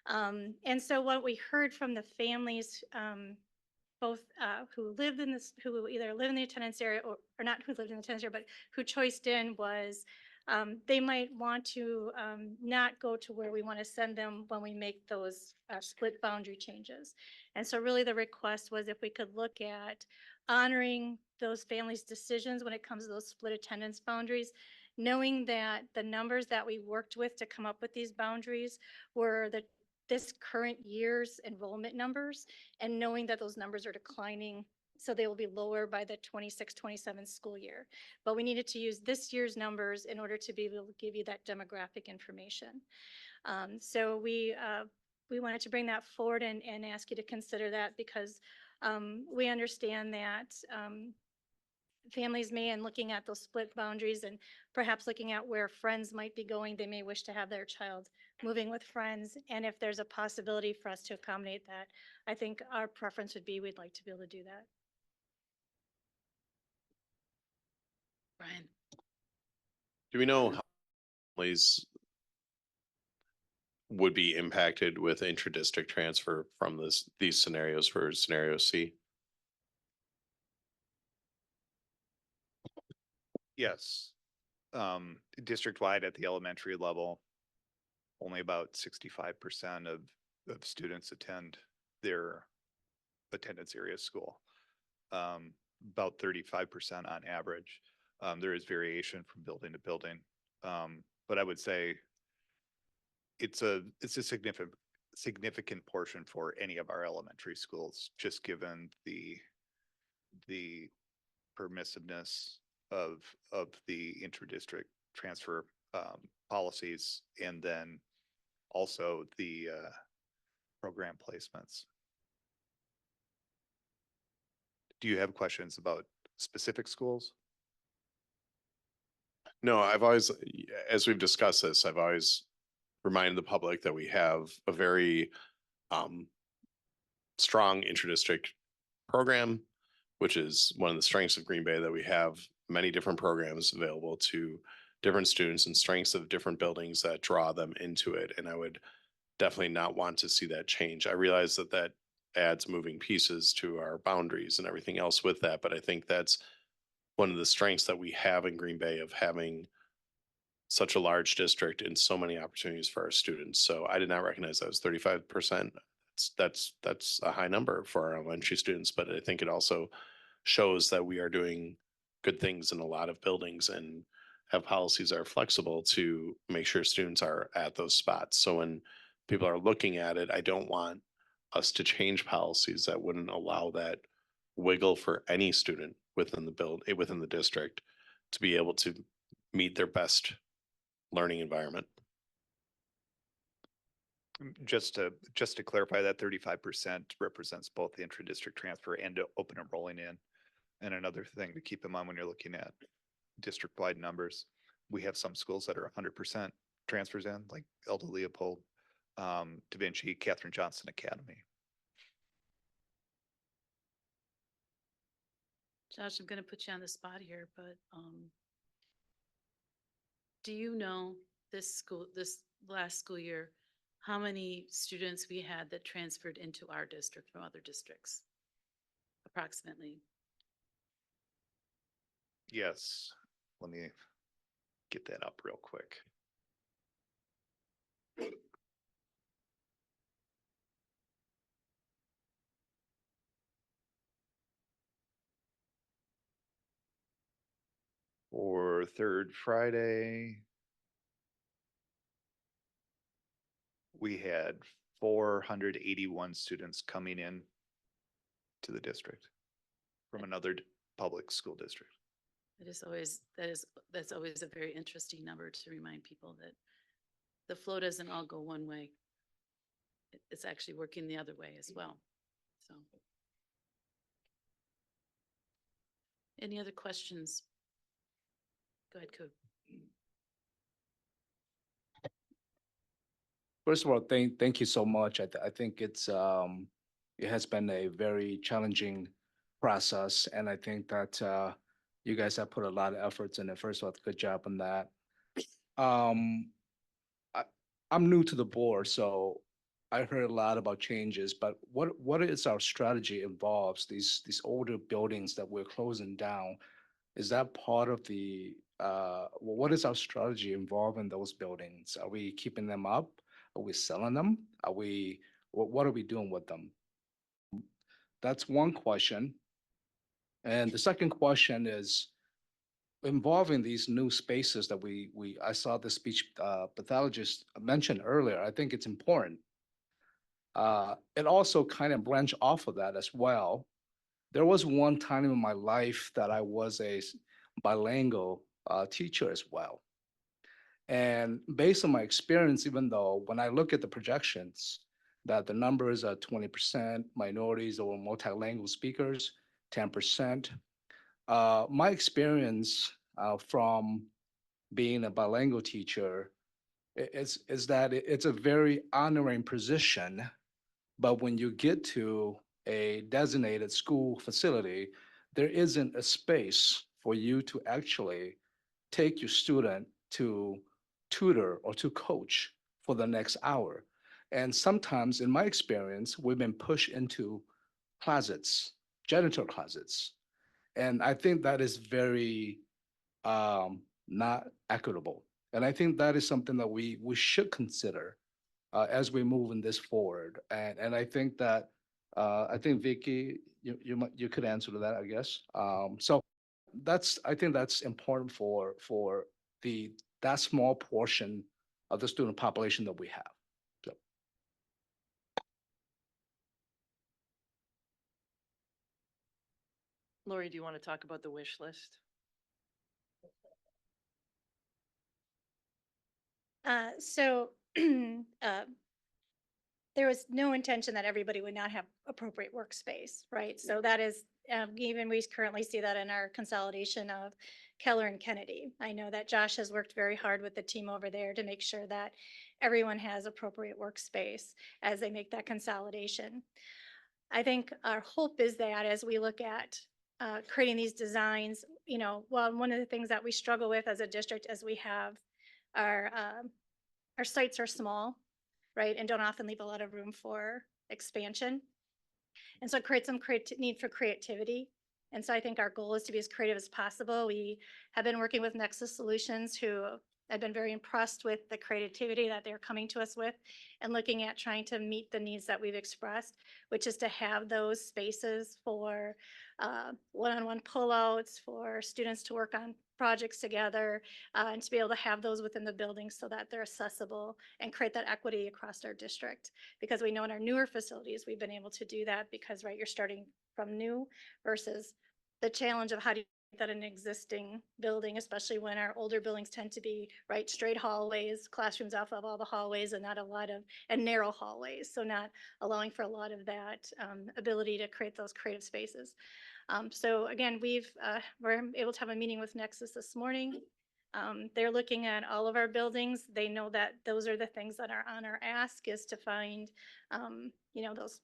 And so what we heard from the families, both who either live in the attendance area or not who lived in the attendance area, but who choiced in was they might want to not go to where we want to send them when we make those split boundary changes. And so really the request was if we could look at honoring those families' decisions when it comes to those split attendance boundaries, knowing that the numbers that we worked with to come up with these boundaries were this current year's enrollment numbers, and knowing that those numbers are declining, so they will be lower by the 26-27 school year. But we needed to use this year's numbers in order to be able to give you that demographic information. So we wanted to bring that forward and ask you to consider that, because we understand that families may, in looking at those split boundaries and perhaps looking at where friends might be going, they may wish to have their child moving with friends. And if there's a possibility for us to accommodate that, I think our preference would be we'd like to be able to do that. Brian. Do we know how families would be impacted with intra-district transfer from these scenarios for scenario C? Yes. District-wide at the elementary level, only about 65% of students attend their attendance area school. About 35% on average. There is variation from building to building. But I would say it's a significant portion for any of our elementary schools, just given the permissiveness of the inter-district transfer policies, and then also the program placements. Do you have questions about specific schools? No, I've always, as we've discussed this, I've always reminded the public that we have a very strong interdistrict program, which is one of the strengths of Green Bay, that we have many different programs available to different students and strengths of different buildings that draw them into it. And I would definitely not want to see that change. I realize that that adds moving pieces to our boundaries and everything else with that, but I think that's one of the strengths that we have in Green Bay of having such a large district and so many opportunities for our students. So I did not recognize that was 35%. That's a high number for our elementary students, but I think it also shows that we are doing good things in a lot of buildings and have policies that are flexible to make sure students are at those spots. So when people are looking at it, I don't want us to change policies that wouldn't allow that wiggle for any student within the district to be able to meet their best learning environment. Just to clarify, that 35% represents both the intra-district transfer and open enrolling in. And another thing to keep in mind when you're looking at district-wide numbers, we have some schools that are 100% transfers in, like Elda Leopold, Da Vinci, Catherine Johnson Academy. Josh, I'm going to put you on the spot here, but do you know this last school year, how many students we had that transferred into our district from other districts? Approximately. Yes, let me get that up real quick. For third Friday, we had 481 students coming in to the district from another public school district. That's always a very interesting number to remind people that the flow doesn't all go one way. It's actually working the other way as well. So. Any other questions? Go ahead, Coop. First of all, thank you so much. I think it has been a very challenging process, and I think that you guys have put a lot of efforts in it. First of all, good job on that. I'm new to the board, so I heard a lot about changes, but what is our strategy involves these older buildings that we're closing down? Is that part of the what is our strategy involving those buildings? Are we keeping them up? Are we selling them? What are we doing with them? That's one question. And the second question is involving these new spaces that I saw the speech pathologist mention earlier. I think it's important. It also kind of branched off of that as well. There was one time in my life that I was a bilingual teacher as well. And based on my experience, even though when I look at the projections, that the numbers are 20% minorities or multilingual speakers, 10%. My experience from being a bilingual teacher is that it's a very honoring position, but when you get to a designated school facility, there isn't a space for you to actually take your student to tutor or to coach for the next hour. And sometimes, in my experience, we've been pushed into closets, janitor closets. And I think that is very not equitable. And I think that is something that we should consider as we move in this forward. And I think that, I think Vicky, you could answer to that, I guess. So I think that's important for that small portion of the student population that we have. So. Lori, do you want to talk about the wish list? So there was no intention that everybody would not have appropriate workspace, right? So that is, even we currently see that in our consolidation of Keller and Kennedy. I know that Josh has worked very hard with the team over there to make sure that everyone has appropriate workspace as they make that consolidation. I think our hope is that as we look at creating these designs, you know, well, one of the things that we struggle with as a district is we have our sites are small, right, and don't often leave a lot of room for expansion. And so it creates some need for creativity. And so I think our goal is to be as creative as possible. We have been working with Nexus Solutions, who I've been very impressed with the creativity that they're coming to us with and looking at trying to meet the needs that we've expressed, which is to have those spaces for one-on-one pullouts, for students to work on projects together, and to be able to have those within the building so that they're accessible and create that equity across our district. Because we know in our newer facilities, we've been able to do that because, right, you're starting from new versus the challenge of how do you make that in an existing building, especially when our older buildings tend to be, right, straight hallways, classrooms off of all the hallways and not a lot of, and narrow hallways. So not allowing for a lot of that ability to create those creative spaces. So again, we're able to have a meeting with Nexus this morning. They're looking at all of our buildings. They know that those are the things that are on our ask, is to find, you know, those,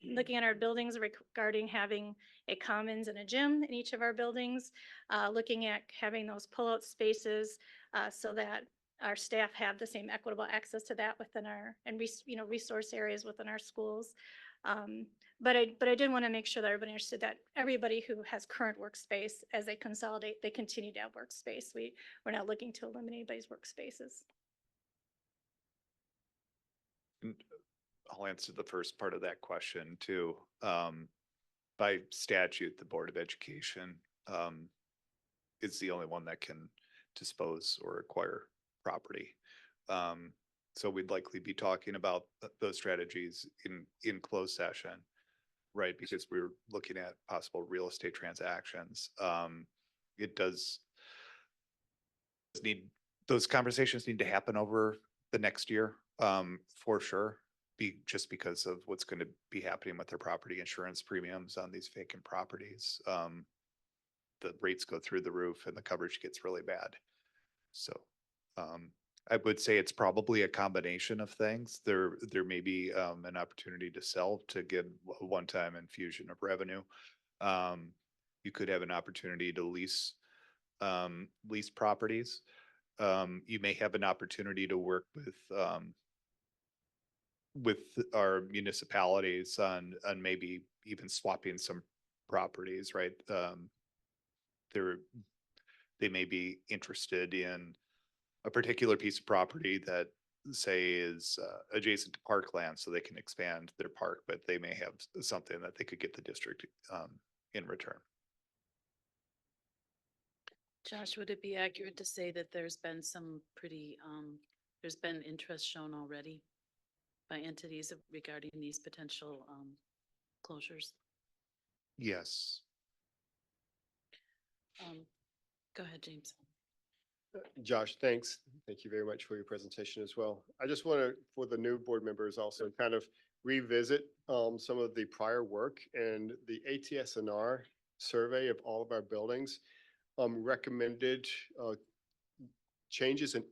looking at our buildings regarding having a commons and a gym in each of our buildings, looking at having those pullout spaces so that our staff have the same equitable access to that within our, and you know, resource areas within our schools. But I did want to make sure that everybody understood that everybody who has current workspace, as they consolidate, they continue to have workspace. We're not looking to eliminate anybody's workspaces. And I'll answer the first part of that question too. By statute, the Board of Education is the only one that can dispose or acquire property. So we'd likely be talking about those strategies in closed session, right? Because we're looking at possible real estate transactions. It does need, those conversations need to happen over the next year, for sure. Just because of what's going to be happening with their property insurance premiums on these vacant properties. The rates go through the roof and the coverage gets really bad. So, I would say it's probably a combination of things. There may be an opportunity to sell to get a one-time infusion of revenue. You could have an opportunity to lease properties. You may have an opportunity to work with our municipalities on maybe even swapping some properties, right? They may be interested in a particular piece of property that, say, is adjacent to parkland, so they can expand their park, but they may have something that they could get the district in return. Josh, would it be accurate to say that there's been some pretty, there's been interest shown already by entities regarding these potential closures? Yes. Go ahead, James. Josh, thanks. Thank you very much for your presentation as well. I just want to, for the new board members, also kind of revisit some of the prior work, and the ATS&R survey of all of our buildings recommended changes in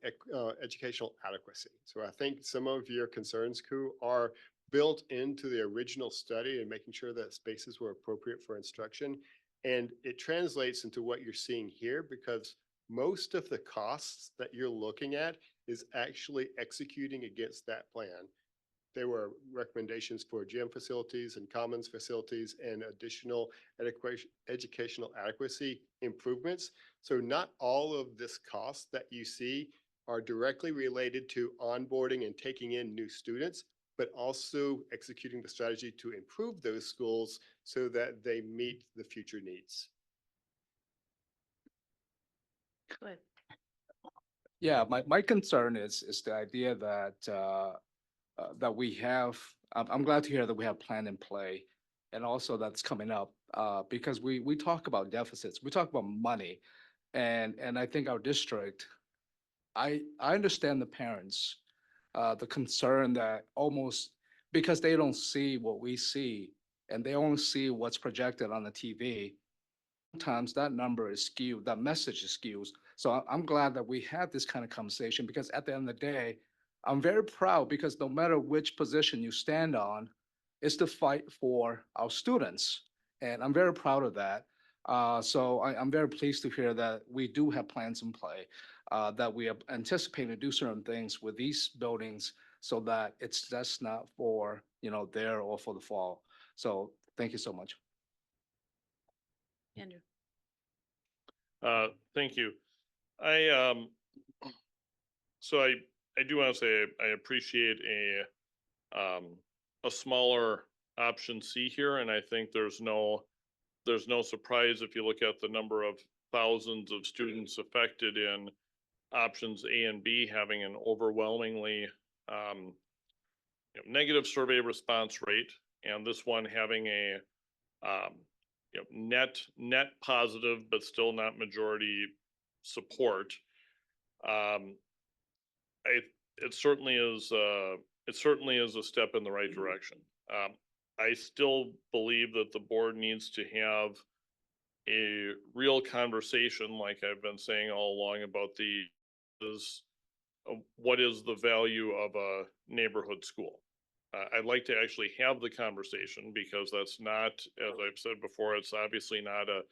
educational adequacy. So I think some of your concerns, Koo, are built into the original study and making sure that spaces were appropriate for instruction. And it translates into what you're seeing here, because most of the costs that you're looking at is actually executing against that plan. There were recommendations for gym facilities and commons facilities and additional educational adequacy improvements. So not all of this cost that you see are directly related to onboarding and taking in new students, but also executing the strategy to improve those schools so that they meet the future needs. Go ahead. Yeah, my concern is the idea that that we have. I'm glad to hear that we have plan in play, and also that's coming up because we talk about deficits, we talk about money. And I think our district, I understand the parents, the concern that almost, because they don't see what we see and they only see what's projected on the TV, sometimes that number is skewed, that message is skewed. So I'm glad that we had this kind of conversation, because at the end of the day, I'm very proud, because no matter which position you stand on, it's to fight for our students. And I'm very proud of that. So I'm very pleased to hear that we do have plans in play, that we are anticipating to do certain things with these buildings so that it's just not for, there or for the fall. So thank you so much. Andrew. Thank you. So I do want to say I appreciate a smaller option C here, and I think there's no surprise if you look at the number of thousands of students affected in options A and B having an overwhelmingly negative survey response rate, and this one having a net positive, but still not majority support. It certainly is a step in the right direction. I still believe that the board needs to have a real conversation, like I've been saying all along, about what is the value of a neighborhood school. I'd like to actually have the conversation, because that's not, as I've said before, it's obviously not a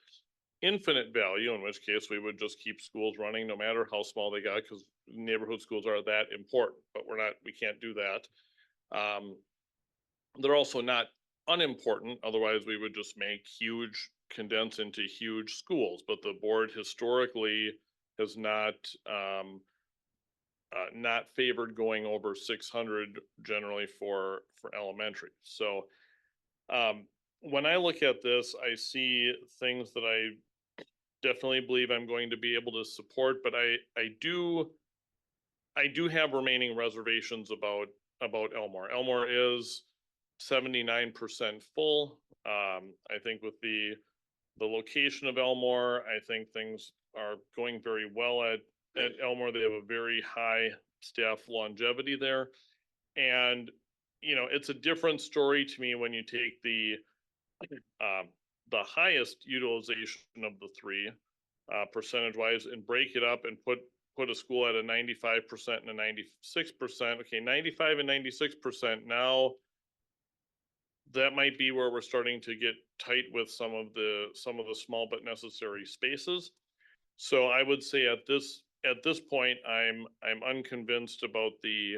infinite value, in which case we would just keep schools running no matter how small they got, because neighborhood schools are that important, but we can't do that. They're also not unimportant, otherwise we would just make condense into huge schools, but the board historically has not favored going over 600 generally for elementary. So when I look at this, I see things that I definitely believe I'm going to be able to support, but I do have remaining reservations about Elmore. Elmore is 79% full. I think with the location of Elmore, I think things are going very well at Elmore. They have a very high staff longevity there. And, it's a different story to me when you take the highest utilization of the three, percentage wise, and break it up and put a school at a 95% and a 96%. Okay, 95 and 96%. Now that might be where we're starting to get tight with some of the small but necessary spaces. So I would say at this point, I'm unconvinced about the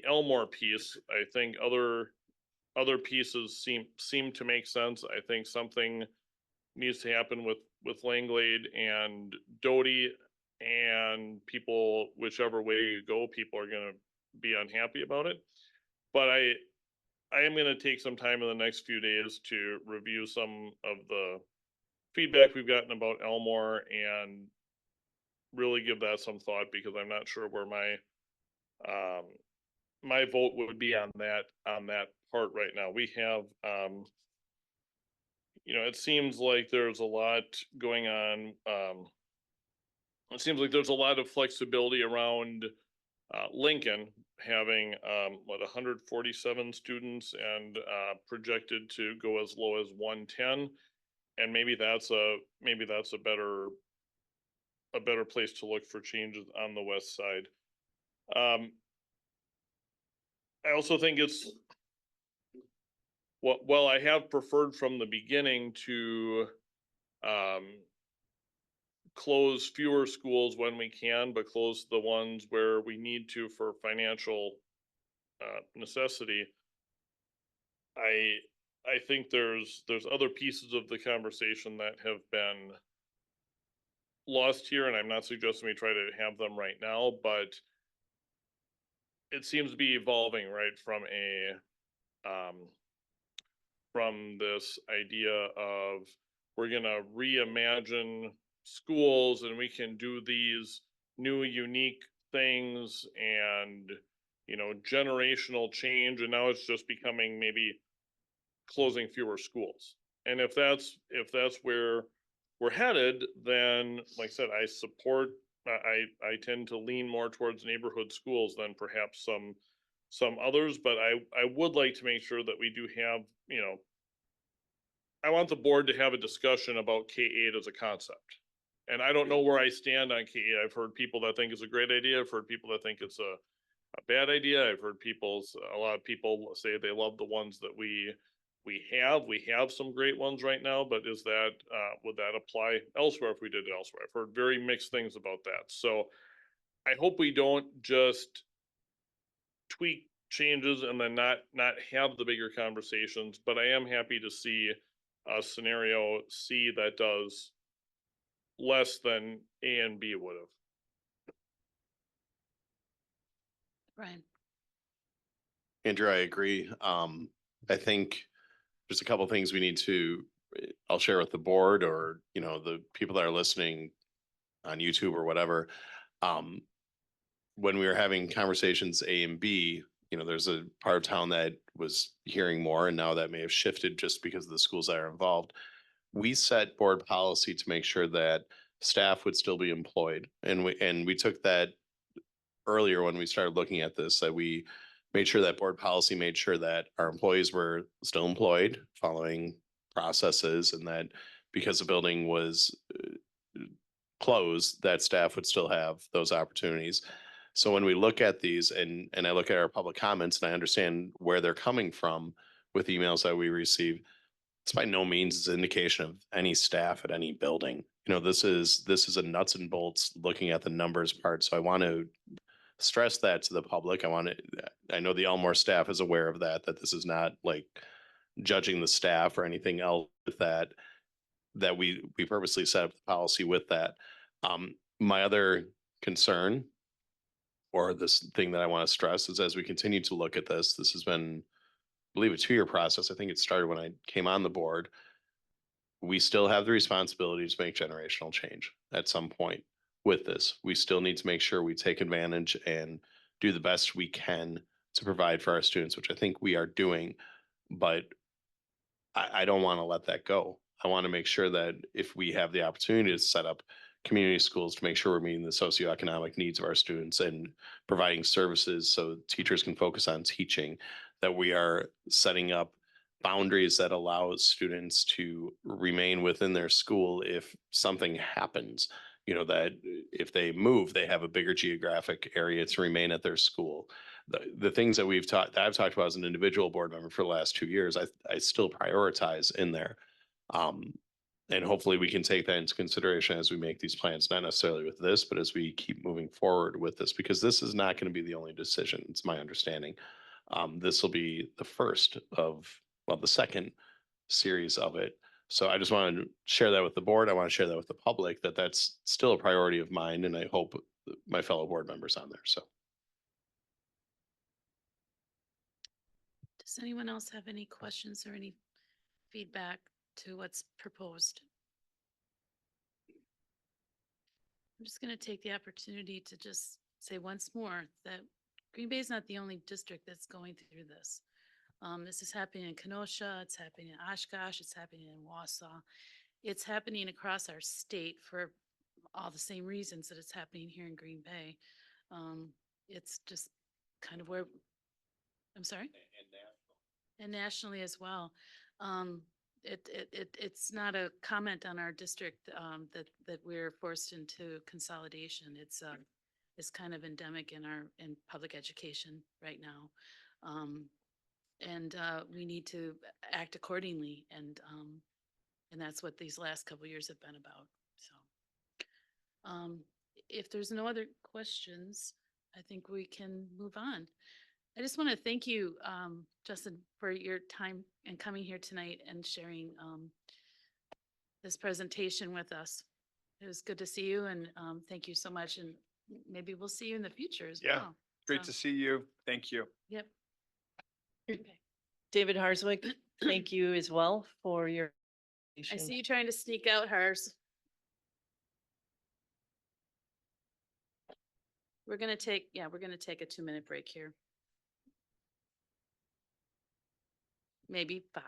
Elmore piece. I think other pieces seem to make sense. I think something needs to happen with Langlade and Doty, and people, whichever way you go, people are going to be unhappy about it. But I am going to take some time in the next few days to review some of the feedback we've gotten about Elmore and really give that some thought, because I'm not sure where my vote would be on that part right now. We have, it seems like there's a lot going on. It seems like there's a lot of flexibility around Lincoln having 147 students and projected to go as low as 110, and maybe that's a better place to look for changes on the west side. I also think it's well, I have preferred from the beginning to close fewer schools when we can, but close the ones where we need to for financial necessity. I think there's other pieces of the conversation that have been lost here, and I'm not suggesting we try to have them right now, but it seems to be evolving, right, from this idea of we're gonna reimagine schools and we can do these new unique things and generational change, and now it's just becoming maybe closing fewer schools. And if that's where we're headed, then like I said, I support, I tend to lean more towards neighborhood schools than perhaps some others, but I would like to make sure that we do have, I want the board to have a discussion about K-8 as a concept. And I don't know where I stand on K-8. I've heard people that think it's a great idea. I've heard people that think it's a bad idea. I've heard a lot of people say they love the ones that we have. We have some great ones right now, but is that, would that apply elsewhere if we did it elsewhere? I've heard very mixed things about that. So I hope we don't just tweak changes and then not have the bigger conversations, but I am happy to see a scenario C that does less than A and B would have. Brian. Andrew, I agree. I think there's a couple things we need to, I'll share with the board or, the people that are listening on YouTube or whatever. When we were having conversations A and B, there's a part of town that was hearing more and now that may have shifted just because of the schools that are involved. We set board policy to make sure that staff would still be employed. And we took that earlier when we started looking at this, that we made sure that board policy made sure that our employees were still employed following processes, and that because the building was closed, that staff would still have those opportunities. So when we look at these and I look at our public comments and I understand where they're coming from with emails that we receive, it's by no means an indication of any staff at any building. This is a nuts and bolts looking at the numbers part. So I want to stress that to the public. I know the Elmore staff is aware of that this is not like judging the staff or anything else with that we purposely set up the policy with that. My other concern, or this thing that I want to stress, is as we continue to look at this has been, I believe, a 2-year process. I think it started when I came on the board. We still have the responsibility to make generational change at some point with this. We still need to make sure we take advantage and do the best we can to provide for our students, which I think we are doing, but I don't want to let that go. I want to make sure that if we have the opportunity to set up community schools, to make sure we're meeting the socioeconomic needs of our students and providing services so teachers can focus on teaching, that we are setting up boundaries that allow students to remain within their school if something happens. That if they move, they have a bigger geographic area to remain at their school. The things that I've talked about as an individual board member for the last 2 years, I still prioritize in there. And hopefully we can take that into consideration as we make these plans, not necessarily with this, but as we keep moving forward with this, because this is not going to be the only decision. It's my understanding. This will be the first of, the second series of it. So I just wanted to share that with the board. I want to share that with the public, that's still a priority of mine. And I hope my fellow board members on there. So. Does anyone else have any questions or any feedback to what's proposed? I'm just going to take the opportunity to just say once more that Green Bay is not the only district that's going through this. This is happening in Kenosha, it's happening in Oshkosh, it's happening in Wausau. It's happening across our state for all the same reasons that it's happening here in Green Bay. It's just kind of where, I'm sorry? And nationally as well. It's not a comment on our district that we're forced into consolidation. It's kind of endemic in public education right now. And we need to act accordingly, and that's what these last couple of years have been about. So, if there's no other questions, I think we can move on. I just want to thank you, Justin, for your time and coming here tonight and sharing this presentation with us. It was good to see you, and thank you so much. And maybe we'll see you in the future as Yeah, well. great to see you. Thank you. Yep. David Harswick, thank you as well for your. I see you trying to sneak out, Hars. We're gonna take a 2-minute break here. maybe 5.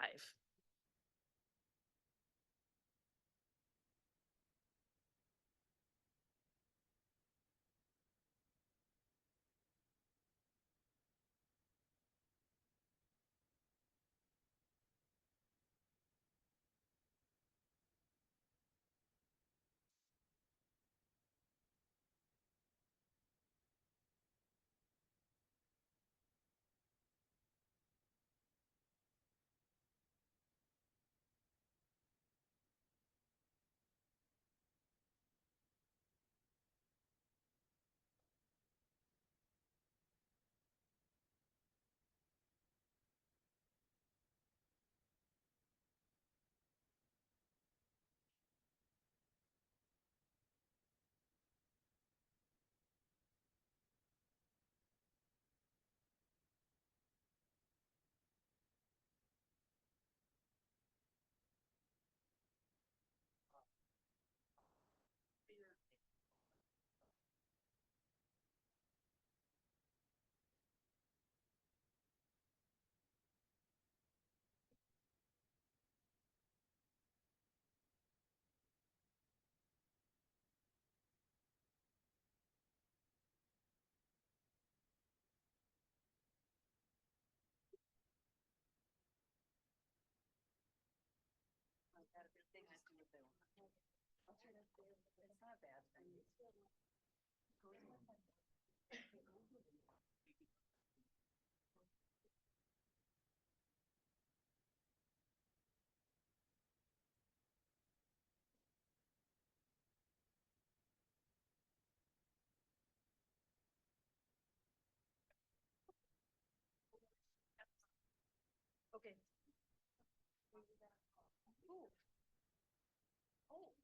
Okay. Oh. Oh.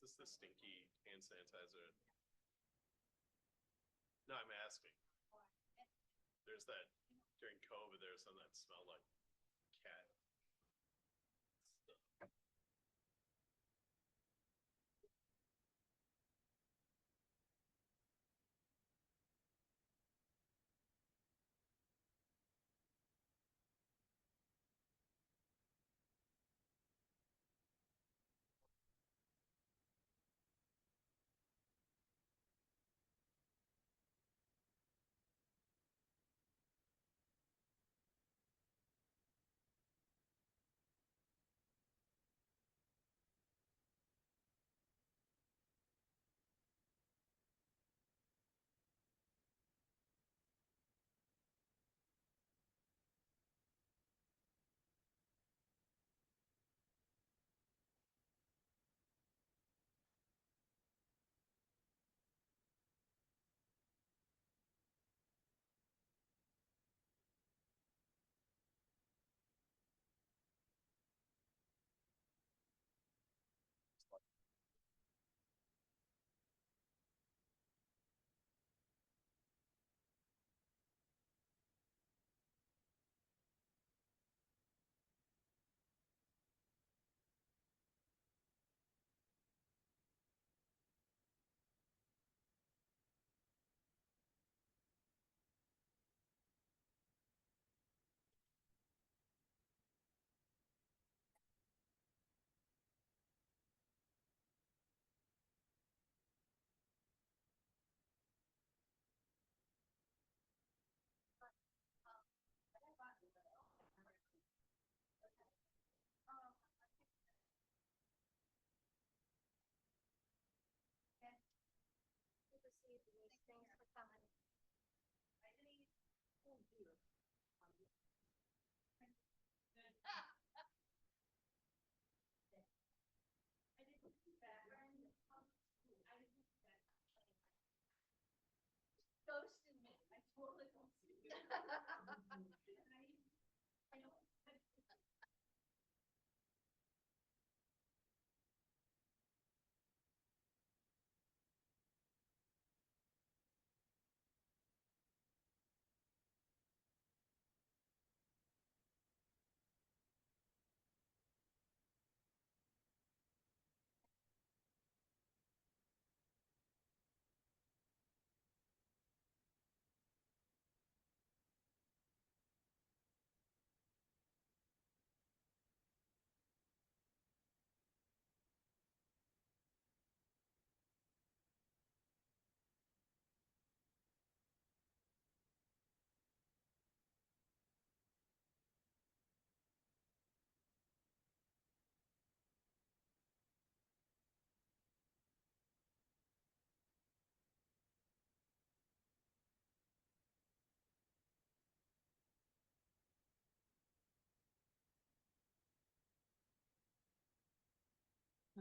Is this the stinky hand sanitizer? No, I'm asking. There's that, during COVID, there was some that smelled like cat. stuff.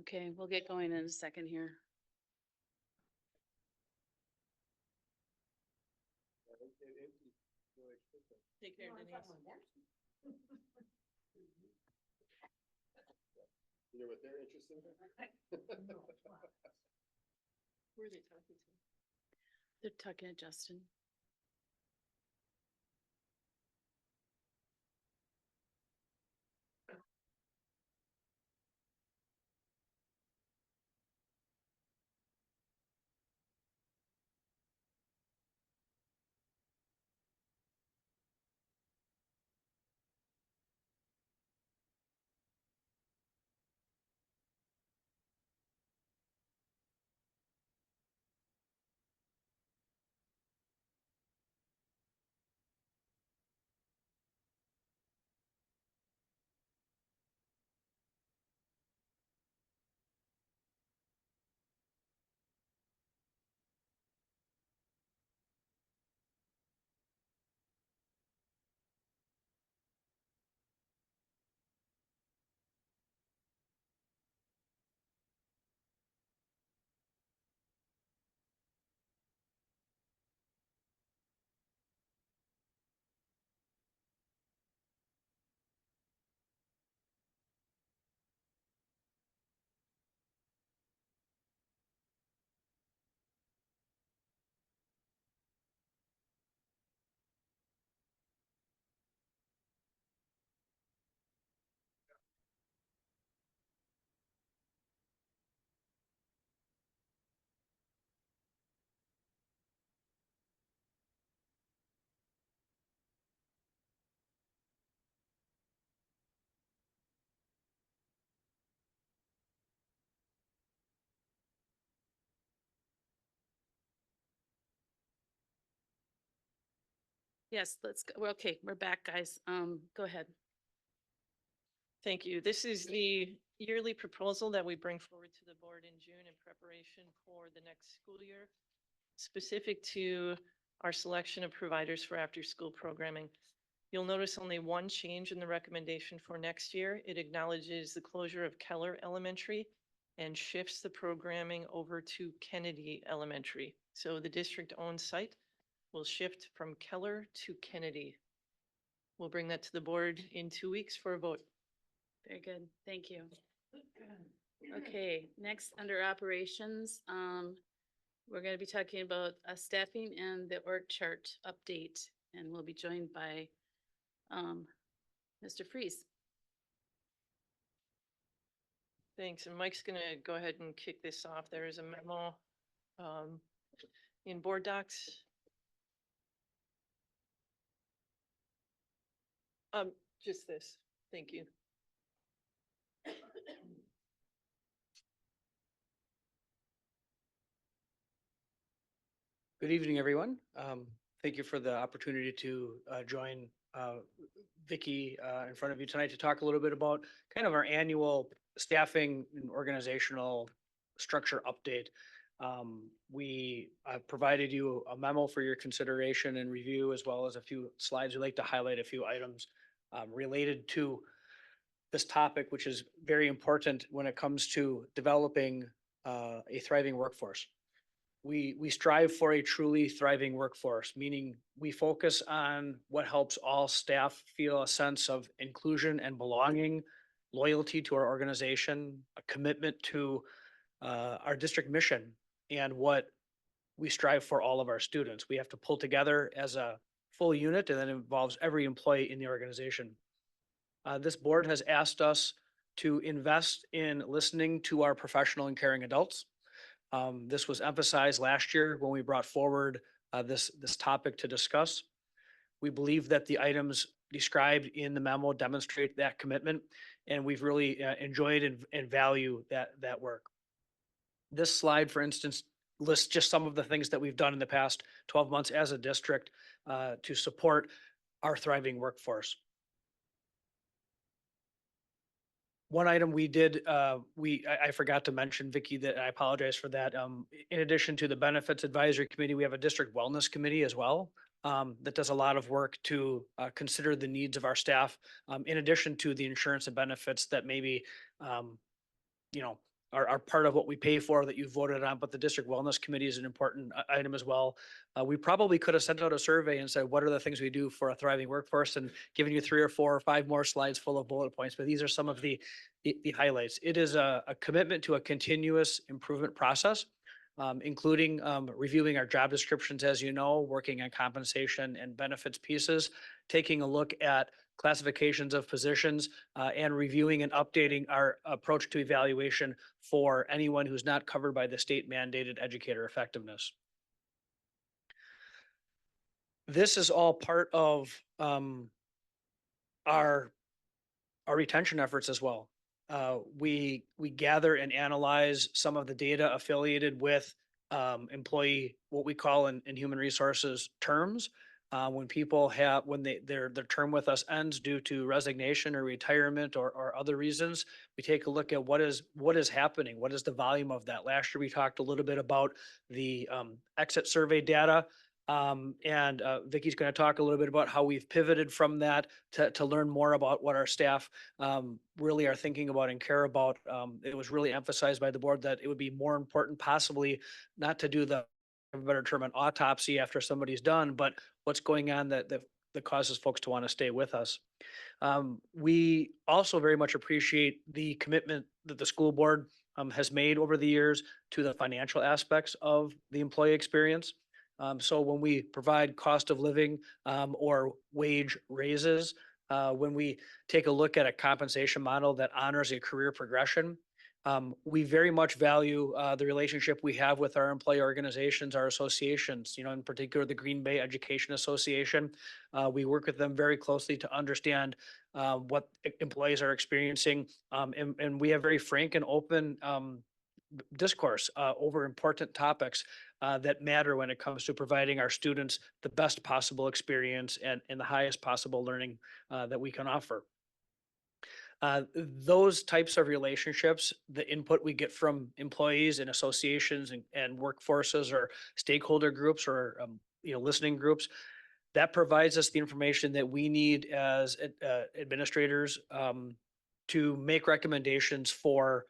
Okay, we'll get going in a second here. Take care, Denise. You know what they're interested in? Who are they talking to? They're talking to Justin. Yes, let's go. Well, okay, we're back, guys. Go ahead. Thank you. This is the yearly proposal that we bring forward to the board in June in preparation for the next school year, specific to our selection of providers for after-school programming. You'll notice only one change in the recommendation for next year. It acknowledges the closure of Keller Elementary and shifts the programming over to Kennedy Elementary. So the district-owned site will shift from Keller to Kennedy. We'll bring that to the board in 2 weeks for a vote. Very good. Thank you. Okay, next under operations, we're going to be talking about staffing and the org chart update, and we'll be joined by Mr. Freeze. Thanks. And Mike's going to go ahead and kick this off. There is a memo in board docs. Just this. Thank you. Good evening, everyone. Thank you for the opportunity to join Vicky in front of you tonight to talk a little bit about kind of our annual staffing and organizational structure update. We provided you a memo for your consideration and review, as well as a few slides. We'd like to highlight a few items related to this topic, which is very important when it comes to developing a thriving workforce. We strive for a truly thriving workforce, meaning we focus on what helps all staff feel a sense of inclusion and belonging, loyalty to our organization, a commitment to our district mission, and what we strive for all of our students. We have to pull together as a full unit, and that involves every employee in the organization. This board has asked us to invest in listening to our professional and caring adults. This was emphasized last year when we brought forward this topic to discuss. We believe that the items described in the memo demonstrate that commitment, and we've really enjoyed and value that work. This slide, for instance, lists just some of the things that we've done in the past 12 months as a district to support our thriving workforce. One item we did, I forgot to mention, Vicky, that I apologize for that. In addition to the Benefits Advisory Committee, we have a District Wellness Committee as well that does a lot of work to consider the needs of our staff, in addition to the insurance and benefits that maybe, you know, are part of what we pay for that you voted on, but the District Wellness Committee is an important item as well. We probably could have sent out a survey and said, what are the things we do for a thriving workforce, and given you 3 or 4 or 5 more slides full of bullet points, but these are some of the highlights. It is a commitment to a continuous improvement process, including reviewing our job descriptions, as you know, working on compensation and benefits pieces, taking a look at classifications of positions, and reviewing and updating our approach to evaluation for anyone who's not covered by the state mandated educator effectiveness. This is all part of our retention efforts as well. We gather and analyze some of the data affiliated with employee, what we call in human resources terms. When people have, when their term with us ends due to resignation or retirement or other reasons, we take a look at what is happening, what is the volume of that. Last year, we talked a little bit about the exit survey data. And Vicky's going to talk a little bit about how we've pivoted from that to learn more about what our staff really are thinking about and care about. It was really emphasized by the board that it would be more important possibly not to do the, a better term, an autopsy after somebody's done, but what's going on that causes folks to want to stay with us. We also very much appreciate the commitment that the school board has made over the years to the financial aspects of the employee experience. So when we provide cost of living or wage raises, when we take a look at a compensation model that honors a career progression, we very much value the relationship we have with our employee organizations, our associations, you know, in particular, the Green Bay Education Association. We work with them very closely to understand what employees are experiencing. And we have very frank and open discourse over important topics that matter when it comes to providing our students the best possible experience and the highest possible learning that we can offer. Those types of relationships, the input we get from employees and associations and workforces or stakeholder groups or you know, listening groups, that provides us the information that we need as administrators to make recommendations for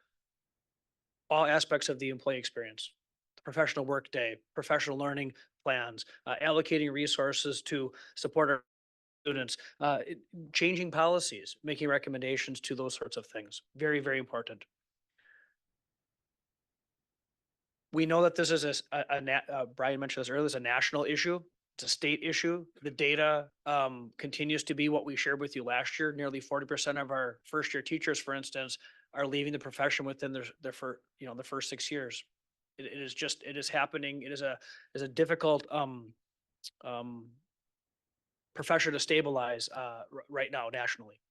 all aspects of the employee experience, the professional workday, professional learning plans, allocating resources to support our students, changing policies, making recommendations to those sorts of things. Very, very important. We know that this is Brian mentioned this earlier, it's a national issue. It's a state issue. The data continues to be what we shared with you last year. Nearly 40% of our first year teachers, for instance, are leaving the profession within their first, you know, the first 6 years. It is happening. It is a difficult profession to stabilize right now nationally.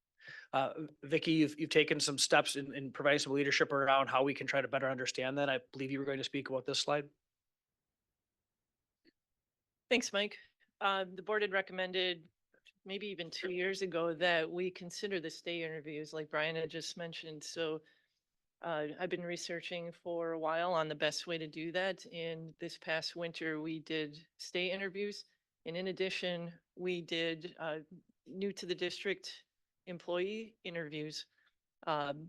Vicky, you've taken some steps in providing some leadership around how we can try to better understand that. I believe you were going to speak about this slide. Thanks, Mike. The board had recommended maybe even 2 years ago that we consider the stay interviews like Brian had just mentioned. So I've been researching for a while on the best way to do that. And this past winter, we did stay interviews. And in addition, we did new to the district employee interviews.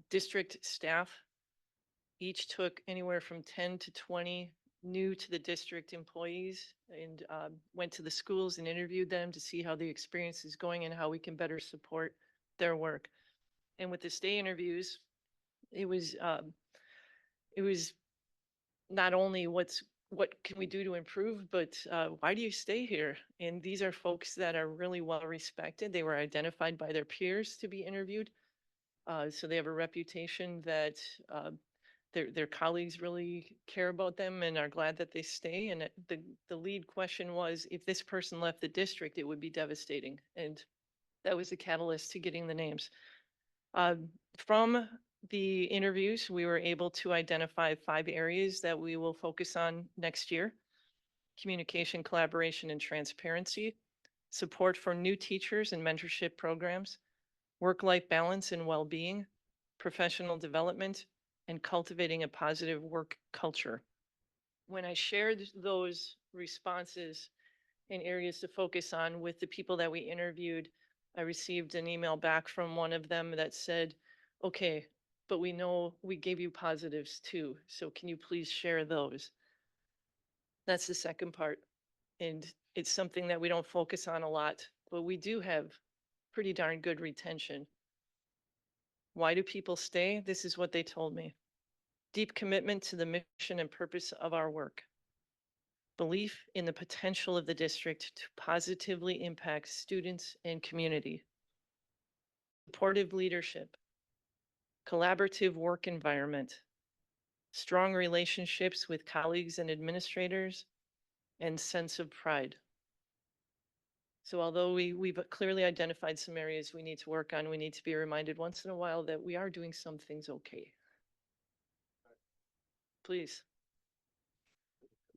District staff each took anywhere from 10 to 20 new to the district employees and went to the schools and interviewed them to see how the experience is going and how we can better support their work. And with the stay interviews, it was not only what can we do to improve, but why do you stay here? And these are folks that are really well respected. They were identified by their peers to be interviewed. So they have a reputation that their colleagues really care about them and are glad that they stay. And the lead question was, if this person left the district, it would be devastating. And that was the catalyst to getting the names. From the interviews, we were able to identify 5 areas that we will focus on next year: communication, collaboration, and transparency, support for new teachers and mentorship programs, work-life balance and well-being, professional development, and cultivating a positive work culture. When I shared those responses and areas to focus on with the people that we interviewed, I received an email back from one of them that said, okay, but we know we gave you positives too, so can you please share those? That's the second part. And it's something that we don't focus on a lot, but we do have pretty darn good retention. Why do people stay? This is what they told me. Deep commitment to the mission and purpose of our work. Belief in the potential of the district to positively impact students and community. Supportive leadership. Collaborative work environment. Strong relationships with colleagues and administrators, and sense of pride. So although we've clearly identified some areas we need to work on, we need to be reminded once in a while that we are doing some things okay. Please.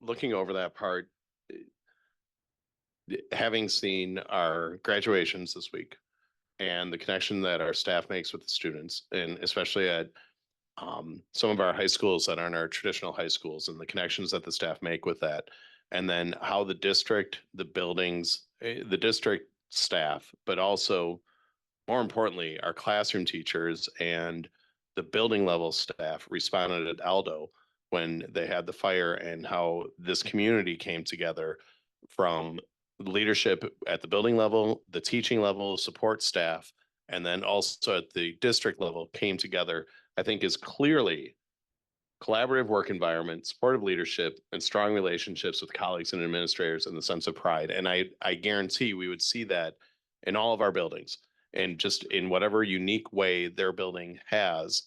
Looking over that part, having seen our graduations this week and the connection that our staff makes with the students, and especially at some of our high schools that aren't our traditional high schools, and the connections that the staff make with that, and then how the district, the buildings, the district staff, but also more importantly, our classroom teachers and the building level staff responded at Aldo when they had the fire, and how this community came together from leadership at the building level, the teaching level, support staff, and then also at the district level came together, I think is clearly collaborative work environment, supportive leadership, and strong relationships with colleagues and administrators, and the sense of pride. And I guarantee we would see that in all of our buildings, and just in whatever unique way their building has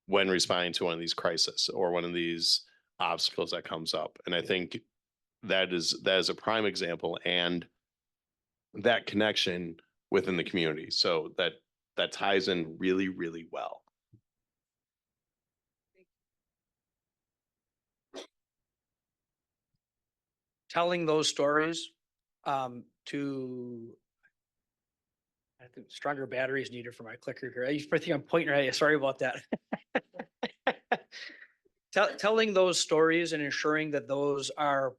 when responding to one of these crises or one of these obstacles that comes up. And I think that is a prime example, and that connection within the community. So that ties in really, really well. Telling those stories to, I think stronger batteries needed for my clicker here. I think I'm pointing right at you. Sorry about that. Telling those stories and ensuring that those are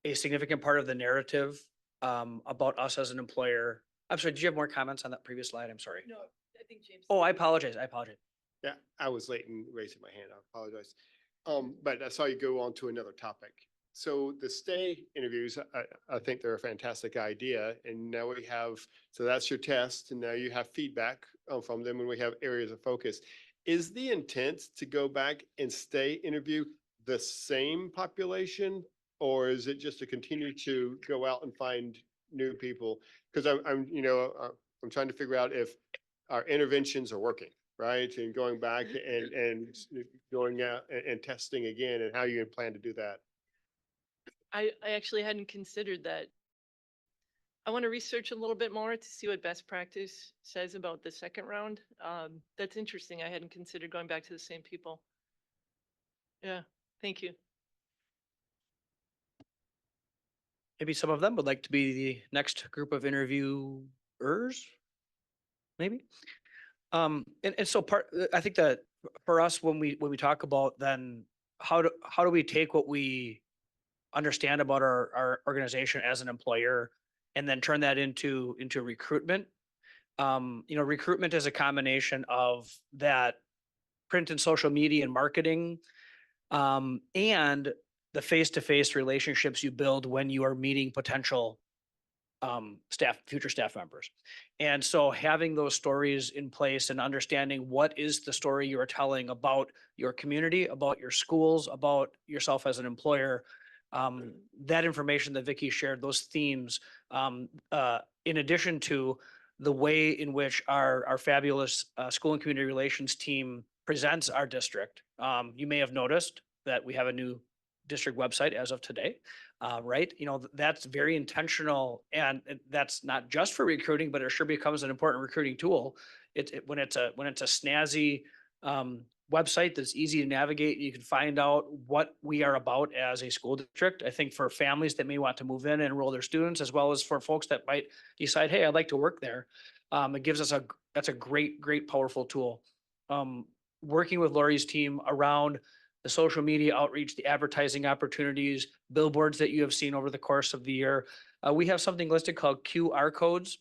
a significant part of the narrative about us as an employer. I'm sorry, did you have more comments on that previous slide? I'm sorry. No, I think James. Oh, I apologize. Yeah, I was late in raising my hand. I apologize. But I saw you go on to another topic. So the stay interviews, I think they're a fantastic idea. And now we have, so that's your test, and now you have feedback from them, and we have areas of focus. Is the intent to go back and stay interview the same population, or is it just to continue to go out and find new people? Because I'm trying to figure out if our interventions are working, right? And going back and going out and testing again, and how you plan to do that. I actually hadn't considered that. I want to research a little bit more to see what best practice says about the second round. That's interesting. I hadn't considered going back to the same people. Yeah, thank you. Maybe some of them would like to be the next group of interviewers, maybe? And so I think that for us, when we talk about then how do we take what we understand about our organization as an employer and then turn that into recruitment. Recruitment is a combination of that print and social media and marketing, and the face-to-face relationships you build when you are meeting potential future staff members. And so having those stories in place and understanding what is the story you are telling about your community, about your schools, about yourself as an employer, that information that Vicky shared, those themes, in addition to the way in which our fabulous school and community relations team presents our district. You may have noticed that we have a new district website as of today, right? That's very intentional, and that's not just for recruiting, but it sure becomes an important recruiting tool. When it's a snazzy website that's easy to navigate, you can find out what we are about as a school district. I think for families that may want to move in and enroll their students, as well as for folks that might decide, hey, I'd like to work there. It gives us that's a great, powerful tool. Working with Lori's team around the social media outreach, the advertising opportunities, billboards that you have seen over the course of the year. We have something listed called QR codes.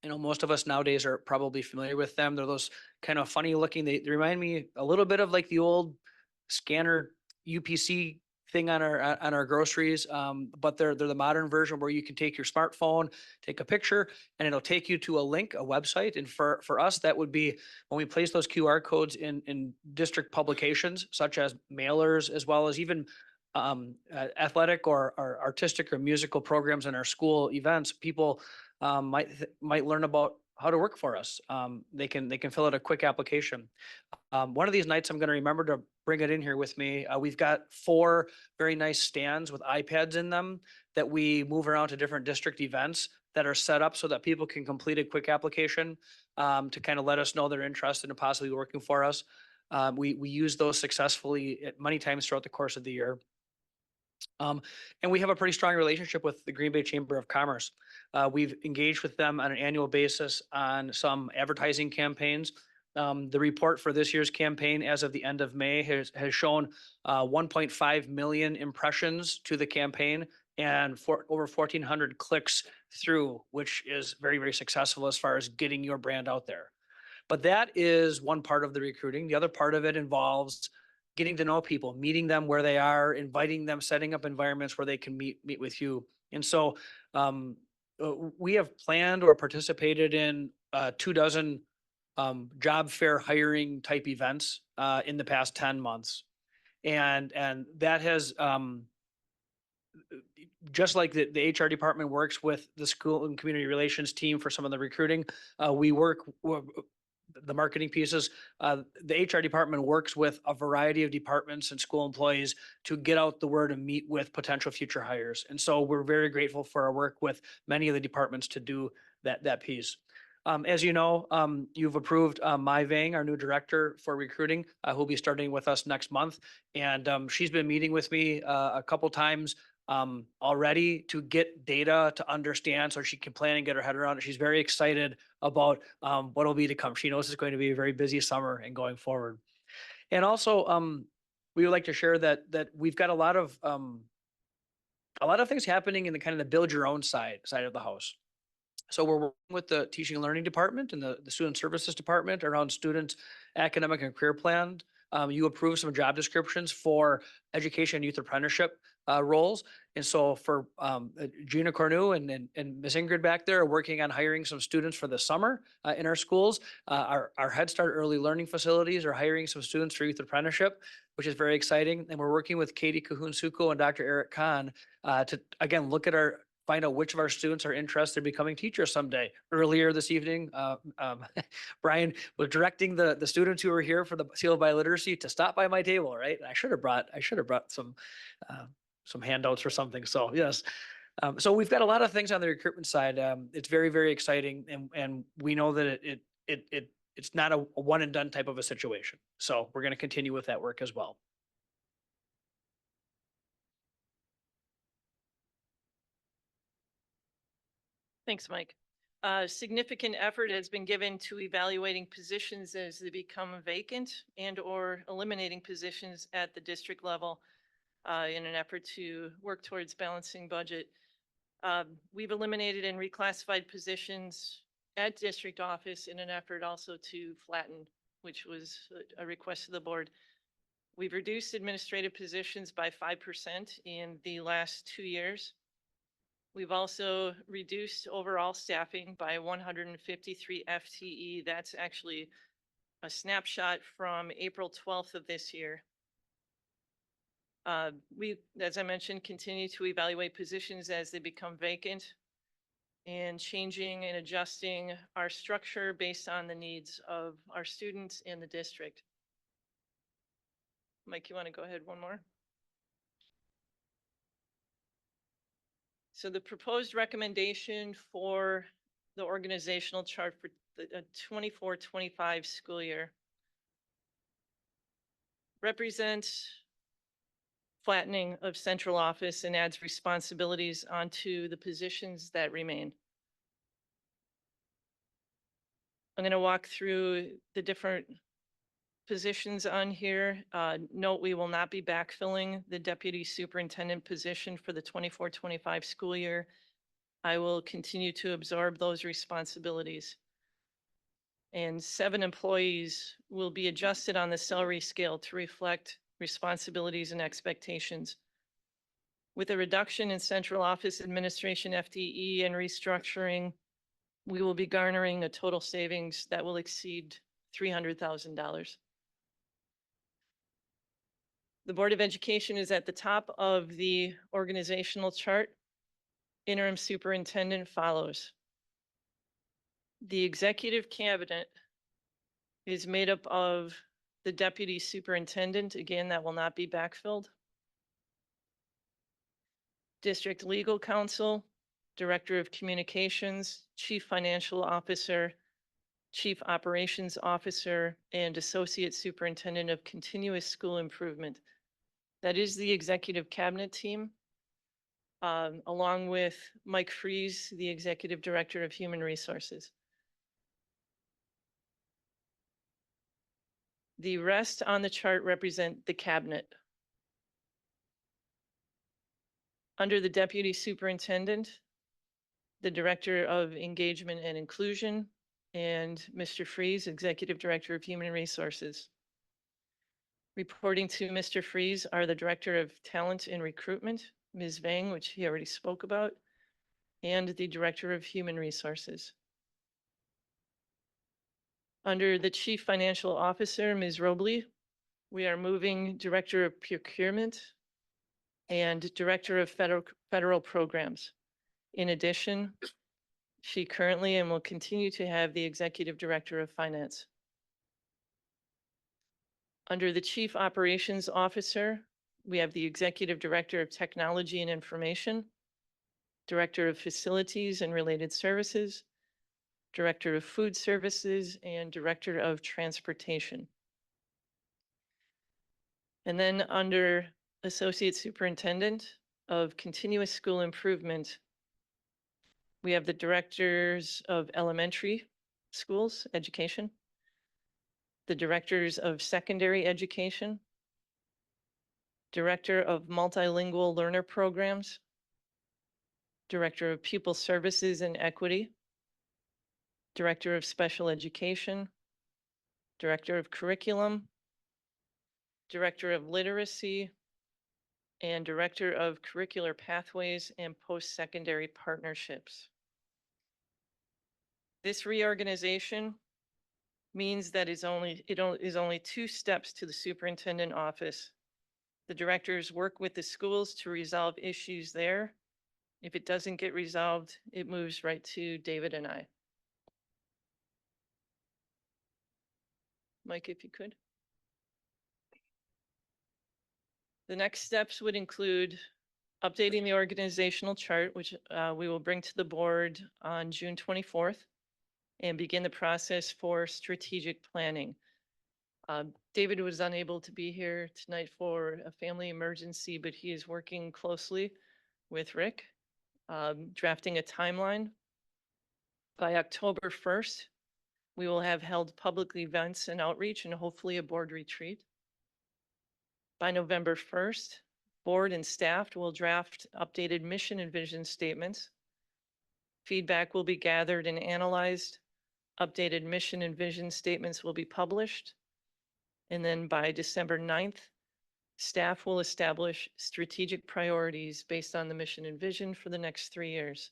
Most of us nowadays are probably familiar with them. They're those kind of funny looking, they remind me a little bit of like the old scanner UPC thing on our groceries. But they're the modern version where you can take your smartphone, take a picture, and it'll take you to a link, a website. And for us, that would be when we place those QR codes in district publications, such as mailers, as well as even athletic or artistic or musical programs in our school events. People might learn about how to work for us. They can fill out a quick application. One of these nights, I'm going to remember to bring it in here with me. We've got 4 very nice stands with iPads in them that we move around to different district events that are set up so that people can complete a quick application to kind of let us know they're interested in possibly working for us. We use those successfully many times throughout the course of the year. And we have a pretty strong relationship with the Green Bay Chamber of Commerce. We've engaged with them on an annual basis on some advertising campaigns. The report for this year's campaign as of the end of May has shown 1.5 million impressions to the campaign and over 1,400 clicks through, which is very, very successful as far as getting your brand out there. But that is one part of the recruiting. The other part of it involves getting to know people, meeting them where they are, inviting them, setting up environments where they can meet with you. And so we have planned or participated in 24 job fair hiring type events in the past 10 months. And that has, just like the HR department works with the school and community relations team for some of the recruiting, we work the marketing pieces. The HR department works with a variety of departments and school employees to get out the word and meet with potential future hires. And so we're very grateful for our work with many of the departments to do that piece. As you know, you've approved Mai Vang, our new director for recruiting, who'll be starting with us next month. And she's been meeting with me a couple times already to get data to understand so she can plan and get her head around it. She's very excited about what will be to come. She knows it's going to be a very busy summer and going forward. And also, we would like to share that we've got a lot of things happening in the kind of the build your own side of the house. So we're working with the teaching and learning department and the student services department around students' academic and career plan. You approved some job descriptions for education and youth apprenticeship roles. And so for Gina Cornu and Ms. Ingrid back there are working on hiring some students for the summer in our schools. Our Head Start early learning facilities are hiring some students for youth apprenticeship, which is very exciting. And we're working with Katie Cahoon-Suko and Dr. Eric Kahn to, again, find out which of our students are interested in becoming teachers someday. Earlier this evening, Brian was directing the students who were here for the Seal of Biliteracy to stop by my table, right? And I should have brought some handouts or something. So yes. So we've got a lot of things on the recruitment side. It's very, very exciting. And we know that it's not a one and done type of a situation. So we're going to continue with that work as well. Thanks, Mike. Significant effort has been given to evaluating positions as they become vacant and or eliminating positions at the district level in an effort to work towards balancing budget. We've eliminated and reclassified positions at district office in an effort also to flatten, which was a request of the board. We've reduced administrative positions by 5% in the last 2 years. We've also reduced overall staffing by 153 FTE. That's actually a snapshot from April 12th of this year. We, as I mentioned, continue to evaluate positions as they become vacant and changing and adjusting our structure based on the needs of our students in the district. Mike, you want to go ahead one more? So the proposed recommendation for the organizational chart for the 24-25 school year represents flattening of central office and adds responsibilities onto the positions that remain. I'm going to walk through the different positions on here. Note we will not be backfilling the deputy superintendent position for the 24-25 school year. I will continue to absorb those responsibilities. And 7 employees will be adjusted on the salary scale to reflect responsibilities and expectations. With a reduction in central office administration FTE and restructuring, we will be garnering a total savings that will exceed $300,000. The Board of Education is at the top of the organizational chart. Interim superintendent follows. The executive cabinet is made up of the deputy superintendent. Again, that will not be backfilled. District legal counsel, director of communications, chief financial officer, chief operations officer, and associate superintendent of continuous school improvement. That is the executive cabinet team, along with Mike Fries, the executive director of human resources. The rest on the chart represent the cabinet. Under the deputy superintendent, the director of engagement and inclusion, and Mr. Fries, executive director of human resources. Reporting to Mr. Fries are the Director of Talent and Recruitment, Ms. Vang, which he already spoke about, and the Director of Human Resources. Under the Chief Financial Officer, Ms. Robley, we are moving Director of Procurement and Director of Federal Programs. In addition, she currently and will continue to have the Executive Director of Finance. Under the Chief Operations Officer, we have the Executive Director of Technology and Information, Director of Facilities and Related Services, Director of Food Services, and Director of Transportation. And then under Associate Superintendent of Continuous School Improvement, we have the Directors of Elementary Schools Education, the Directors of Secondary Education, Director of Multilingual Learner Programs, Director of Pupil Services and Equity, Director of Special Education, Director of Curriculum, Director of Literacy, and Director of Curricular Pathways and Post-Secondary Partnerships. This reorganization means that it is only 2 steps to the superintendent office. The directors work with the schools to resolve issues there. If it doesn't get resolved, it moves right to David and I. Mike, if you could. The next steps would include updating the organizational chart, which we will bring to the board on June 24th. And begin the process for strategic planning. David was unable to be here tonight for a family emergency, but he is working closely with Rick, drafting a timeline By October 1st, we will have held public events and outreach and hopefully a board retreat. By November 1st, board and staff will draft updated mission and vision statements. Feedback will be gathered and analyzed. Updated mission and vision statements will be published. And then by December 9th, staff will establish strategic priorities based on the mission and vision for the next 3 years.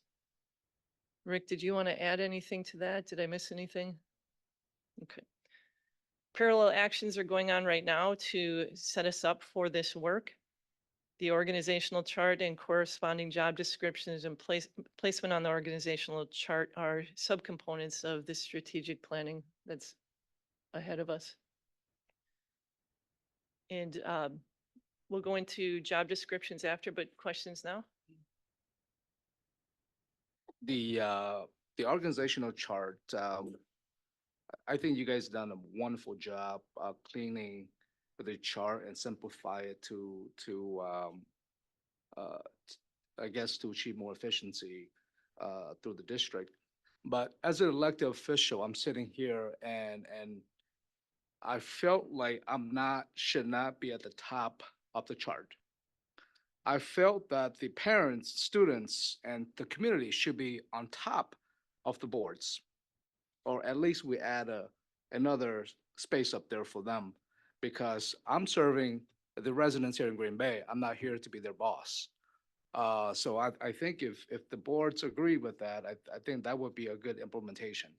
Rick, did you want to add anything to that? Did I miss anything? Okay. Parallel actions are going on right now to set us up for this work. The organizational chart and corresponding job descriptions and placement on the organizational chart are subcomponents of this strategic planning that's ahead of us. And we'll go into job descriptions after, but questions now? The organizational chart, I think you guys done a wonderful job cleaning the chart and simplify it to I guess to achieve more efficiency through the district. But as an elected official, I'm sitting here and I felt like should not be at the top of the chart. I felt that the parents, students, and the community should be on top of the boards. Or at least we add another space up there for them, because I'm serving the residents here in Green Bay. I'm not here to be their boss. So I think if the boards agree with that, I think that would be a good implementation.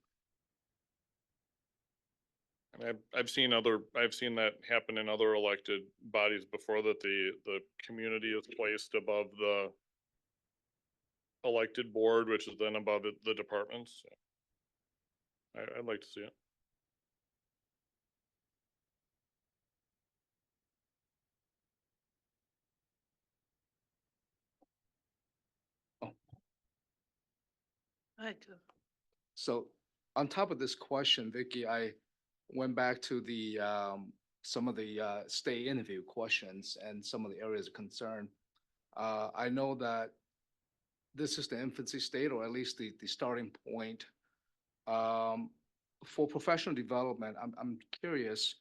And I've seen that happen in other elected bodies before, that the community is placed above the elected board, which is then above the departments. So I'd like to see it. So on top of this question, Vicky, I went back to the some of the state interview questions and some of the areas of concern. I know that this is the infancy state, or at least the starting point. For professional development, I'm curious,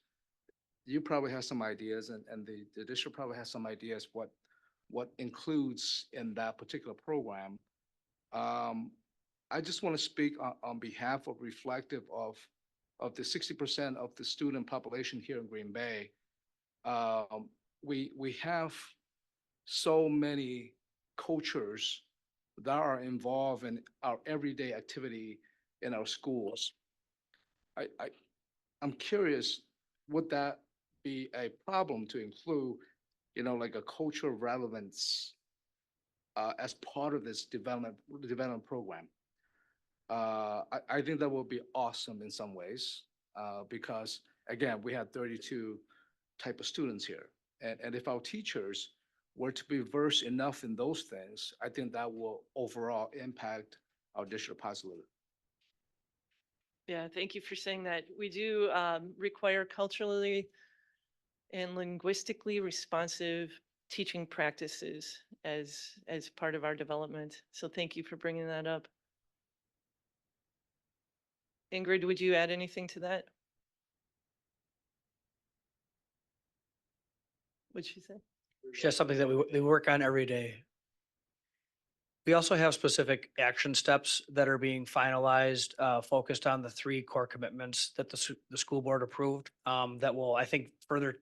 you probably have some ideas, and the district probably has some ideas what includes in that particular program. I just want to speak on behalf of reflective of the 60% of the student population here in Green Bay. We have so many coaches that are involved in our everyday activity in our schools. I'm curious, would that be a problem to include, like a cultural relevance as part of this development program? I think that will be awesome in some ways, because again, we have 32 type of students here. And if our teachers were to be versed enough in those things, I think that will overall impact our district positively. Yeah, thank you for saying that. We do require culturally and linguistically responsive teaching practices as part of our development. So thank you for bringing that up. Ingrid, would you add anything to that? What'd she say? It's just something that we work on every day. We also have specific action steps that are being finalized, focused on the 3 core commitments that the school board approved, that will, I think, further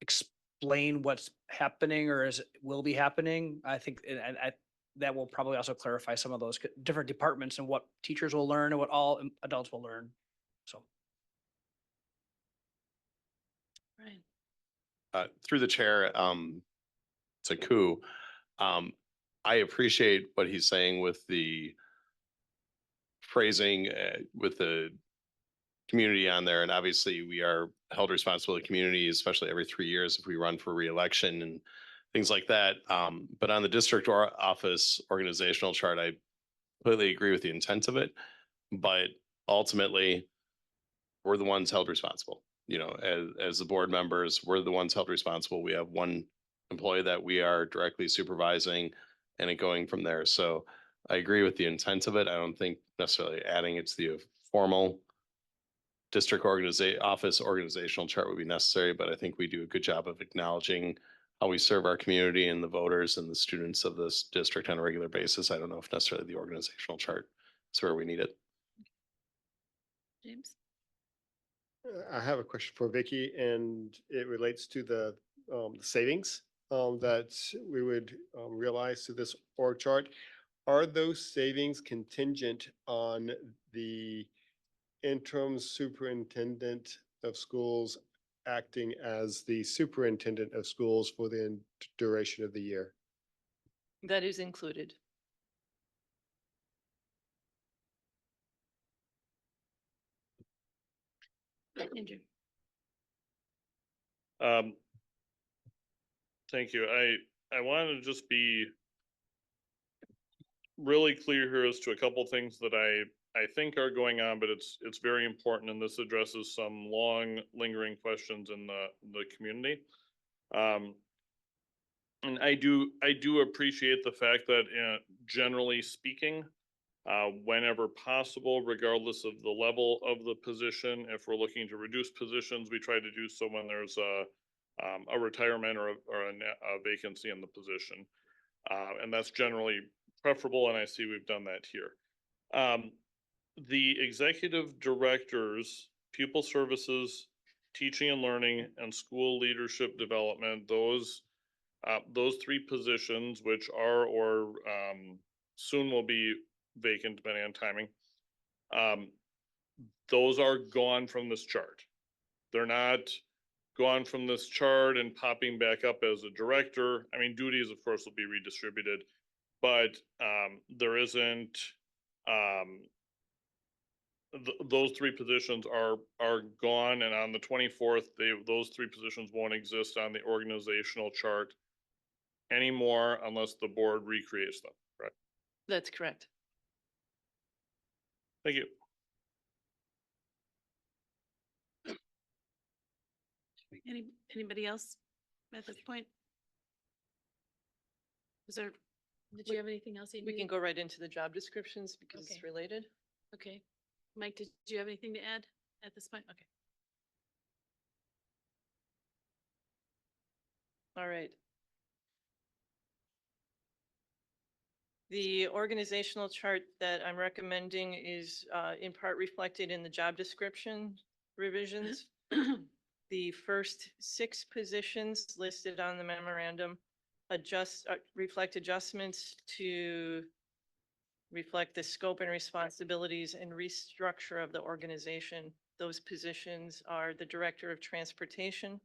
explain what's happening or will be happening. I think, and that will probably also clarify some of those different departments and what teachers will learn and what all adults will learn. So. Right. Through the chair, to Ku, I appreciate what he's saying with the phrasing, with the community on there. And obviously we are held responsible to the community, especially every 3 years if we run for reelection and things like that. But on the district or office organizational chart, I completely agree with the intent of it. But ultimately, we're the ones held responsible. As the board members, we're the ones held responsible. We have one employee that we are directly supervising and it going from there. So I agree with the intent of it. I don't think necessarily adding it to the formal district office organizational chart would be necessary, but I think we do a good job of acknowledging how we serve our community and the voters and the students of this district on a regular basis. I don't know if necessarily the organizational chart is where we need it. James? I have a question for Vicky, and it relates to the savings that we would realize through this org chart. Are those savings contingent on the interim superintendent of schools acting as the superintendent of schools for the duration of the year? That is included. Andrew? Thank you. I wanted to just be really clear here as to a couple things that I think are going on, but it's very important, and this addresses some long lingering questions in the community. And I do appreciate the fact that generally speaking, whenever possible, regardless of the level of the position, if we're looking to reduce positions, we try to do so when there's a retirement or a vacancy in the position. And that's generally preferable, and I see we've done that here. The executive directors, pupil services, teaching and learning, and school leadership development, those three positions, which are or soon will be vacant depending on timing, those are gone from this chart. They're not gone from this chart and popping back up as a director. I mean, duties, of course, will be redistributed, but there isn't, those three positions are gone, and on the 24th, those three positions won't exist on the organizational chart anymore unless the board recreates them, correct? That's correct. Thank you. Anybody else at this point? Did you have anything else? We can go right into the job descriptions because Okay. it's related. Okay. Mike, did you have anything to add at this point? Okay. All right. The organizational chart that I'm recommending is in part reflected in the job description revisions. The first 6 positions listed on the memorandum reflect adjustments to reflect the scope and responsibilities and restructure of the organization. Those positions are the Director of Transportation,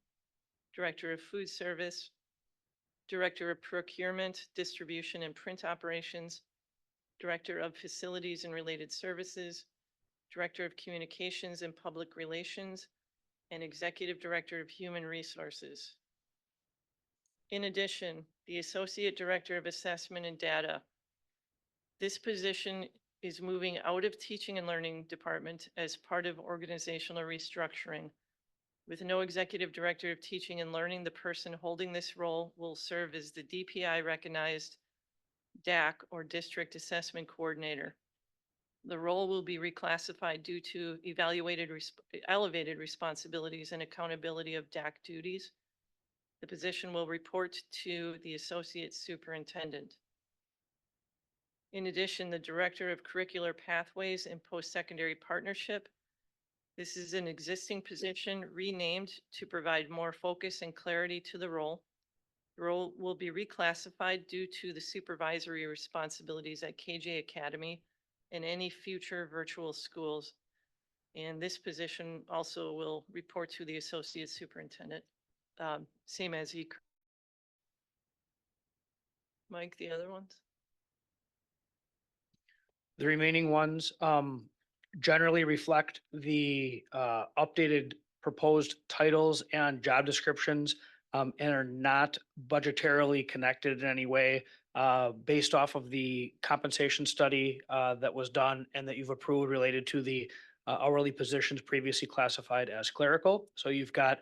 Director of Food Service, Director of Procurement, Distribution and Print Operations, Director of Facilities and Related Services, Director of Communications and Public Relations, and Executive Director of Human Resources. In addition, the Associate Director of Assessment and Data. This position is moving out of Teaching and Learning Department as part of organizational restructuring. With no Executive Director of Teaching and Learning, the person holding this role will serve as the DPI recognized DAC or District Assessment Coordinator. The role will be reclassified due to elevated responsibilities and accountability of DAC duties. The position will report to the Associate Superintendent. In addition, the Director of Curricular Pathways and Post-Secondary Partnership. This is an existing position renamed to provide more focus and clarity to the role. The role will be reclassified due to the supervisory responsibilities at KJ Academy and any future virtual schools. And this position also will report to the Associate Superintendent, same as Mike, the other ones? The remaining ones generally reflect the updated proposed titles and job descriptions and are not budgetarily connected in any way based off of the compensation study that was done and that you've approved related to the hourly positions previously classified as clerical. So you've got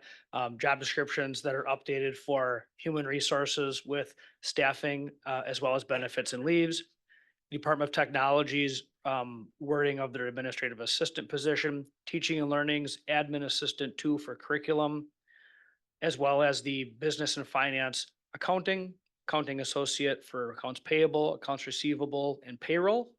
job descriptions that are updated for human resources with staffing as well as benefits and leaves. Department of Technology's wording of their administrative assistant position, teaching and learning's admin assistant 2 for curriculum, as well as the business and finance accounting associate for accounts payable, accounts receivable, and payroll.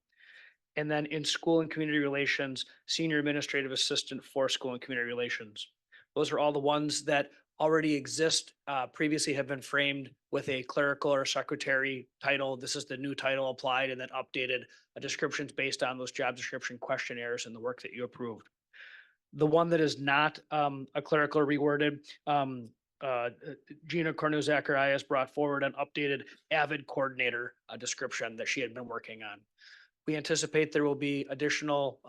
And then in school and community relations, senior administrative assistant for school and community relations. Those are all the ones that already exist, previously have been framed with a clerical or secretary title. This is the new title applied and then updated descriptions based on those job description questionnaires and the work that you approved. The one that is not a clerical or reworded, Gina Cornu Zacharias brought forward an updated AVID coordinator description that she had been working on. We anticipate there will be additional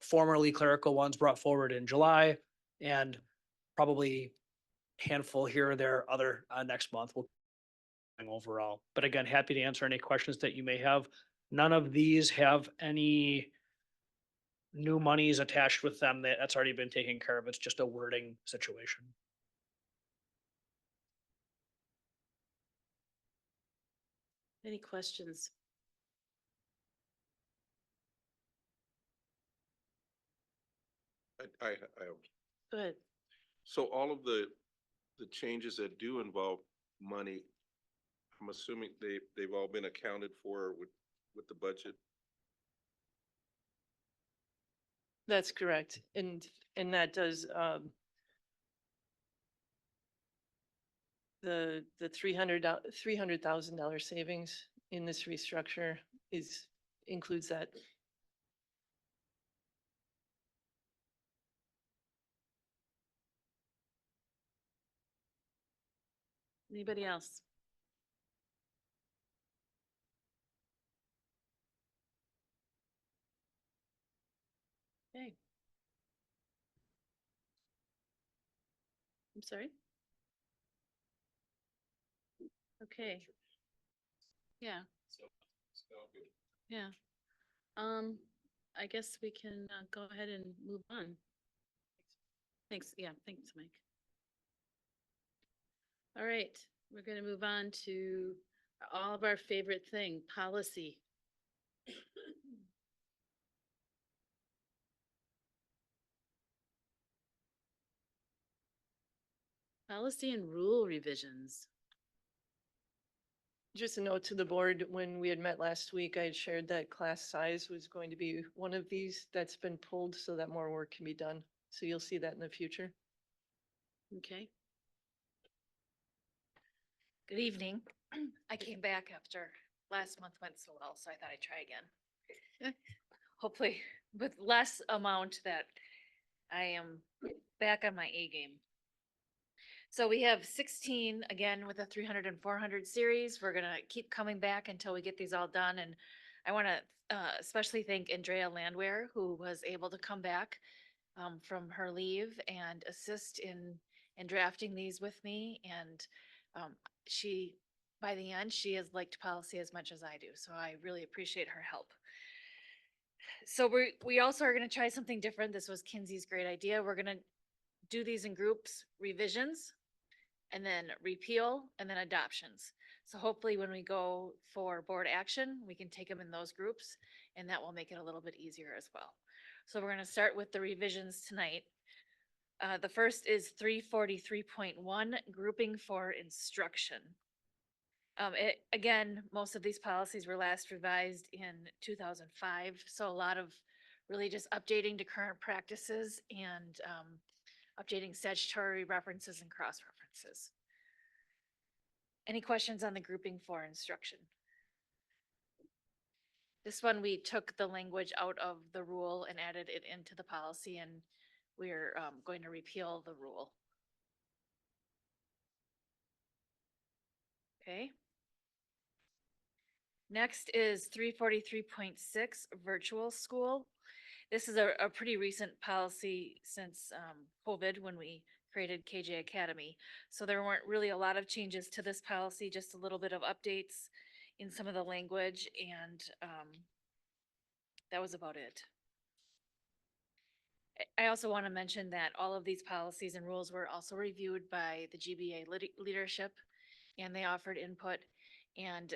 formerly clerical ones brought forward in July, and probably handful here or there other next month. We'll overall, but again, happy to answer any questions that you may have. None of these have any new monies attached with them. That's already been taken care of. It's just a wording situation. Any questions? I, Go ahead. so all of the changes that do involve money, I'm assuming they've all been accounted for with the budget? That's correct. And that does, the $300,000 savings in this restructure includes that. Anybody else? Okay. I'm sorry? Okay. Yeah. Yeah. I guess we can go ahead and move on. Thanks. Yeah, thanks, Mike. All right, we're going to move on to all of our favorite thing, policy. Policy and rule revisions. Just a note to the board, when we had met last week, I had shared that class size was going to be one of these that's been pulled so that more work can be done. So you'll see that in the future. Okay. Good evening. I came back after last month went so well, so I thought I'd try again. Hopefully with less amount that I am back on my A game. So we have 16 again with the 300 and 400 series. We're gonna keep coming back until we get these all done. And I wanna especially thank Andrea Landwehr, who was able to come back from her leave and assist in drafting these with me. And she, by the end, she has liked policy as much as I do. So I really appreciate her help. So we also are going to try something different. This was Kinsey's great idea. We're going to do these in groups, revisions, and then repeal, and then adoptions. So hopefully when we go for board action, we can take them in those groups, and that will make it a little bit easier as well. So we're going to start with the revisions tonight. The first is 343.1, grouping for instruction. Again, most of these policies were last revised in 2005, so a lot of really just updating to current practices and updating statutory references and cross references. Any questions on the grouping for instruction? This one, we took the language out of the rule and added it into the policy, and we're going to repeal the rule. Okay. Next is 343.6, virtual school. This is a pretty recent policy since COVID, when we created KJ Academy. So there weren't really a lot of changes to this policy, just a little bit of updates in some of the language, and that was about it. I also want to mention that all of these policies and rules were also reviewed by the GBA leadership, and they offered input. And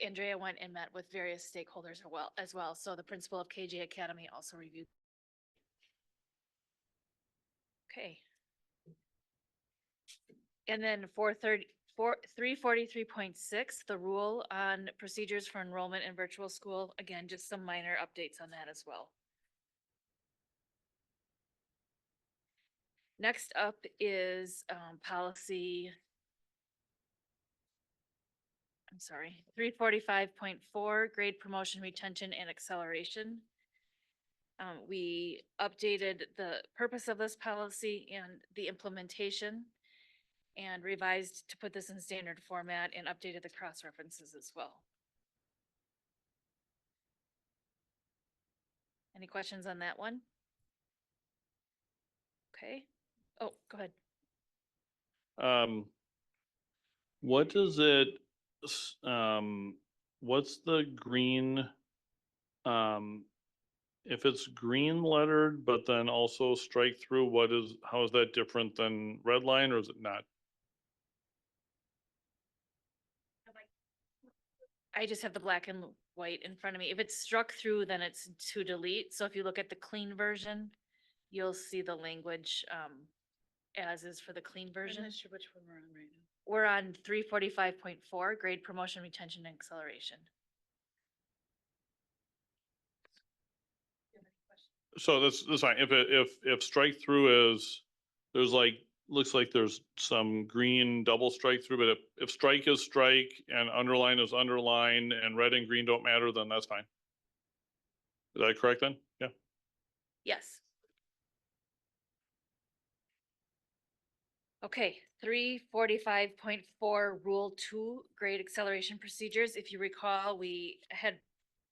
Andrea went and met with various stakeholders as well. So the principal of KJ Academy also reviewed. Okay. And then 343.6, the rule on procedures for enrollment in virtual school. Again, just some minor updates on that as well. Next up is policy. I'm sorry, 345.4, grade promotion, retention, and acceleration. We updated the purpose of this policy and the implementation and revised to put this in standard format and updated the cross references as well. Any questions on that one? Okay. Oh, go ahead. What is it, what's the green, if it's green lettered, but then also strike through, how is that different than red line, or is it not? I just have the black and white in front of me. If it's struck through, then it's to delete. So if you look at the clean version, you'll see the language as is for the clean version. I'm not sure which one we're on right now. We're on 345.4, grade promotion, retention, and acceleration. So that's fine. If strike through is, there's like, looks like there's some green double strike through, but if strike is strike and underline is underline and red and green don't matter, then that's fine. Is that correct then? Yeah. Yes. Okay, 345.4, Rule 2, grade acceleration procedures. If you recall, we had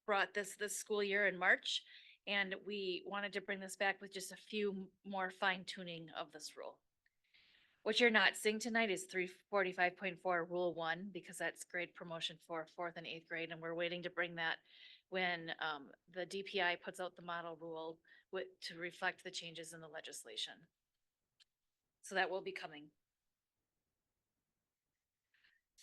brought this school year in March, and we wanted to bring this back with just a few more fine tuning of this rule. What you're not seeing tonight is 345.4, Rule 1, because that's grade promotion for 4th and 8th grade, and we're waiting to bring that when the DPI puts out the model rule to reflect the changes in the legislation. So that will be coming.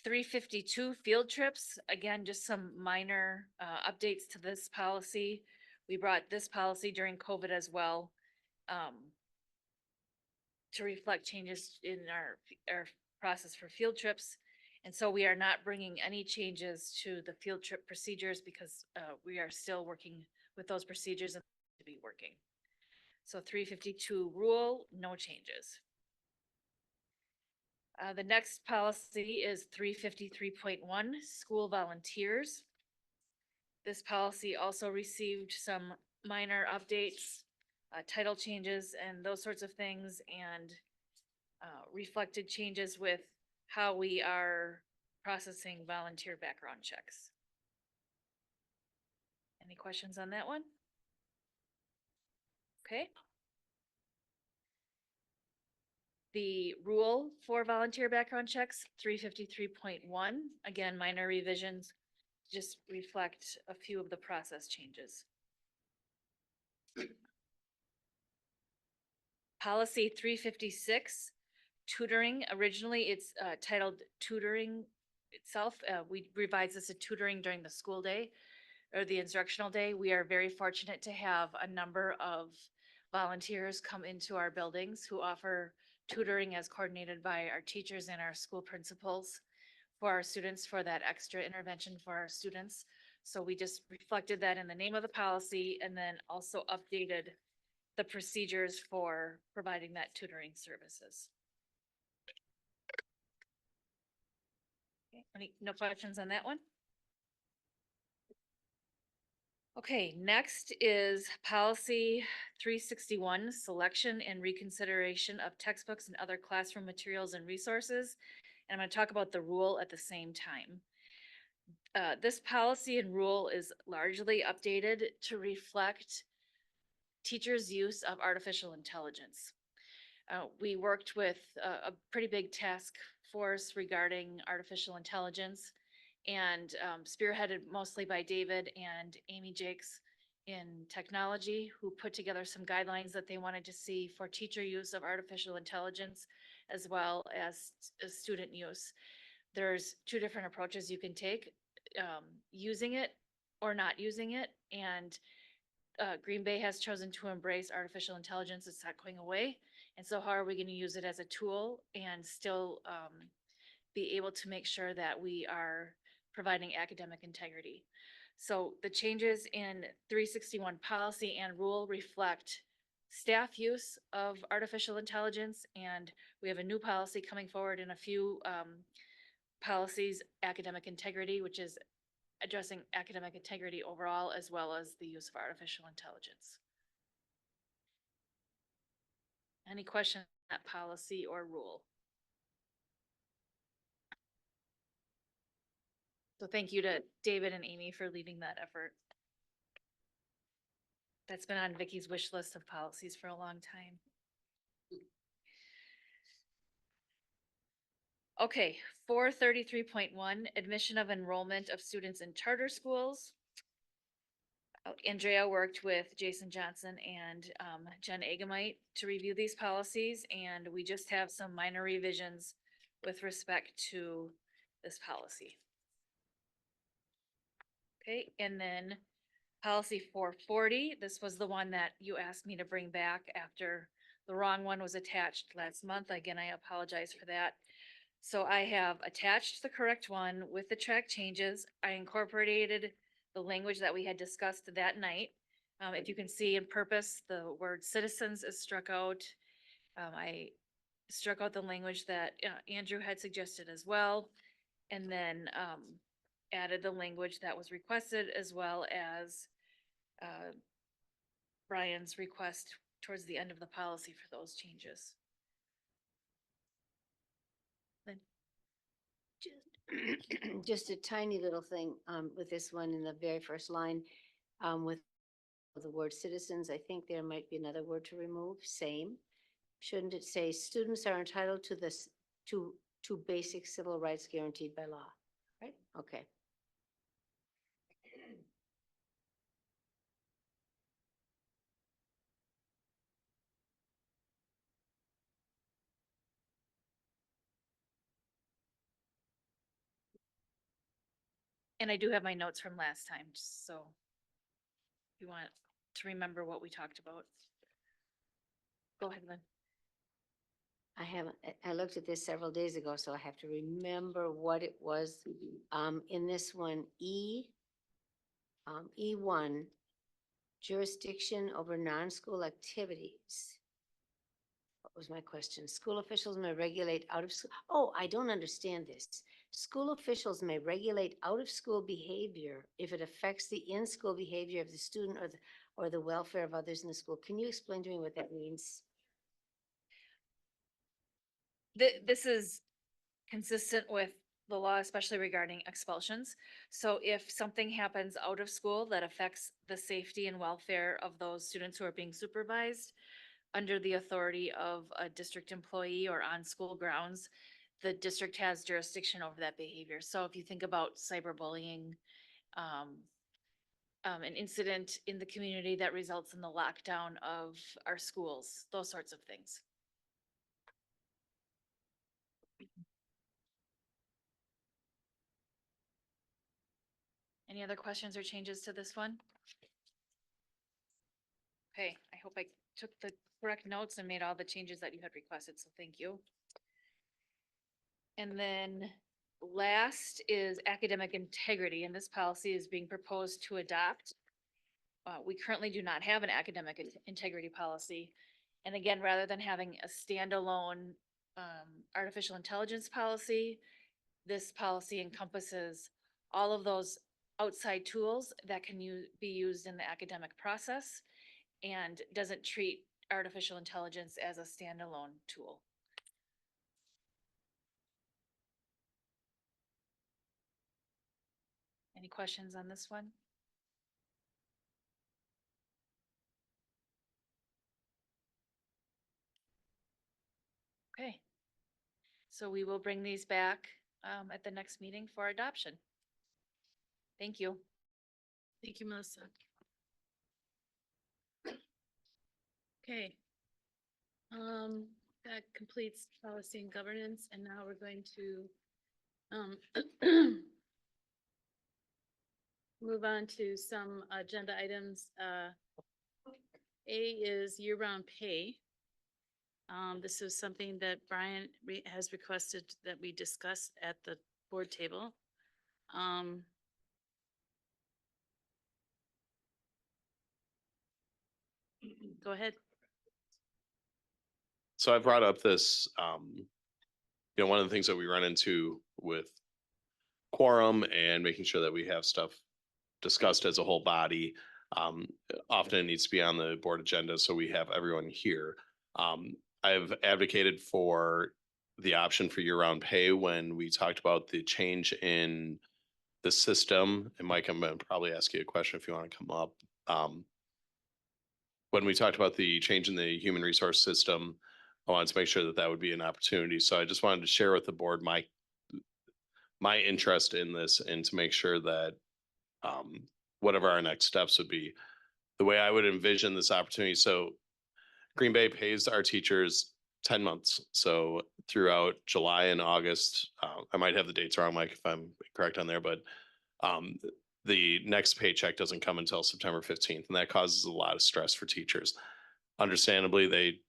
352, field trips. Again, just some minor updates to this policy. We brought this policy during COVID as well to reflect changes in our process for field trips. And so we are not bringing any changes to the field trip procedures because we are still working with those procedures and to be working. So 352 rule, no changes. The next policy is 353.1, school volunteers. This policy also received some minor updates, title changes and those sorts of things, and reflected changes with how we are processing volunteer background checks. Any questions on that one? Okay. The rule for volunteer background checks, 353.1, again, minor revisions, just reflect a few of the process changes. Policy 356, tutoring. Originally, it's titled tutoring itself. We revised this to tutoring during the school day or the instructional day. We are very fortunate to have a number of volunteers come into our buildings who offer tutoring as coordinated by our teachers and our school principals for our students, for that extra intervention for our students. So we just reflected that in the name of the policy and then also updated the procedures for providing that tutoring services. Okay, no questions on that one? Okay, next is policy 361, selection and reconsideration of textbooks and other classroom materials and resources. And I'm going to talk about the rule at the same time. This policy and rule is largely updated to reflect teachers' use of artificial intelligence. We worked with a pretty big task force regarding artificial intelligence and spearheaded mostly by David and Amy Jakes in technology, who put together some guidelines that they wanted to see for teacher use of artificial intelligence as well as student use. There's two different approaches you can take. using it or not using it. And Green Bay has chosen to embrace artificial intelligence. It's not going away. And so how are we going to use it as a tool and still be able to make sure that we are providing academic integrity? So the changes in 361 policy and rule reflect staff use of artificial intelligence, and we have a new policy coming forward in a few policies, academic integrity, which is addressing academic integrity overall, as well as the use of artificial intelligence. Any question on that policy or rule? So thank you to David and Amy for leading that effort. That's been on Vicky's wish list of policies for a long time. Okay, 433.1, admission of enrollment of students in charter schools. Andrea worked with Jason Johnson and Jen Agamite to review these policies, and we just have some minor revisions with respect to this policy. Okay, and then policy 440, this was the one that you asked me to bring back after the wrong one was attached last month. Again, I apologize for that. So I have attached the correct one with the track changes. I incorporated the language that we had discussed that night. If you can see in purpose, the word citizens is struck out. I struck out the language that Andrew had suggested as well. And then added the language that was requested, as well as Brian's request towards the end of the policy for those changes. Lynn? Just a tiny little thing with this one in the very first line, with the word citizens, I think there might be another word to remove, same. Shouldn't it say students are entitled to this, to basic civil rights guaranteed by law, right? Okay. And I do have my notes from last time, just so you want to remember what we talked about. Go ahead, Lynn. I looked at this several days ago, so I have to remember what it was. In this one, E1, jurisdiction over non-school activities. What was my question? School officials may regulate out of school. Oh, I don't understand this. School officials may regulate out of school behavior if it affects the in-school behavior of the student or the welfare of others in the school. Can you explain to me what that means? This is consistent with the law, especially regarding expulsions. So if something happens out of school that affects the safety and welfare of those students who are being supervised under the authority of a district employee or on school grounds, the district has jurisdiction over that behavior. So if you think about cyberbullying, an incident in the community that results in the lockdown of our schools, those sorts of things. Any other questions or changes to this one? Okay, I hope I took the correct notes and made all the changes that you had requested, so thank you. And then last is academic integrity, and this policy is being proposed to adopt. We currently do not have an academic integrity policy. And again, rather than having a standalone artificial intelligence policy, this policy encompasses all of those outside tools that can be used in the academic process and doesn't treat artificial intelligence as a standalone tool. Any questions on this one? Okay. So we will bring these back at the next meeting for adoption. Thank you. Thank you, Melissa. Okay. That completes policy and governance, and now we're going to move on to some agenda items. A is year-round pay. This is something that Brian has requested that we discuss at the board table. Go ahead. So I brought up this, one of the things that we run into with quorum and making sure that we have stuff discussed as a whole body. Often it needs to be on the board agenda, so we have everyone here. I've advocated for the option for year-round pay when we talked about the change in the system. And Mike, I'm gonna probably ask you a question if you want to come up. When we talked about the change in the human resource system, I wanted to make sure that that would be an opportunity. So I just wanted to share with the board my interest in this and to make sure that whatever our next steps would be. The way I would envision this opportunity, so Green Bay pays our teachers 10 months. So throughout July and August, I might have the dates wrong, Mike, if I'm correct on there, but the next paycheck doesn't come until September 15th, and that causes a lot of stress for teachers. Understandably,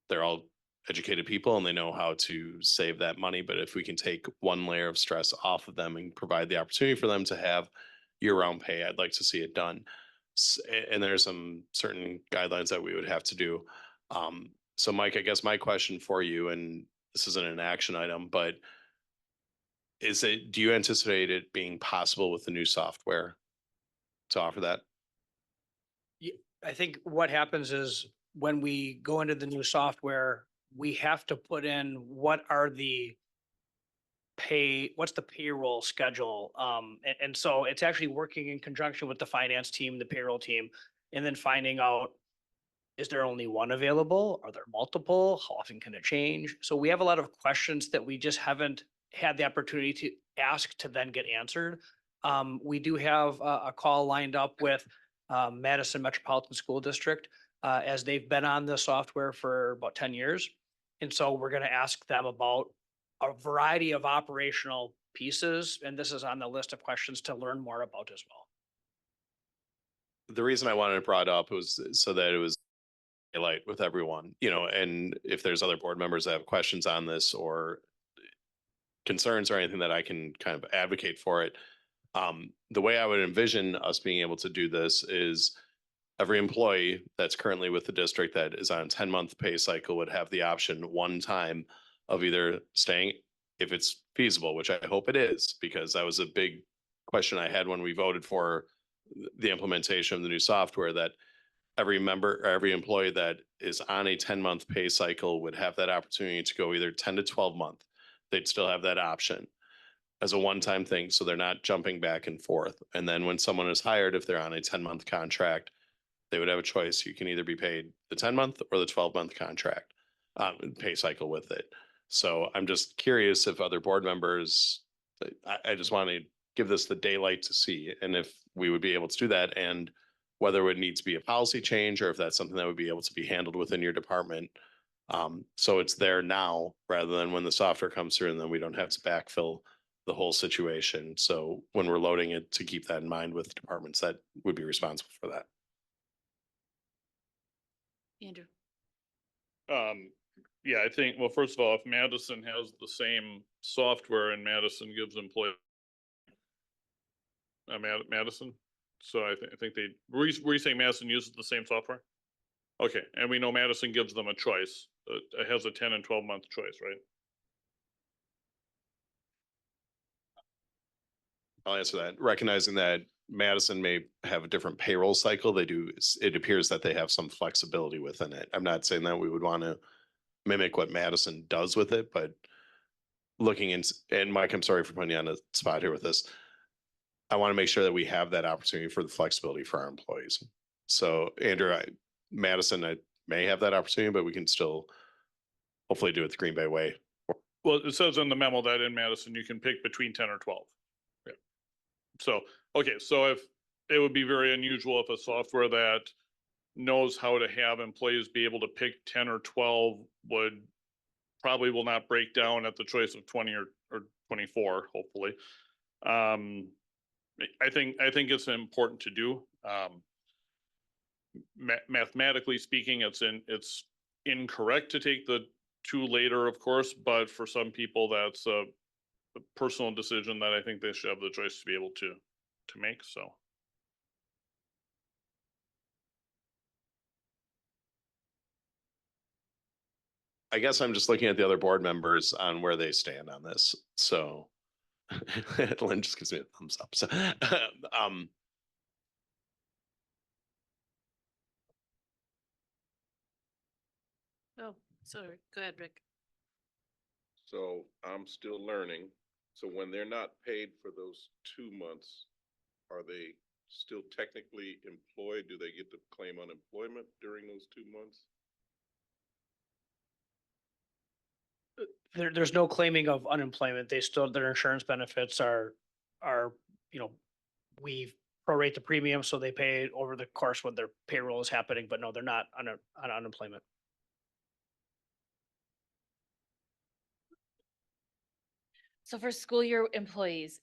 they're all educated people and they know how to save that money. But if we can take one layer of stress off of them and provide the opportunity for them to have year-round pay, I'd like to see it done. And there's some certain guidelines that we would have to do. So Mike, I guess my question for you, and this isn't an action item, but do you anticipate it being possible with the new software to offer that? I think what happens is when we go into the new software, we have to put in what's the payroll schedule. And so it's actually working in conjunction with the finance team, the payroll team, and then finding out, is there only one available? Are there multiple? How often can it change? So we have a lot of questions that we just haven't had the opportunity to ask to then get answered. We do have a call lined up with Madison Metropolitan School District, as they've been on the software for about 10 years. And so we're going to ask them about a variety of operational pieces, and this is on the list of questions to learn more about as well. The reason I wanted it brought up was so that it was highlight with everyone, and if there's other board members that have questions on this or concerns or anything that I can kind of advocate for it. The way I would envision us being able to do this is every employee that's currently with the district that is on a 10-month pay cycle would have the option one time of either staying, if it's feasible, which I hope it is, because that was a big question I had when we voted for the implementation of the new software, that every member or every employee that is on a 10-month pay cycle would have that opportunity to go either 10 to 12 month. They'd still have that option as a one-time thing. So they're not jumping back and forth. And then when someone is hired, if they're on a 10-month contract, they would have a choice. You can either be paid the 10-month or the 12-month contract pay cycle with it. So I'm just curious if other board members, I just want to give this the daylight to see, and if we would be able to do that, and whether it would need to be a policy change or if that's something that would be able to be handled within your department. So it's there now rather than when the software comes through and then we don't have to backfill the whole situation. So when we're loading it, to keep that in mind with departments that would be responsible for that. Andrew. Yeah, I think, well, first of all, if Madison has the same software and Madison gives employees Madison. So I think were you saying Madison uses the same software? Okay, and we know Madison gives them a choice. It has a 10 and 12-month choice, right? I'll answer that. Recognizing that Madison may have a different payroll cycle, it appears that they have some flexibility within it. I'm not saying that we would want to mimic what Madison does with it, but looking in, and Mike, I'm sorry for putting you on a spot here with this. I want to make sure that we have that opportunity for the flexibility for our employees. So Andrew, Madison, I may have that opportunity, but we can still hopefully do it the Green Bay way. Well, it says in the memo that in Madison, you can pick between 10 or 12. Yeah. So, okay, so if it would be very unusual if a software that knows how to have employees be able to pick 10 or 12 probably will not break down at the choice of 20 or 24, hopefully. I think it's important to do. Mathematically speaking, it's incorrect to take the 2 later, of course, but for some people, that's a personal decision that I think they should have the choice to be able to make, so. I guess I'm just looking at the other board members on where they stand on this, so. Lynn just gives me a thumbs up, so, Oh, sorry. Go ahead, Rick. So I'm still learning. So when they're not paid for those 2 months, are they still technically employed? Do they get to claim unemployment during those 2 months? There's no claiming of unemployment. They still, their insurance benefits are, we prorate the premium, so they pay it over the course when their payroll is happening, but no, they're not on unemployment. So for school year employees,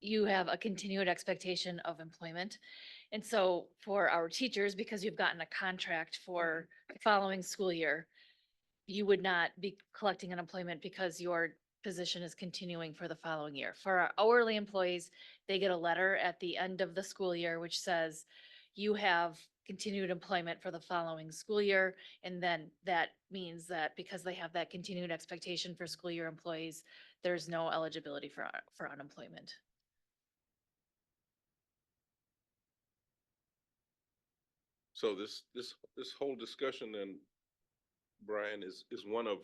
you have a continued expectation of employment. And so for our teachers, because you've gotten a contract for the following school year, you would not be collecting unemployment because your position is continuing for the following year. For our hourly employees, they get a letter at the end of the school year, which says you have continued employment for the following school year. And then that means that because they have that continued expectation for school year employees, there's no eligibility for unemployment. So this whole discussion then, Brian, is one of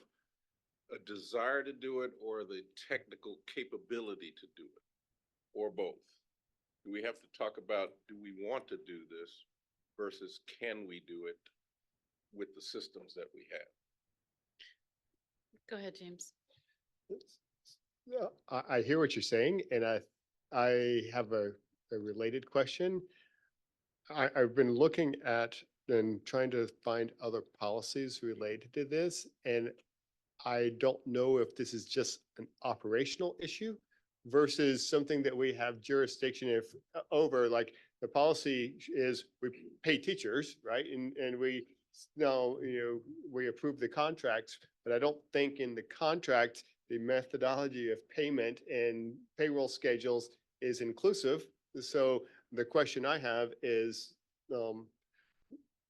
a desire to do it or the technical capability to do it, or both? Do we have to talk about, do we want to do this versus can we do it with the systems that we have? Go ahead, James. Yeah, I hear what you're saying, and I have a related question. I've been looking at and trying to find other policies related to this, and I don't know if this is just an operational issue versus something that we have jurisdiction over, like the policy is we pay teachers, right? And we now, we approve the contracts, but I don't think in the contract, the methodology of payment and payroll schedules is inclusive. So the question I have is,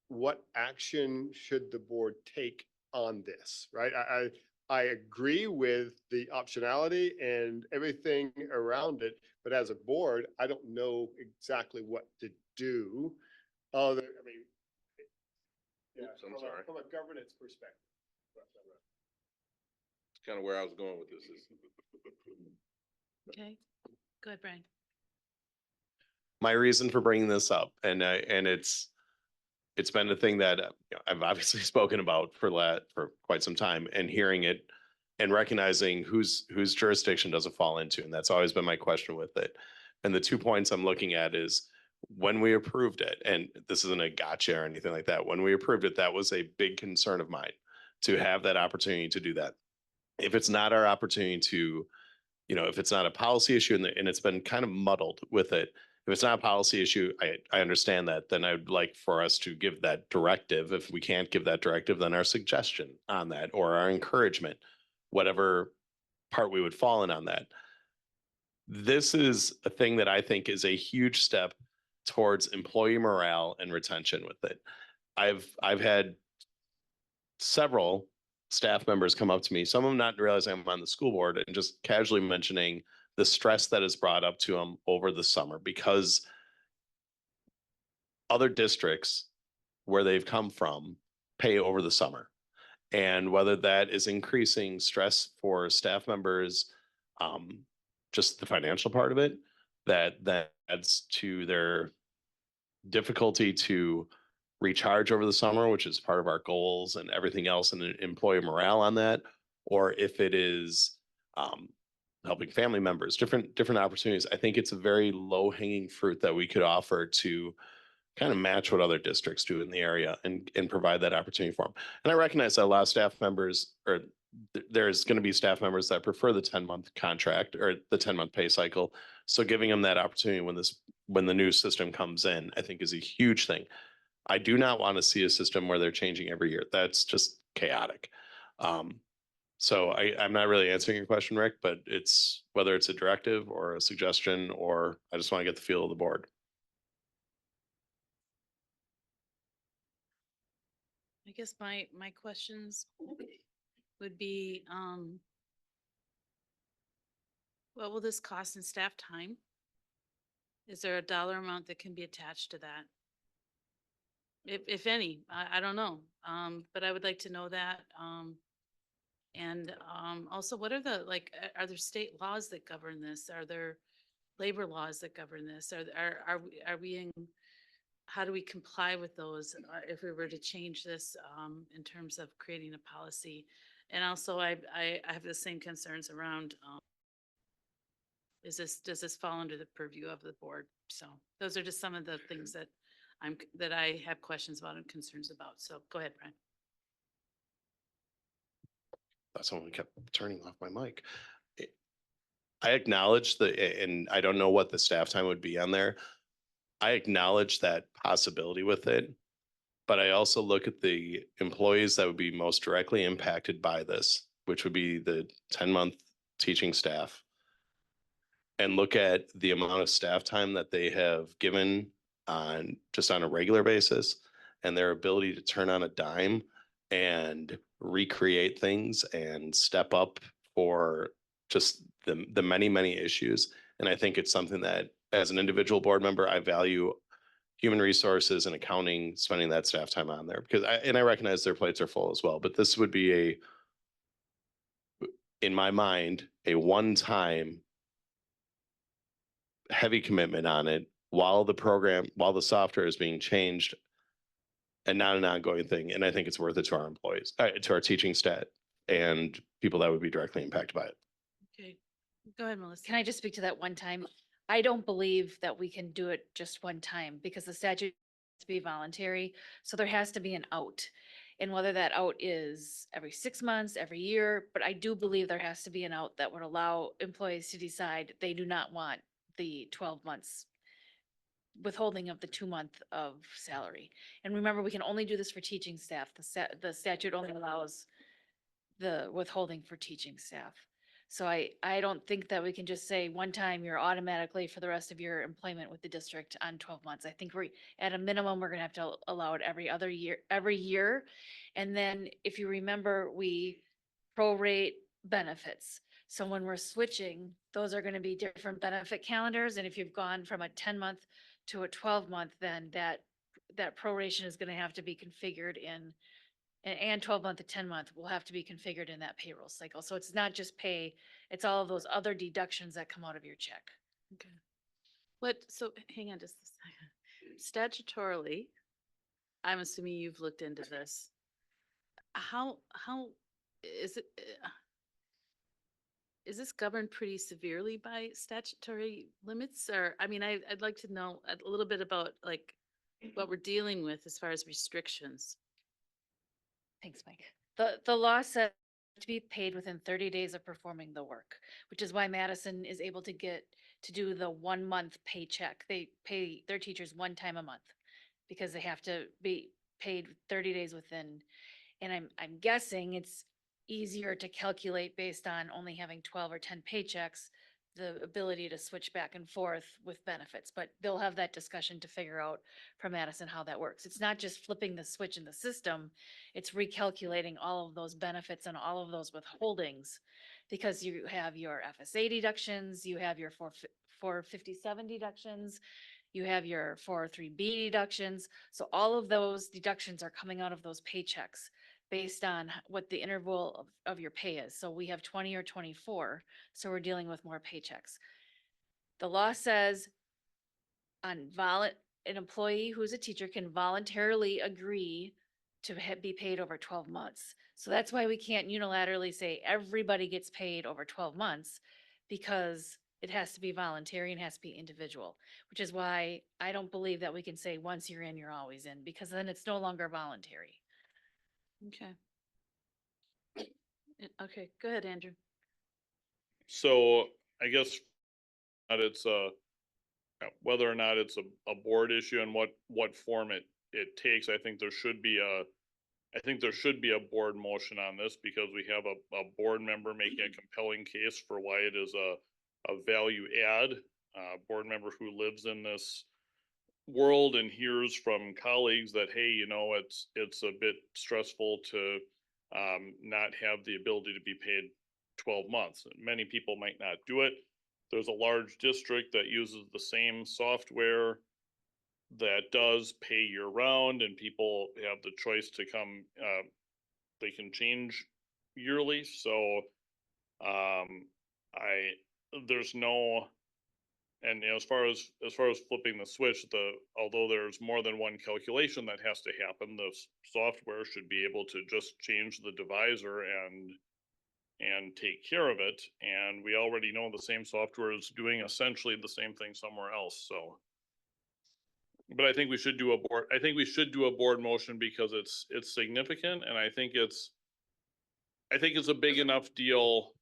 what action should the board take on this, right? I agree with the optionality and everything around it, but as a board, I don't know exactly what to do. Yeah, Oops, I'm sorry. From a governance perspective. It's kind of where I was going with this. Okay, go ahead, Brian. My reason for bringing this up, and it's been a thing that I've obviously spoken about for quite some time, and hearing it and recognizing whose jurisdiction does it fall into, and that's always been my question with it. And the 2 points I'm looking at is when we approved it, and this isn't a gotcha or anything like that. When we approved it, that was a big concern of mine to have that opportunity to do that. If it's not our opportunity to, if it's not a policy issue and it's been kind of muddled with it, if it's not a policy issue, I understand that, then I'd like for us to give that directive. If we can't give that directive, then our suggestion on that or our encouragement, whatever part we would fall in on that. This is a thing that I think is a huge step towards employee morale and retention with it. I've had several staff members come up to me, some of them not realizing I'm on the school board, and just casually mentioning the stress that is brought up to them over the summer because other districts where they've come from pay over the summer. And whether that is increasing stress for staff members, just the financial part of it, that adds to their difficulty to recharge over the summer, which is part of our goals and everything else, and employee morale on that, or if it is helping family members, different opportunities. I think it's a very low hanging fruit that we could offer to kind of match what other districts do in the area and provide that opportunity for them. And I recognize that a lot of staff members or there's going to be staff members that prefer the 10-month contract or the 10-month pay cycle. So giving them that opportunity when the new system comes in, I think is a huge thing. I do not want to see a system where they're changing every year. That's just chaotic. So I'm not really answering your question, Rick, but it's whether it's a directive or a suggestion, or I just want to get the feel of the board. I guess my questions would be, what will this cost in staff time? Is there a dollar amount that can be attached to that? If any, I don't know. But I would like to know that. And also, what are the, like, are there state laws that govern this? Are there labor laws that govern this? Are we in, how do we comply with those if we were to change this in terms of creating a policy? And also, I have the same concerns around, does this fall under the purview of the board? So those are just some of the things that I have questions about and concerns about. So go ahead, Brian. Someone kept turning off my mic. I acknowledge and I don't know what the staff time would be on there. I acknowledge that possibility with it, but I also look at the employees that would be most directly impacted by this, which would be the 10-month teaching staff, and look at the amount of staff time that they have given on a regular basis, and their ability to turn on a dime and recreate things and step up for just the many, many issues. And I think it's something that as an individual board member, I value human resources and accounting, spending that staff time on there, because I recognize their plates are full as well, but this would be in my mind, a one-time heavy commitment on it while the software is being changed, and not an ongoing thing. And I think it's worth it to our employees, to our teaching staff and people that would be directly impacted by it. Okay, go ahead, Melissa. Can I just speak to that one time? I don't believe that we can do it just one time because the statute has to be voluntary. So there has to be an out. And whether that out is every 6 months, every year, but I do believe there has to be an out that would allow employees to decide they do not want the 12 months withholding of the 2 month of salary. And remember, we can only do this for teaching staff. The statute only allows the withholding for teaching staff. So I don't think that we can just say one time you're automatically for the rest of your employment with the district on 12 months. I think at a minimum, we're gonna have to allow it every year. And then if you remember, we prorate benefits. So when we're switching, those are gonna be different benefit calendars. And if you've gone from a 10-month to a 12-month, then that proration is gonna have to be configured in, and 12-month to 10-month will have to be configured in that payroll cycle. So it's not just pay, it's all of those other deductions that come out of your check. Okay. So hang on just a second. Statutorily, I'm assuming you've looked into this. How is it? Is this governed pretty severely by statutory limits? Or, I mean, I'd like to know a little bit about like what we're dealing with as far as restrictions. Thanks, Mike. The law says to be paid within 30 days of performing the work, which is why Madison is able to do the 1-month paycheck. They pay their teachers one time a month because they have to be paid 30 days within. And I'm guessing it's easier to calculate based on only having 12 or 10 paychecks, the ability to switch back and forth with benefits, but they'll have that discussion to figure out from Madison how that works. It's not just flipping the switch in the system, it's recalculating all of those benefits and all of those withholdings, because you have your FSA deductions, you have your 457 deductions, you have your 403B deductions. So all of those deductions are coming out of those paychecks based on what the interval of your pay is. So we have 20 or 24, so we're dealing with more paychecks. The law says an employee who's a teacher can voluntarily agree to be paid over 12 months. So that's why we can't unilaterally say everybody gets paid over 12 months, because it has to be voluntary and has to be individual, which is why I don't believe that we can say once you're in, you're always in, because then it's no longer voluntary. Okay. Okay, go ahead, Andrew. So I guess that it's whether or not it's a board issue and what form it takes, I think there should be a board motion on this because we have a board member making a compelling case for why it is a value add. Board member who lives in this world and hears from colleagues that, hey, you know, it's a bit stressful to not have the ability to be paid 12 months. Many people might not do it. There's a large district that uses the same software that does pay year round, and people have the choice to come, they can change yearly. So there's no, and as far as flipping the switch, although there's more than one calculation that has to happen, the software should be able to just change the divisor and take care of it. And we already know the same software is doing essentially the same thing somewhere else, so. But I think we should do a board motion because it's significant, and I think it's a big enough deal.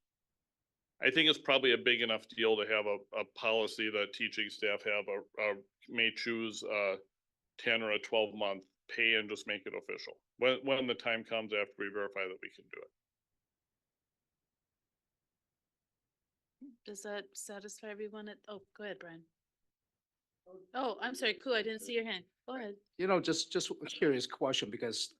I think it's probably a big enough deal to have a policy that teaching staff have may choose a 10 or a 12-month pay and just make it official when the time comes after we verify that we can do it. Does that satisfy everyone? Oh, go ahead, Brian. Oh, I'm sorry, cool, I didn't see your hand. Go ahead. You know, just a curious question because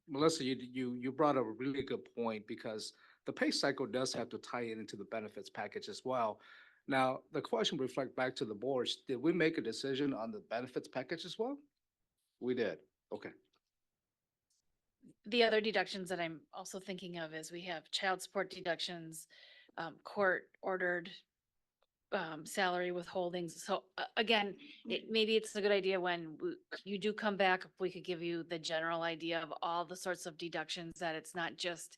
Melissa, you brought up a really good point because the pay cycle does have to tie it into the benefits package as well. Now, the question reflect back to the boards, did we make a decision on the benefits package as well? We did, okay. The other deductions that I'm also thinking of is we have child support deductions, court ordered salary withholdings. So again, maybe it's a good idea when you do come back, if we could give you the general idea of all the sorts of deductions, that it's not just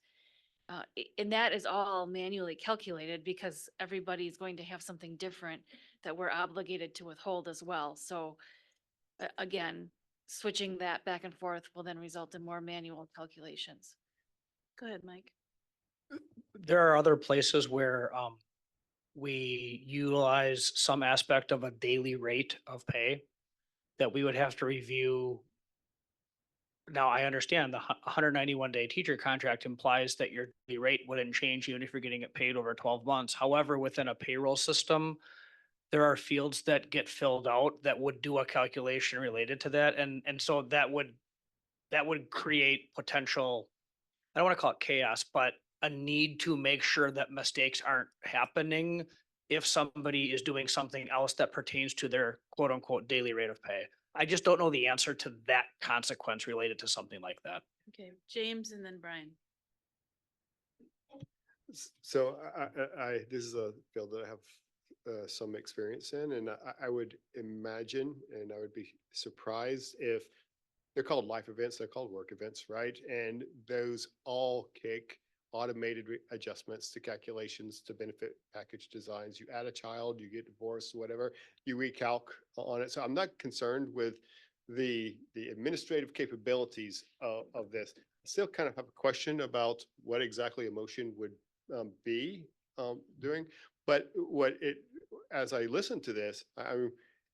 and that is all manually calculated because everybody's going to have something different that we're obligated to withhold as well. So again, switching that back and forth will then result in more manual calculations. Go ahead, Mike. There are other places where we utilize some aspect of a daily rate of pay that we would have to review. Now, I understand the 191-day teacher contract implies that your daily rate wouldn't change even if you're getting it paid over 12 months. However, within a payroll system, there are fields that get filled out that would do a calculation related to that. And so that would create potential, I don't want to call it chaos, but a need to make sure that mistakes aren't happening if somebody is doing something else that pertains to their quote unquote daily rate of pay. I just don't know the answer to that consequence related to something like that. Okay, James and then Brian. So this is a field that I have some experience in, and I would imagine, and I would be surprised if they're called life events, they're called work events, right? And those all kick automated adjustments to calculations to benefit package designs. You add a child, you get divorced, whatever, you recalc on it. So I'm not concerned with the administrative capabilities of this. I still kind of have a question about what exactly a motion would be doing. But as I listen to this,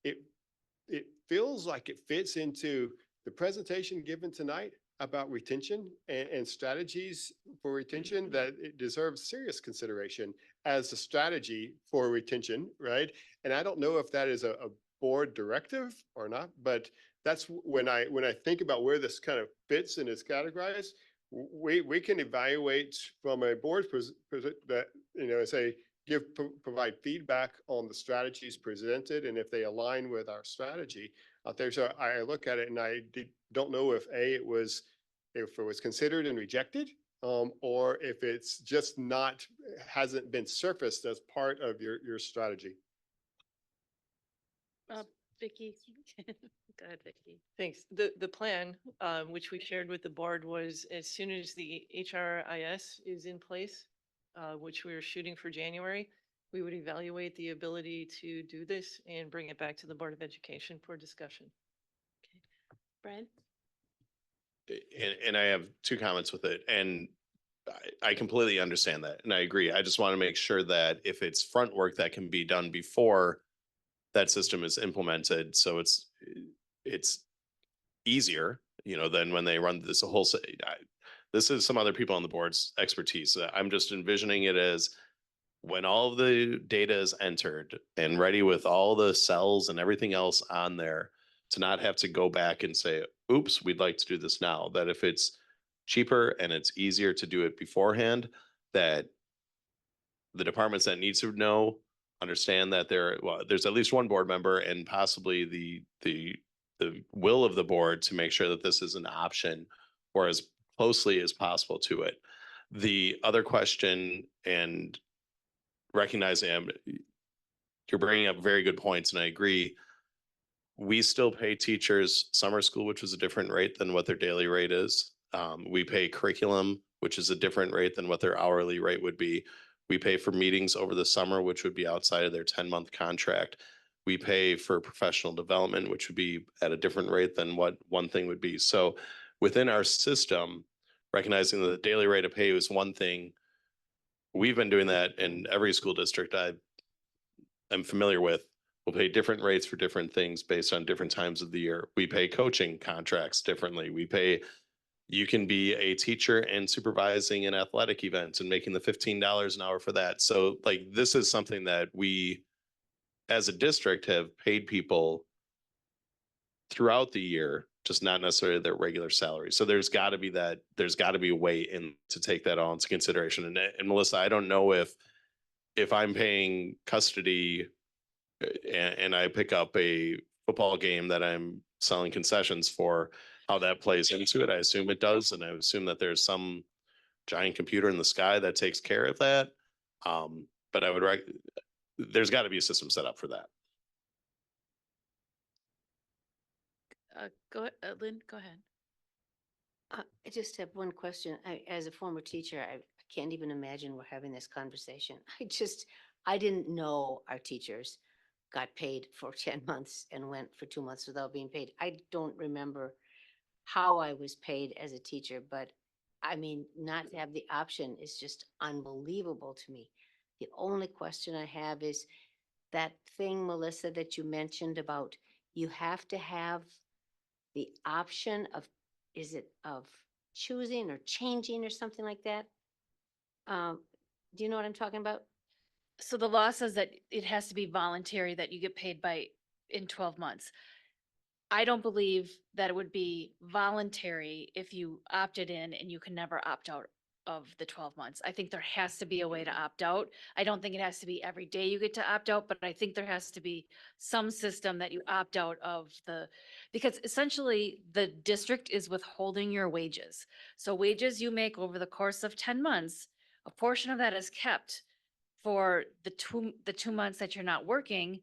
it feels like it fits into the presentation given tonight about retention and strategies for retention, that it deserves serious consideration as a strategy for retention, right? And I don't know if that is a board directive or not, but that's when I think about where this kind of fits and is categorized, we can evaluate from a board that, say, provide feedback on the strategies presented and if they align with our strategy out there. So I look at it and I don't know if it was considered and rejected, or if it's just hasn't been surfaced as part of your strategy. Vicky. Go ahead, Vicky. Thanks. The plan, which we shared with the board, was as soon as the HRIS is in place, which we were shooting for January, we would evaluate the ability to do this and bring it back to the Board of Education for discussion. Brian? And I have two comments with it. And I completely understand that and I agree. I just want to make sure that if it's front work that can be done before that system is implemented, so it's easier, you know, than when they run this whole, this is some other people on the board's expertise. I'm just envisioning it as when all of the data is entered and ready with all the cells and everything else on there, to not have to go back and say, oops, we'd like to do this now. That if it's cheaper and it's easier to do it beforehand, that the departments that needs to know understand that there's at least one board member and possibly the will of the board to make sure that this is an option or as closely as possible to it. The other question, and recognizing you're bringing up very good points, and I agree. We still pay teachers summer school, which is a different rate than what their daily rate is. We pay curriculum, which is a different rate than what their hourly rate would be. We pay for meetings over the summer, which would be outside of their 10-month contract. We pay for professional development, which would be at a different rate than what one thing would be. So within our system, recognizing that the daily rate of pay is one thing, we've been doing that in every school district I'm familiar with. We'll pay different rates for different things based on different times of the year. We pay coaching contracts differently. You can be a teacher and supervising an athletic event and making the $15 an hour for that. So like, this is something that we, as a district, have paid people throughout the year, just not necessarily their regular salary. So there's got to be a way in to take that all into consideration. And Melissa, I don't know if I'm paying custody and I pick up a football game that I'm selling concessions for, how that plays into it. I assume it does. And I assume that there's some giant computer in the sky that takes care of that. But there's got to be a system set up for that. Lynn, go ahead. I just have one question. As a former teacher, I can't even imagine we're having this conversation. I didn't know our teachers got paid for 10 months and went for 2 months without being paid. I don't remember how I was paid as a teacher, but I mean, not to have the option is just unbelievable to me. The only question I have is that thing, Melissa, that you mentioned about you have to have the option of, is it of choosing or changing or something like that? Do you know what I'm talking about? So the law says that it has to be voluntary, that you get paid in 12 months. I don't believe that it would be voluntary if you opted in and you can never opt out of the 12 months. I think there has to be a way to opt out. I don't think it has to be every day you get to opt out, but I think there has to be some system that you opt out of because essentially the district is withholding your wages. So wages you make over the course of 10 months, a portion of that is kept for the two months that you're not working.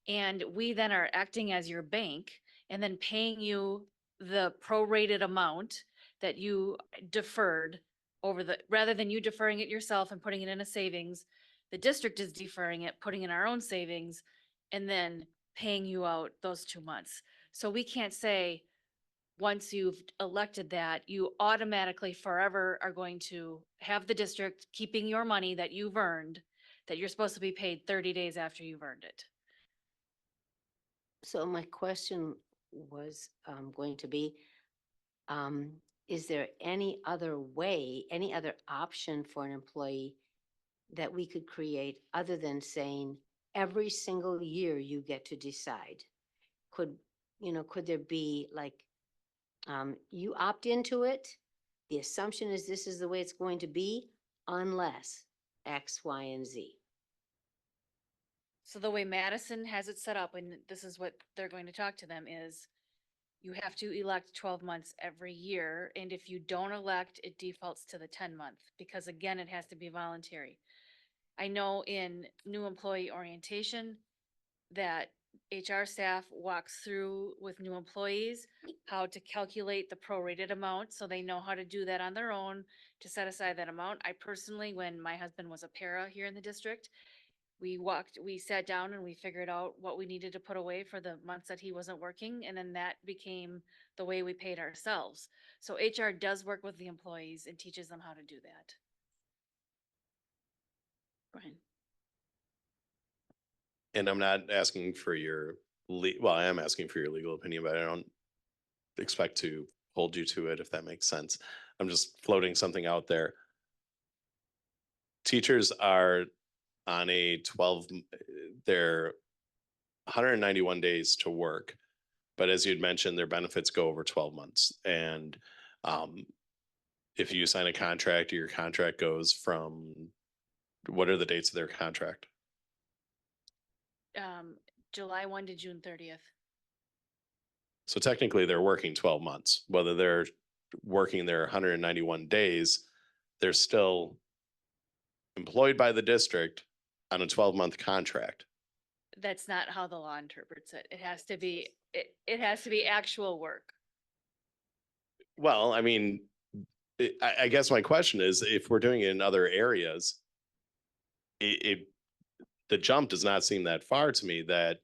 And we then are acting as your bank and then paying you the prorated amount that you deferred rather than you deferring it yourself and putting it in a savings, the district is deferring it, putting in our own savings, and then paying you out those 2 months. So we can't say, once you've elected that, you automatically forever are going to have the district keeping your money that you've earned, that you're supposed to be paid 30 days after you've earned it. So my question was going to be, is there any other way, any other option for an employee that we could create other than saying every single year you get to decide? Could there be like, you opt into it, the assumption is this is the way it's going to be unless X, Y, and Z. So the way Madison has it set up, and this is what they're going to talk to them, is you have to elect 12 months every year. And if you don't elect, it defaults to the 10-month because again, it has to be voluntary. I know in new employee orientation that HR staff walks through with new employees how to calculate the prorated amount so they know how to do that on their own to set aside that amount. I personally, when my husband was a para here in the district, we sat down and we figured out what we needed to put away for the months that he wasn't working. And then that became the way we paid ourselves. So HR does work with the employees and teaches them how to do that. Brian. And I'm not asking for your well, I am asking for your legal opinion, but I don't expect to hold you to it, if that makes sense. I'm just floating something out there. Teachers are on a 12, they're 191 days to work. But as you'd mentioned, their benefits go over 12 months. And if you sign a contract, your contract goes from, what are the dates of their contract? July 1 to June 30th. So technically they're working 12 months, whether they're working their 191 days, they're still employed by the district on a 12-month contract. That's not how the law interprets it. It has to be, it has to be actual work. Well, I mean, I guess my question is, if we're doing it in other areas, the jump does not seem that far to me, that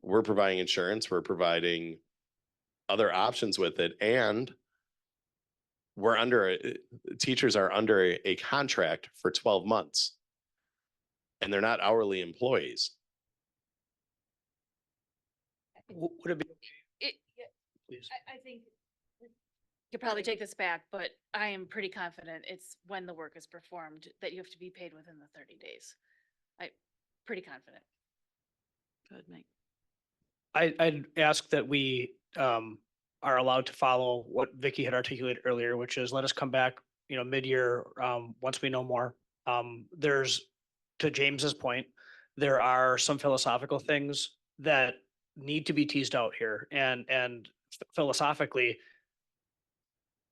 we're providing insurance, we're providing other options with it, and we're under, teachers are under a contract for 12 months. And they're not hourly employees. Would it be, please? I think you could probably take this back, but I am pretty confident it's when the work is performed that you have to be paid within the 30 days. Pretty confident. Go ahead, Mike. I'd ask that we are allowed to follow what Vicky had articulated earlier, which is let us come back, mid-year, once we know more. There's, to James's point, there are some philosophical things that need to be teased out here. And philosophically,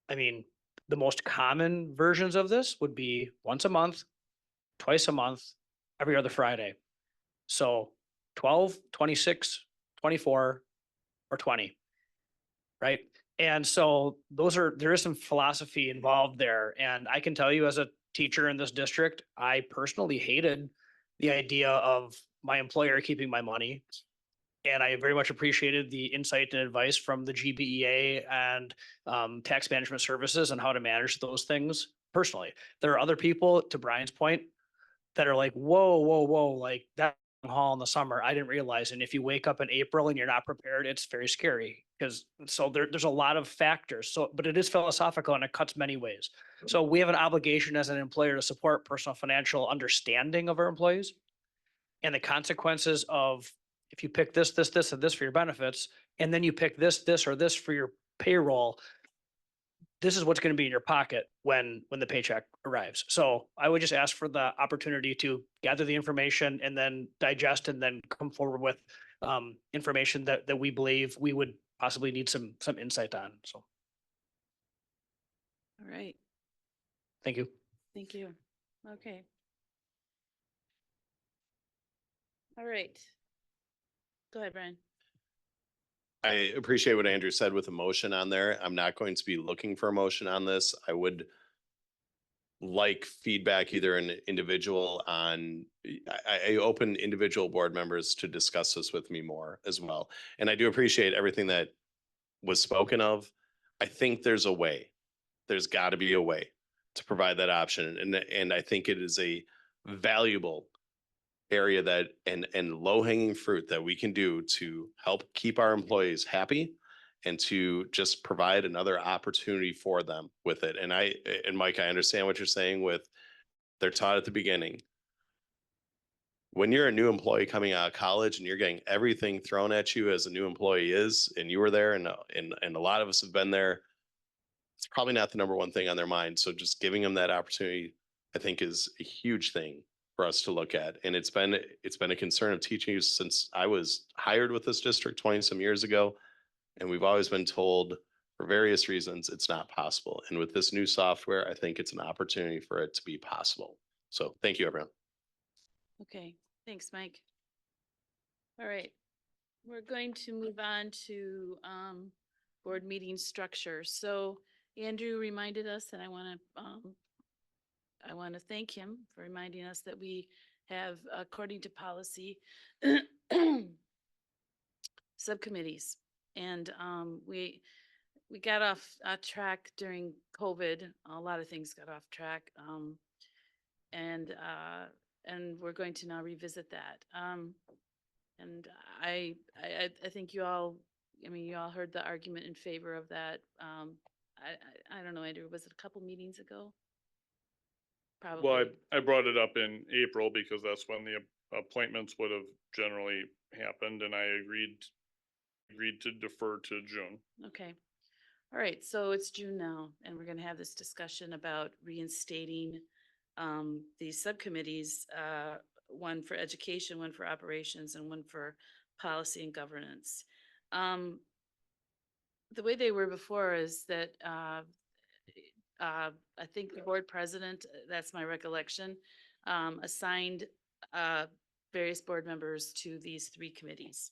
I mean, the most common versions of this would be once a month, twice a month, every other Friday. So 12, 26, 24, or 20, right? And so there is some philosophy involved there. And I can tell you, as a teacher in this district, I personally hated the idea of my employer keeping my money. And I very much appreciated the insight and advice from the GBEA and tax management services on how to manage those things personally. There are other people, to Brian's point, that are like, whoa, like that haul in the summer, I didn't realize. And if you wake up in April and you're not prepared, it's very scary. Because there's a lot of factors. But it is philosophical and it cuts many ways. So we have an obligation as an employer to support personal financial understanding of our employees and the consequences of if you pick this, and this for your benefits, and then you pick this, or this for your payroll, this is what's going to be in your pocket when the paycheck arrives. So I would just ask for the opportunity to gather the information and then digest and then come forward with information that we believe we would possibly need some insight on. So. All right. Thank you. Thank you. Okay. All right. Go ahead, Brian. I appreciate what Andrew said with a motion on there. I'm not going to be looking for a motion on this. I would like feedback, either an individual on, I open individual board members to discuss this with me more as well. And I do appreciate everything that was spoken of. I think there's a way. There's got to be a way to provide that option. And I think it is a valuable area that and low hanging fruit that we can do to help keep our employees happy and to just provide another opportunity for them with it. And Mike, I understand what you're saying with they're taught at the beginning. When you're a new employee coming out of college and you're getting everything thrown at you as a new employee is, and you were there and a lot of us have been there, it's probably not the number one thing on their mind. So just giving them that opportunity, I think, is a huge thing for us to look at. And it's been a concern of teachers since I was hired with this district 20 some years ago. And we've always been told for various reasons, it's not possible. And with this new software, I think it's an opportunity for it to be possible. So thank you, everyone. Okay, thanks, Mike. All right, we're going to move on to board meeting structure. So Andrew reminded us, and I want to thank him for reminding us that we have, according to policy, subcommittees. And we got off track during COVID. A lot of things got off track. and we're going to now revisit that. And I think you all, I mean, you all heard the argument in favor of that. I don't know, Andrew, was it a couple meetings ago? Well, Probably. I brought it up in April because that's when the appointments would have generally happened, and I agreed to defer to June. Okay. All right, so it's June now, and we're gonna have this discussion about reinstating these subcommittees, one for education, one for operations, and one for policy and governance. The way they were before is that I think the board president, that's my recollection, assigned various board members to these three committees.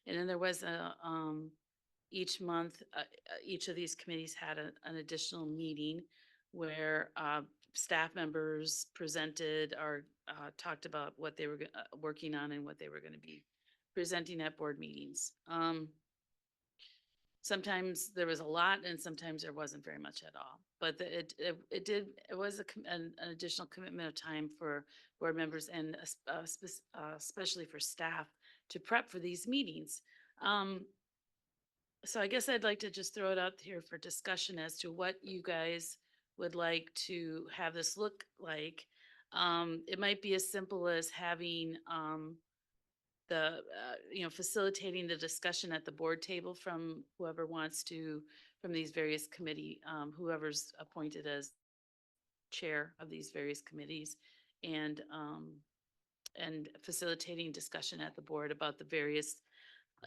And then there was a, each month, each of these committees had an additional meeting where staff members presented or talked about what they were working on and what they were going to be presenting at board meetings. Sometimes there was a lot and sometimes there wasn't very much at all. But it was an additional commitment of time for board members and especially for staff to prep for these meetings. So I guess I'd like to just throw it out here for discussion as to what you guys would like to have this look like. It might be as simple as having facilitating the discussion at the board table from whoever wants to, from these various committee, whoever's appointed as chair of these various committees, and facilitating discussion at the board about the various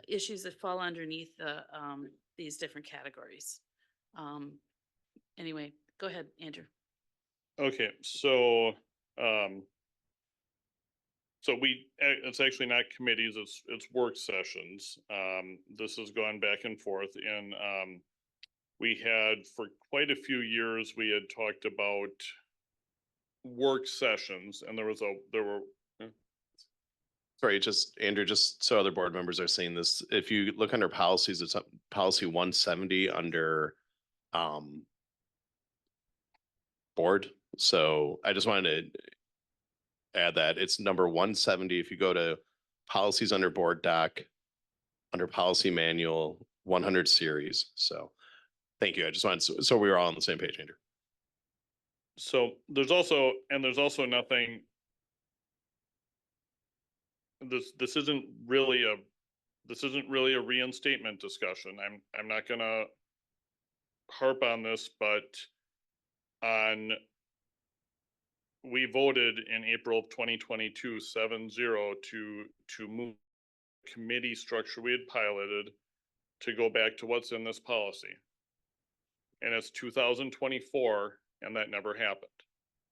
issues that fall underneath these different categories. Anyway, go ahead, Andrew. Okay, so it's actually not committees, it's work sessions. This has gone back and forth, and we had for quite a few years, we had talked about work sessions, and there were Sorry, just Andrew, just so other board members are seeing this, if you look under policies, it's up policy 170 under board. So I just wanted to add that it's number 170. If you go to policies under board doc, under policy manual 100 series. So thank you. I just wanted, so we were all on the same page, Andrew. So there's also nothing. This isn't really a reinstatement discussion. I'm not gonna harp on this, but we voted in April of 2022, 7-0 to move committee structure we had piloted to go back to what's in this policy. And it's 2024 and that never happened.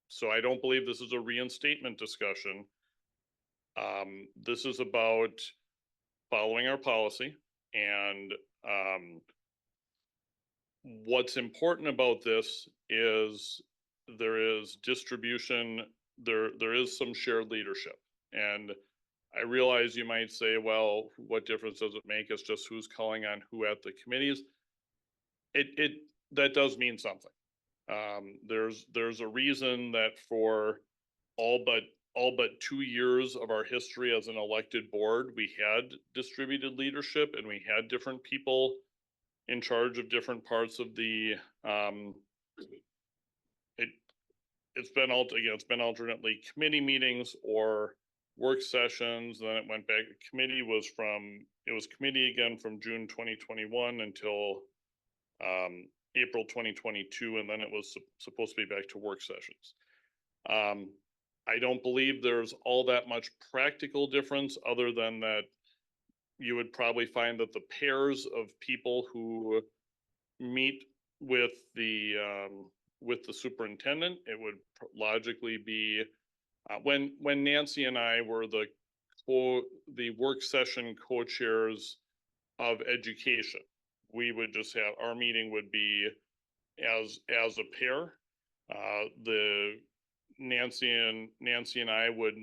So I don't believe this is a reinstatement discussion. This is about following our policy, and what's important about this is there is distribution, there is some shared leadership. And I realize you might say, well, what difference does it make? It's just who's calling on who at the committees. That does mean something. There's a reason that for all but 2 years of our history as an elected board, we had distributed leadership and we had different people in charge of different parts of the, it's been alternately committee meetings or work sessions. Then it went back, committee was committee again from June 2021 until April 2022, and then it was supposed to be back to work sessions. I don't believe there's all that much practical difference, other than that you would probably find that the pairs of people who meet with the superintendent, it would logically be when Nancy and I were the work session co-chairs of education, we would just have, our meeting would be as a pair. Nancy and I would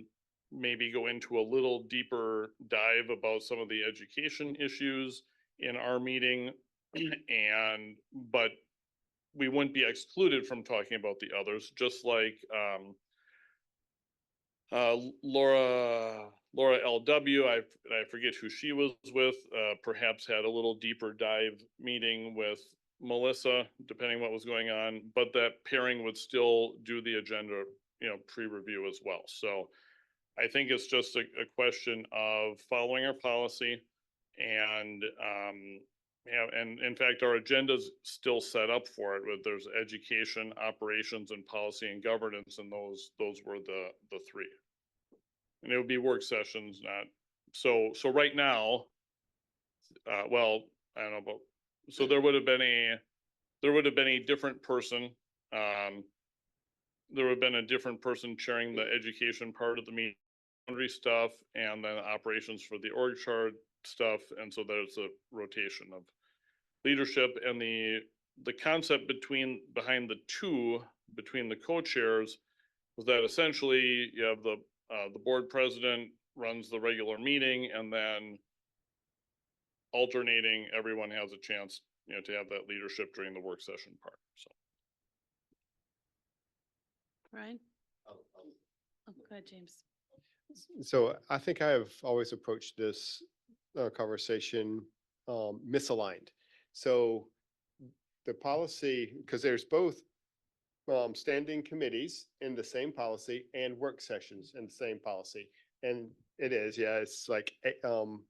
maybe go into a little deeper dive about some of the education issues in our meeting, but we wouldn't be excluded from talking about the others, just like Laura LW, I forget who she was with, perhaps had a little deeper dive meeting with Melissa, depending what was going on, but that pairing would still do the agenda, pre-review as well. So I think it's just a question of following our policy and, and in fact, our agenda's still set up for it with there's education, operations and policy and governance. And those were the three. And it would be work sessions, not, so right now, well, I don't know about, so there would have been a different person. There would have been a different person chairing the education part of the meeting, boundary stuff, and then operations for the org chart stuff. And so there's a rotation of leadership, and the concept behind the two, between the co-chairs, was that essentially you have the board president runs the regular meeting, and then alternating, everyone has a chance, to have that leadership during the work session part, so. Brian? Oh, go ahead, James. So I think I have always approached this conversation misaligned. So the policy, because there's both standing committees in the same policy and work sessions in the same policy. And it is, yeah, it's like Roman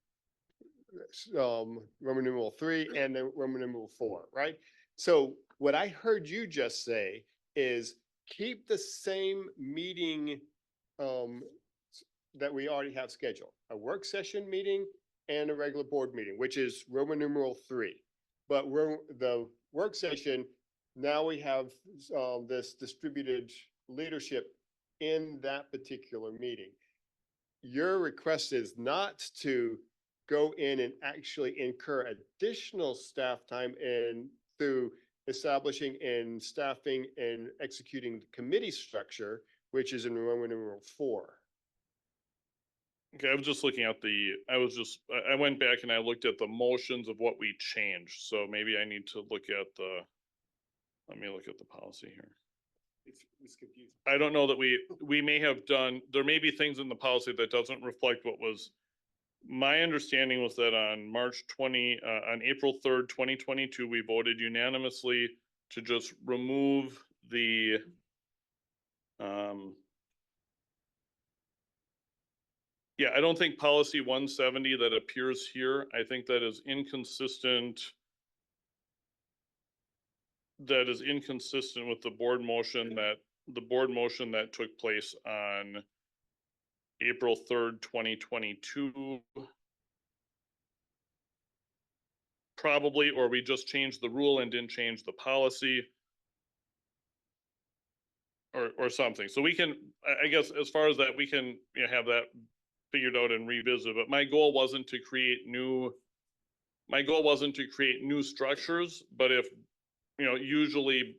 numeral 3 and then Roman numeral 4, right? So what I heard you just say is keep the same meeting that we already have scheduled, a work session meeting and a regular board meeting, which is Roman numeral 3. But the work session, now we have this distributed leadership in that particular meeting. Your request is not to go in and actually incur additional staff time and through establishing and staffing and executing the committee structure, which is in Roman numeral 4. Okay, I was just looking at I went back and I looked at the motions of what we changed. So maybe I need to look at let me look at the policy here. It's confusing. I don't know that we may have done, there may be things in the policy that doesn't reflect what was, my understanding was that on April 3rd, 2022, we voted unanimously to just remove the, yeah, I don't think policy 170 that appears here, I think that is inconsistent. That is inconsistent with the board motion that took place on April 3rd, 2022. Probably, or we just changed the rule and didn't change the policy. Or something. So we can, I guess, as far as that, we can have that figured out and revisit, but my goal wasn't to create new structures, but if, usually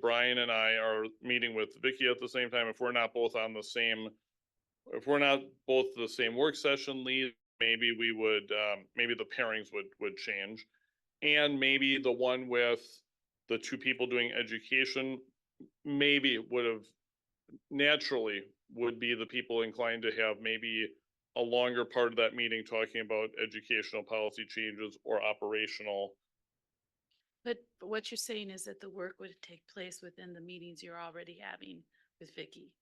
Brian and I are meeting with Vicky at the same time. If we're not both the same work session lead, maybe we would, maybe the pairings would change. And maybe the one with the two people doing education, maybe would be the people inclined to have maybe a longer part of that meeting talking about educational policy changes or operational. But what you're saying is that the work would take place within the meetings you're already having with Vicky,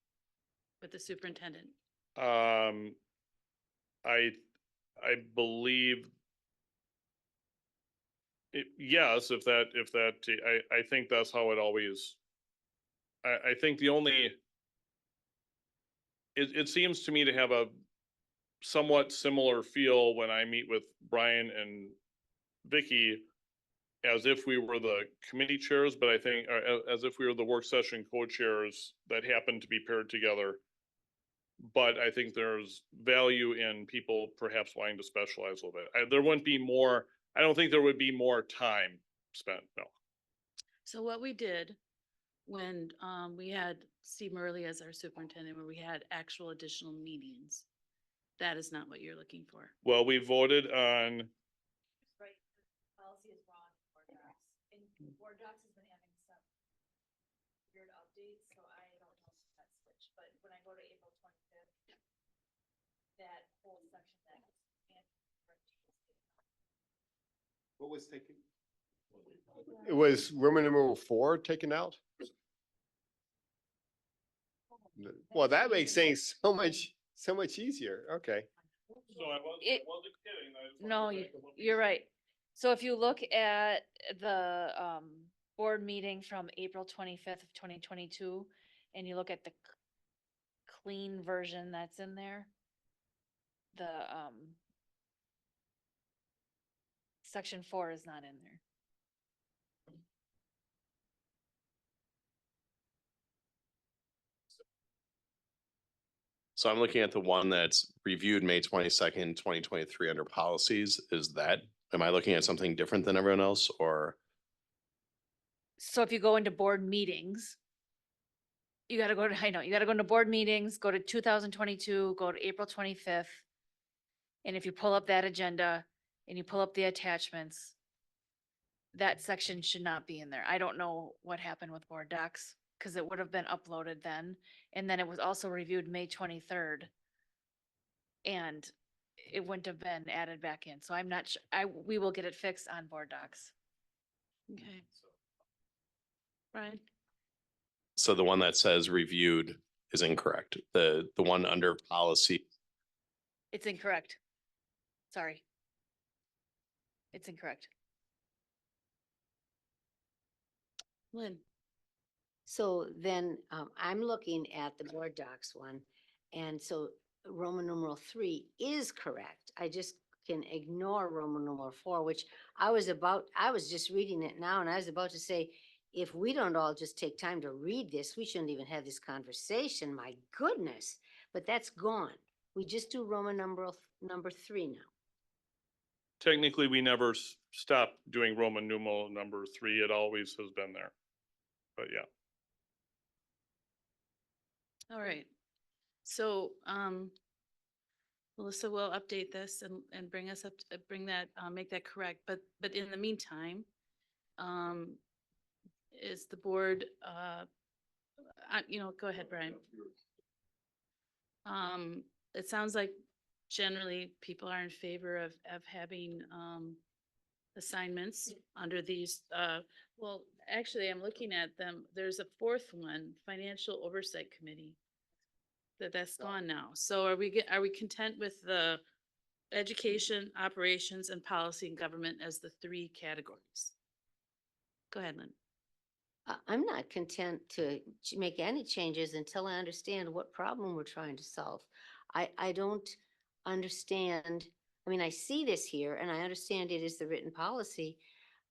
with the superintendent. I believe yes, I think that's how it always, I think the only, it seems to me to have a somewhat similar feel when I meet with Brian and Vicky as if we were the committee chairs, but I think as if we were the work session co-chairs that happen to be paired together. But I think there's value in people perhaps wanting to specialize a little bit. There wouldn't be more, I don't think there would be more time spent, no. So what we did when we had Steve Murley as our superintendent, where we had actual additional meetings, that is not what you're looking for. Well, we voted on, Right, the policy is wrong in Board Docs, and Board Docs has been having some weird updates, so I don't know if that's switched, but when I go to April 25th, What was taken? It was Roman numeral 4 taken out? Well, that makes things so much easier. Okay. So I wasn't It- kidding. I just No, wanted to make a motion. you're right. So if you look at the board meeting from April 25th of 2022, and you look at the clean version that's in there, the section 4 is not in there. So I'm looking at the one that's reviewed May 22nd, 2023 under policies. Is that, am I looking at something different than everyone else or? So if you go into board meetings, you gotta go to, I know, you gotta go into board meetings, go to 2022, go to April 25th. And if you pull up that agenda and you pull up the attachments, that section should not be in there. I don't know what happened with board docs, because it would have been uploaded then. And then it was also reviewed May 23rd. And it wouldn't have been added back in. So I'm not sure, we will get it fixed on board docs. Okay. Brian? So the one that says reviewed is incorrect. The one under policy, It's incorrect. Sorry. It's incorrect. Lynn? So then I'm looking at the board docs one. And so Roman numeral 3 is correct. I just can ignore Roman numeral 4, which I was just reading it now and I was about to say, if we don't all just take time to read this, we shouldn't even have this conversation. My goodness, but that's gone. We just do Roman number 3 now. Technically, we never stopped doing Roman numeral number 3. It always has been there. But yeah. All right. So, Melissa will update this and bring us up, bring that, make that correct. But in the meantime, is the board, go ahead, Brian. It sounds like generally people are in favor of having, assignments under these, well, actually, I'm looking at them. There's a fourth one, Financial Oversight Committee. That's gone now. So are we content with the education, operations, and policy and government as the 3 categories? Go ahead, Lynn. I'm not content to make any changes until I understand what problem we're trying to solve. I don't understand, I mean, I see this here and I understand it is the written policy.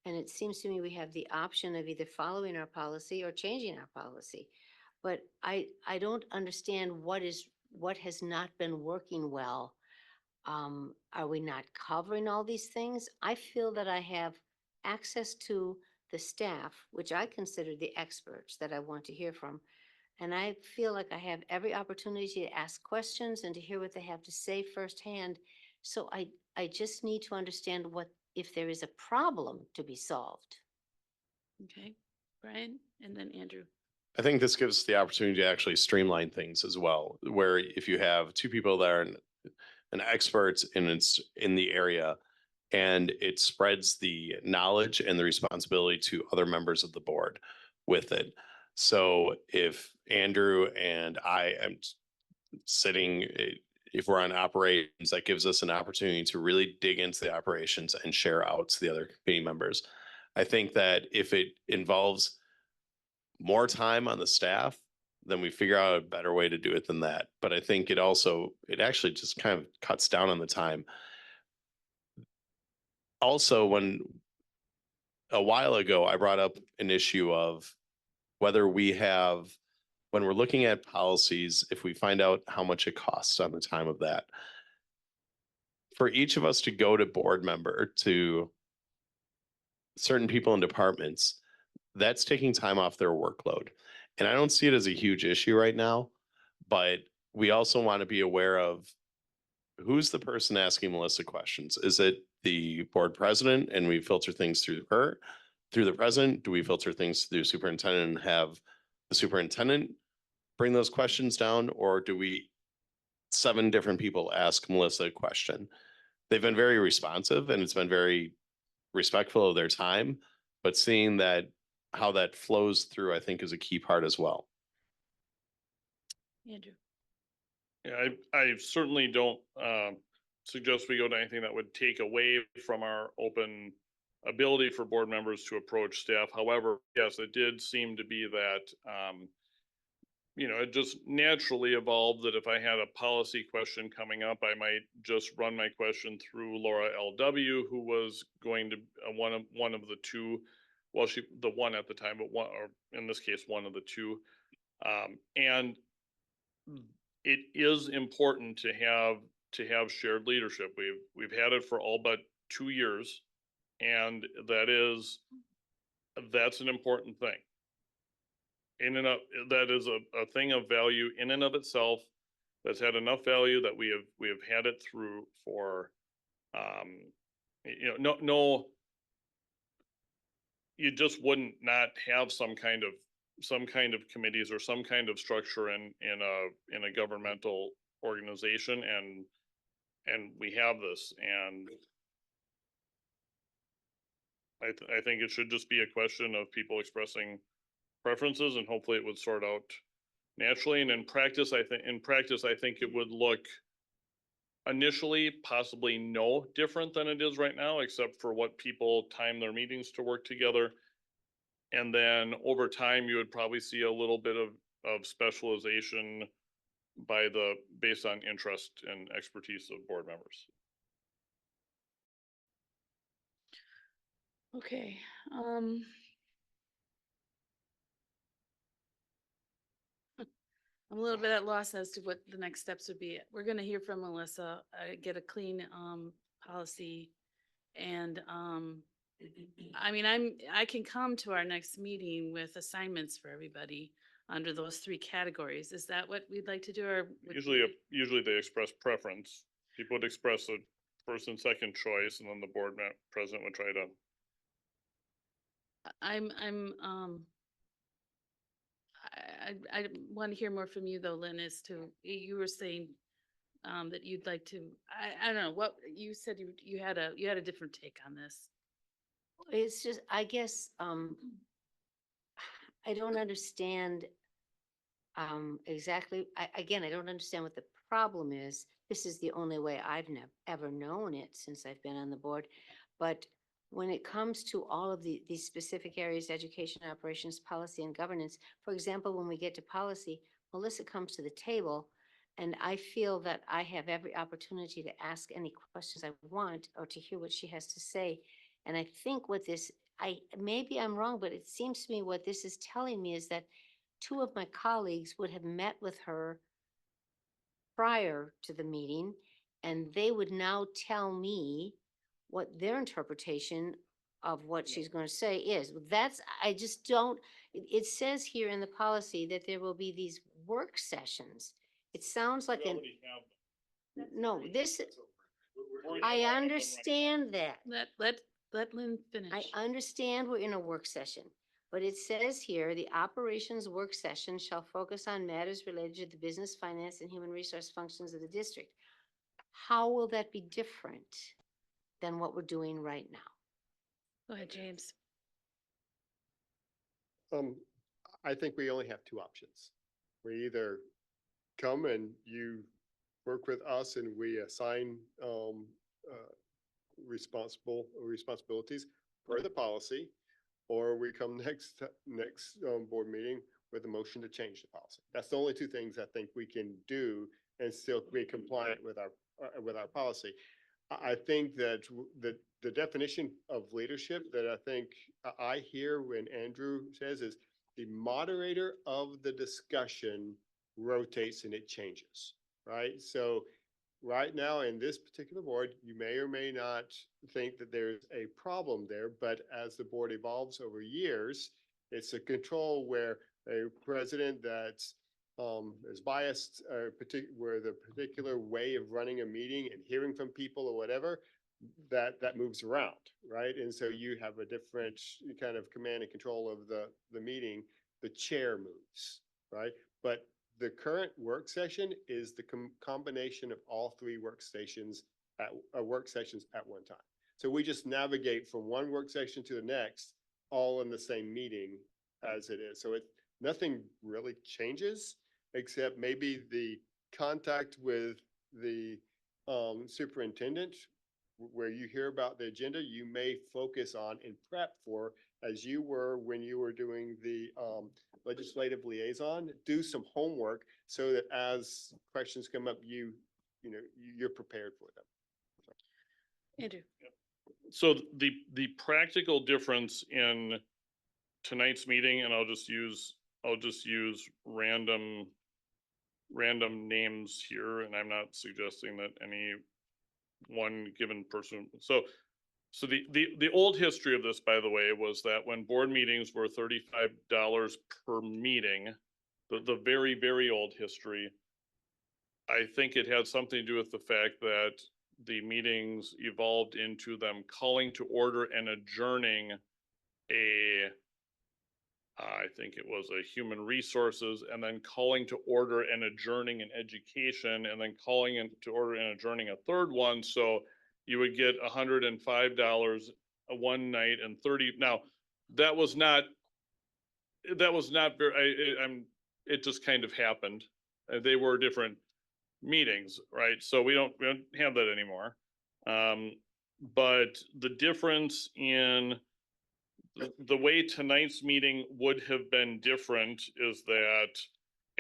And it seems to me we have the option of either following our policy or changing our policy. But I don't understand what has not been working well. Are we not covering all these things? I feel that I have access to the staff, which I consider the experts that I want to hear from. And I feel like I have every opportunity to ask questions and to hear what they have to say firsthand. So I just need to understand if there is a problem to be solved. Okay, Brian, and then Andrew. I think this gives us the opportunity to actually streamline things as well, where if you have 2 people that are an experts in the area and it spreads the knowledge and the responsibility to other members of the board with it. So if Andrew and I am sitting, if we're on operations, that gives us an opportunity to really dig into the operations and share out to the other committee members. I think that if it involves more time on the staff, then we figure out a better way to do it than that. But I think it actually just kind of cuts down on the time. Also, when a while ago, I brought up an issue of whether when we're looking at policies, if we find out how much it costs on the time of that, for each of us to go to board member, to certain people in departments, that's taking time off their workload. And I don't see it as a huge issue right now, but we also want to be aware of who's the person asking Melissa questions. Is it the board president and we filter things through her, through the president? Do we filter things through superintendent and have the superintendent bring those questions down? Or do we 7 different people ask Melissa a question. They've been very responsive and it's been very respectful of their time, but seeing that how that flows through, I think is a key part as well. Andrew. Yeah, I certainly don't suggest we go to anything that would take away from our open ability for board members to approach staff. However, yes, it did seem to be that it just naturally evolved that if I had a policy question coming up, I might just run my question through Laura LW, who was going to one of the two, well, the one at the time, but one, or in this case, one of the two. And it is important to have shared leadership. We've had it for all but 2 years, and that's an important thing. That is a thing of value in and of itself. That's had enough value that we have had it through for, no, you just wouldn't not have some kind of committees or some kind of structure in a governmental organization, and we have this, and I think it should just be a question of people expressing preferences, and hopefully it would sort out naturally. And in practice, I think it would look initially possibly no different than it is right now, except for what people time their meetings to work together. And then over time, you would probably see a little bit of specialization based on interest and expertise of board members. Okay, I'm a little bit at loss as to what the next steps would be. We're gonna hear from Melissa, get a clean, policy. And, I mean, I can come to our next meeting with assignments for everybody under those 3 categories. Is that what we'd like to do, or? Usually they express preference. People would express a first and second choice, and then the board president would try to. I want to hear more from you though, Lynn, as to, you were saying that you'd like to, I don't know, what you said you had a different take on this. It's just, I guess, I don't understand exactly, again, I don't understand what the problem is. This is the only way I've ever known it since I've been on the board. But when it comes to all of these specific areas, education, operations, policy, and governance, for example, when we get to policy, Melissa comes to the table, and I feel that I have every opportunity to ask any questions I want or to hear what she has to say. And I think what this, maybe I'm wrong, but it seems to me what this is telling me is that 2 of my colleagues would have met with her prior to the meeting, and they would now tell me what their interpretation of what she's going to say is. I just don't, it says here in the policy that there will be these work sessions. It sounds like no, I understand that. Let Lynn finish. I understand we're in a work session, but it says here, the operations work session shall focus on matters related to the business, finance, and human resource functions of the district. How will that be different than what we're doing right now? Go ahead, James. I think we only have 2 options. We either come and you work with us and we assign responsibilities for the policy, or we come next board meeting with a motion to change the policy. That's the only 2 things I think we can do and still be compliant with our policy. I think that the definition of leadership that I think I hear when Andrew says is the moderator of the discussion rotates and it changes, right? So right now in this particular board, you may or may not think that there's a problem there, but as the board evolves over years, it's a control where a president that's is biased, where the particular way of running a meeting and hearing from people or whatever, that moves around, right? And so you have a different kind of command and control of the meeting. The chair moves, right? But the current work session is the combination of all three workstations work sessions at one time. So we just navigate from one work session to the next, all in the same meeting as it is. So nothing really changes, except maybe the contact with the superintendent, where you hear about the agenda, you may focus on and prep for, as you were when you were doing the legislative liaison, do some homework so that as questions come up, you're prepared for them. Andrew. So the practical difference in tonight's meeting, and I'll just use random names here, and I'm not suggesting that any one given person. So the old history of this, by the way, was that when board meetings were $35 per meeting, the very, very old history, I think it had something to do with the fact that the meetings evolved into them calling to order and adjourning I think it was a human resources, and then calling to order and adjourning an education, and then calling to order and adjourning a third one. So you would get $105 one night and 30. Now, that was not very, it just kind of happened. They were different meetings, right? So we don't have that anymore. But the difference in the way tonight's meeting would have been different is that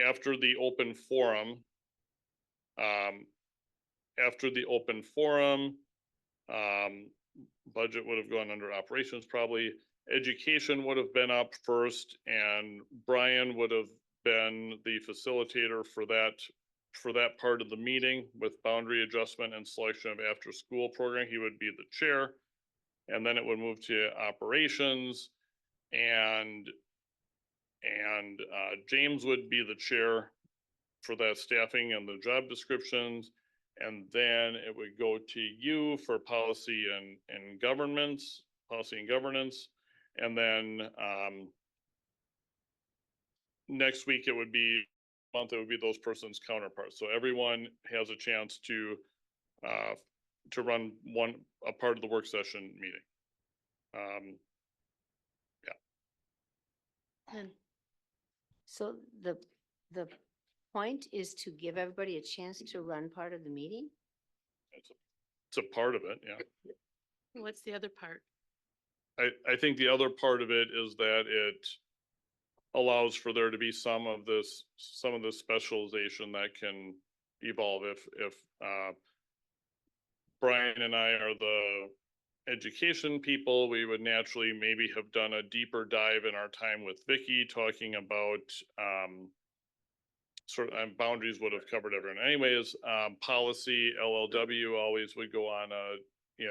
after the open forum, budget would have gone under operations probably. Education would have been up first, and Brian would have been the facilitator for that part of the meeting with boundary adjustment and selection of after school program. He would be the chair. And then it would move to operations, and James would be the chair for that staffing and the job descriptions. And then it would go to you for policy and governance. And then next week it would be those persons' counterparts. So everyone has a chance to run a part of the work session meeting. So the point is to give everybody a chance to run part of the meeting? It's a part of it, yeah. What's the other part? I think the other part of it is that it allows for there to be some of this specialization that can evolve if Brian and I are the education people, we would naturally maybe have done a deeper dive in our time with Vicky talking about boundaries would have covered everyone anyways. Policy, LLW always would go on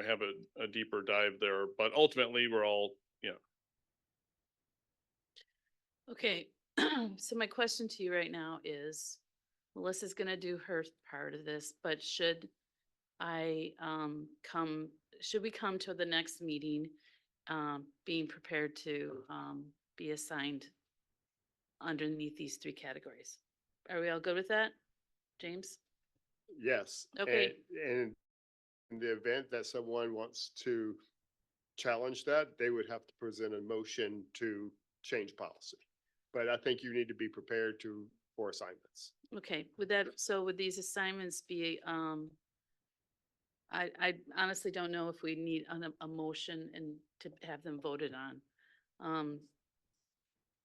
have a deeper dive there, but ultimately we're all, Okay, so my question to you right now is, Melissa's gonna do her part of this, but should we come to the next meeting, being prepared to, be assigned underneath these three categories? Are we all good with that? James? Yes. Okay. And in the event that someone wants to challenge that, they would have to present a motion to change policy. But I think you need to be prepared for assignments. Okay, would these assignments be, I honestly don't know if we need a motion and to have them voted on.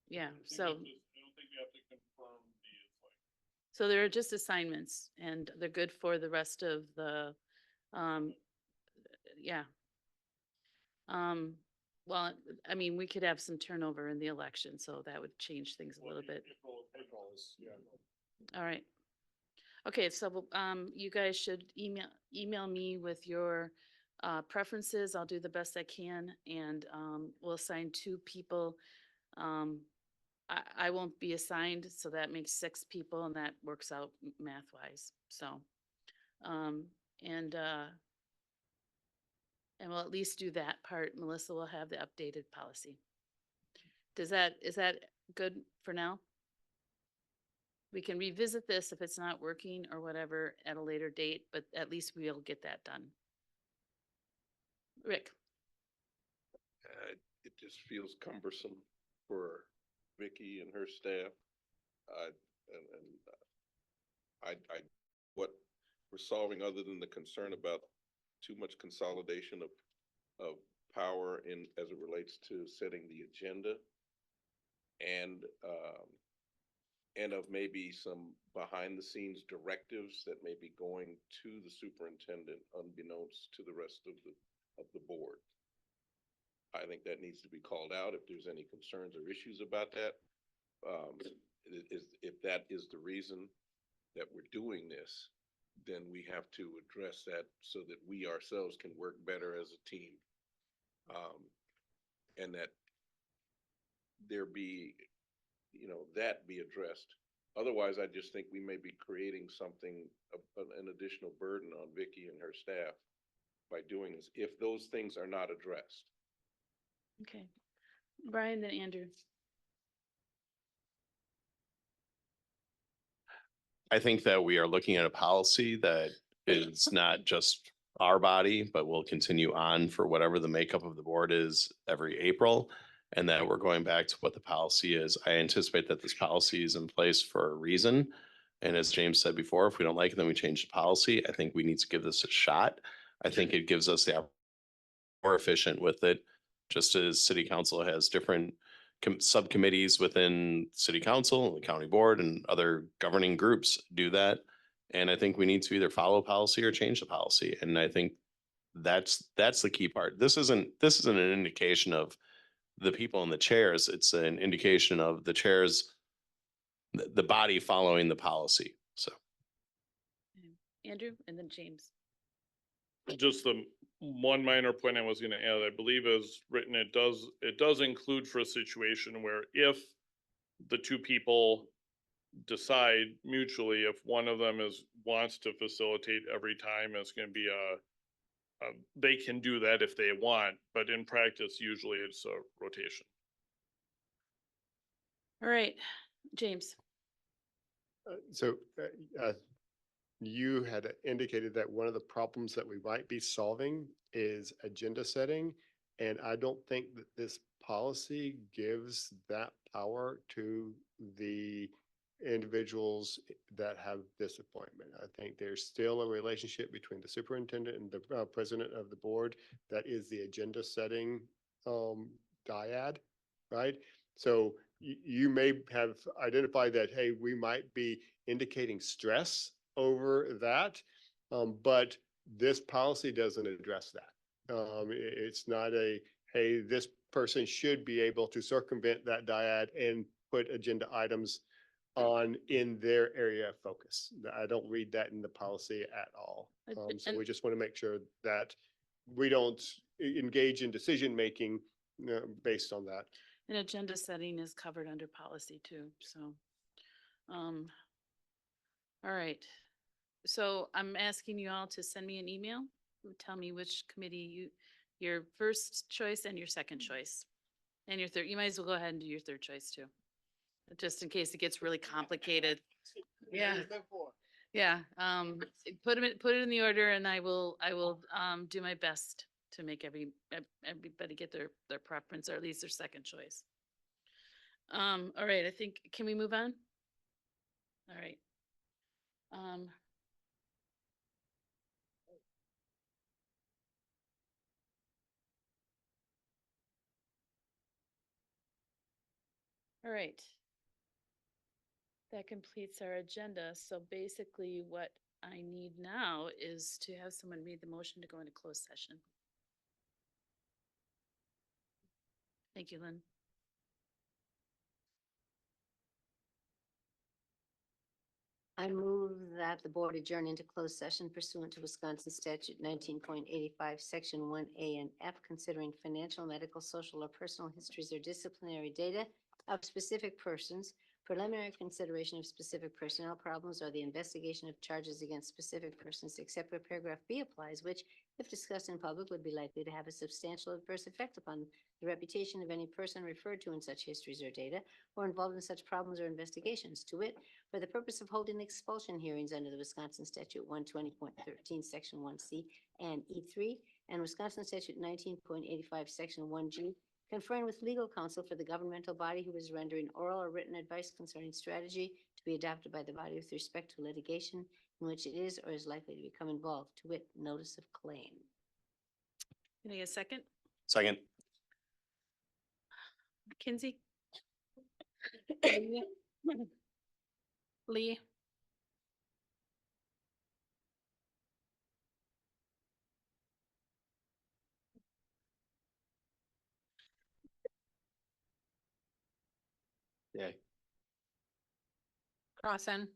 Yeah, so. I don't think we have to confirm So they're just assignments and they're good for the rest of the, yeah. Well, I mean, we could have some turnover in the election, so that would change things a little bit. All right. Okay, so you guys should email me with your preferences. I'll do the best I can, and we'll assign 2 people. I won't be assigned, so that makes 6 people, and that works out math-wise. So, and we'll at least do that part. Melissa will have the updated policy. Is that good for now? We can revisit this if it's not working or whatever at a later date, but at least we'll get that done. Rick? It just feels cumbersome for Vicky and her staff. What we're solving other than the concern about too much consolidation of power as it relates to setting the agenda and of maybe some behind the scenes directives that may be going to the superintendent unbeknownst to the rest of the board. I think that needs to be called out if there's any concerns or issues about that. If that is the reason that we're doing this, then we have to address that so that we ourselves can work better as a team. And that there be, that be addressed. Otherwise, I just think we may be creating something, an additional burden on Vicky and her staff by doing this, if those things are not addressed. Okay. Brian, then Andrew. I think that we are looking at a policy that is not just our body, but will continue on for whatever the makeup of the board is every April. And that we're going back to what the policy is. I anticipate that this policy is in place for a reason. And as James said before, if we don't like it, then we change the policy. I think we need to give this a shot. I think it gives us the more efficient with it, just as city council has different subcommittees within city council, the county board, and other governing groups do that. And I think we need to either follow policy or change the policy. And I think that's the key part. This isn't an indication of the people in the chairs. It's an indication of the chairs, the body following the policy. So. Andrew, and then James. Just the one minor point I was gonna add, I believe as written, it does include for a situation where if the two people decide mutually, if one of them wants to facilitate every time, it's gonna be they can do that if they want, but in practice, usually it's a rotation. All right, James. You had indicated that one of the problems that we might be solving is agenda setting. And I don't think that this policy gives that power to the individuals that have this appointment. I think there's still a relationship between the superintendent and the president of the board that is the agenda setting dyad, right? So you may have identified that, hey, we might be indicating stress over that, but this policy doesn't address that. It's not hey, this person should be able to circumvent that dyad and put agenda items on in their area of focus. I don't read that in the policy at all. So we just want to make sure that we don't engage in decision-making based on that. And agenda setting is covered under policy too, so. All right. So I'm asking you all to send me an email. Tell me which committee your first choice and your second choice. And your third, you might as well go ahead and do your third choice too. Just in case it gets really complicated. Yeah. Yeah, put it in the order and I will do my best to make everybody get their preference or at least their second choice. All right, I think, can we move on? All right. All right. That completes our agenda. So basically what I need now is to have someone read the motion to go into closed session. Thank you, Lynn. I move that the board adjourn into closed session pursuant to Wisconsin statute 19.85, section 1A and F, considering financial, medical, social, or personal histories or disciplinary data of specific persons preliminary consideration of specific personnel problems or the investigation of charges against specific persons, except where paragraph B applies, which, if discussed in public, would be likely to have a substantial adverse effect upon the reputation of any person referred to in such histories or data or involved in such problems or investigations, to wit, for the purpose of holding expulsion hearings under the Wisconsin Statute 120.13, Section 1C and E3, and Wisconsin Statute 19.85, Section 1G, conferring with legal counsel for the governmental body who is rendering oral or written advice concerning strategy to be adopted by the body with respect to litigation in which it is or is likely to become involved, to wit, notice of claim. Can I get a second? Second. Kinsey? Lee? Yeah. Crossan?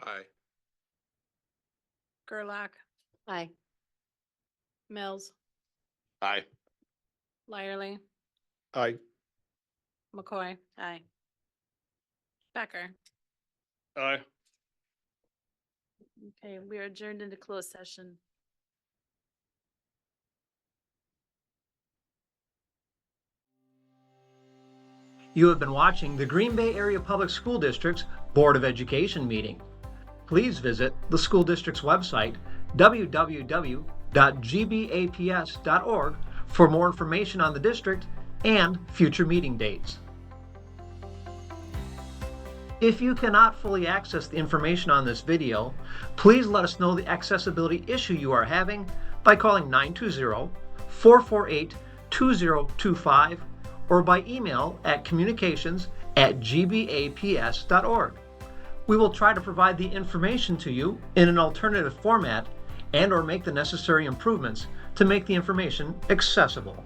Aye. Gerlach? Aye. Mills? Aye. Lyerly? Aye. McCoy? Aye. Becker? Aye. Okay, we are adjourned into closed session. You have been watching the Green Bay Area Public School District's Board of Education meeting. Please visit the school district's website, www.gbaps.org, for more information on the district and future meeting dates. If you cannot fully access the information on this video, please let us know the accessibility issue you are having by calling 920-448-2025 or by email at communications@gbaps.org. We will try to provide the information to you in an alternative format and/or make the necessary improvements to make the information accessible.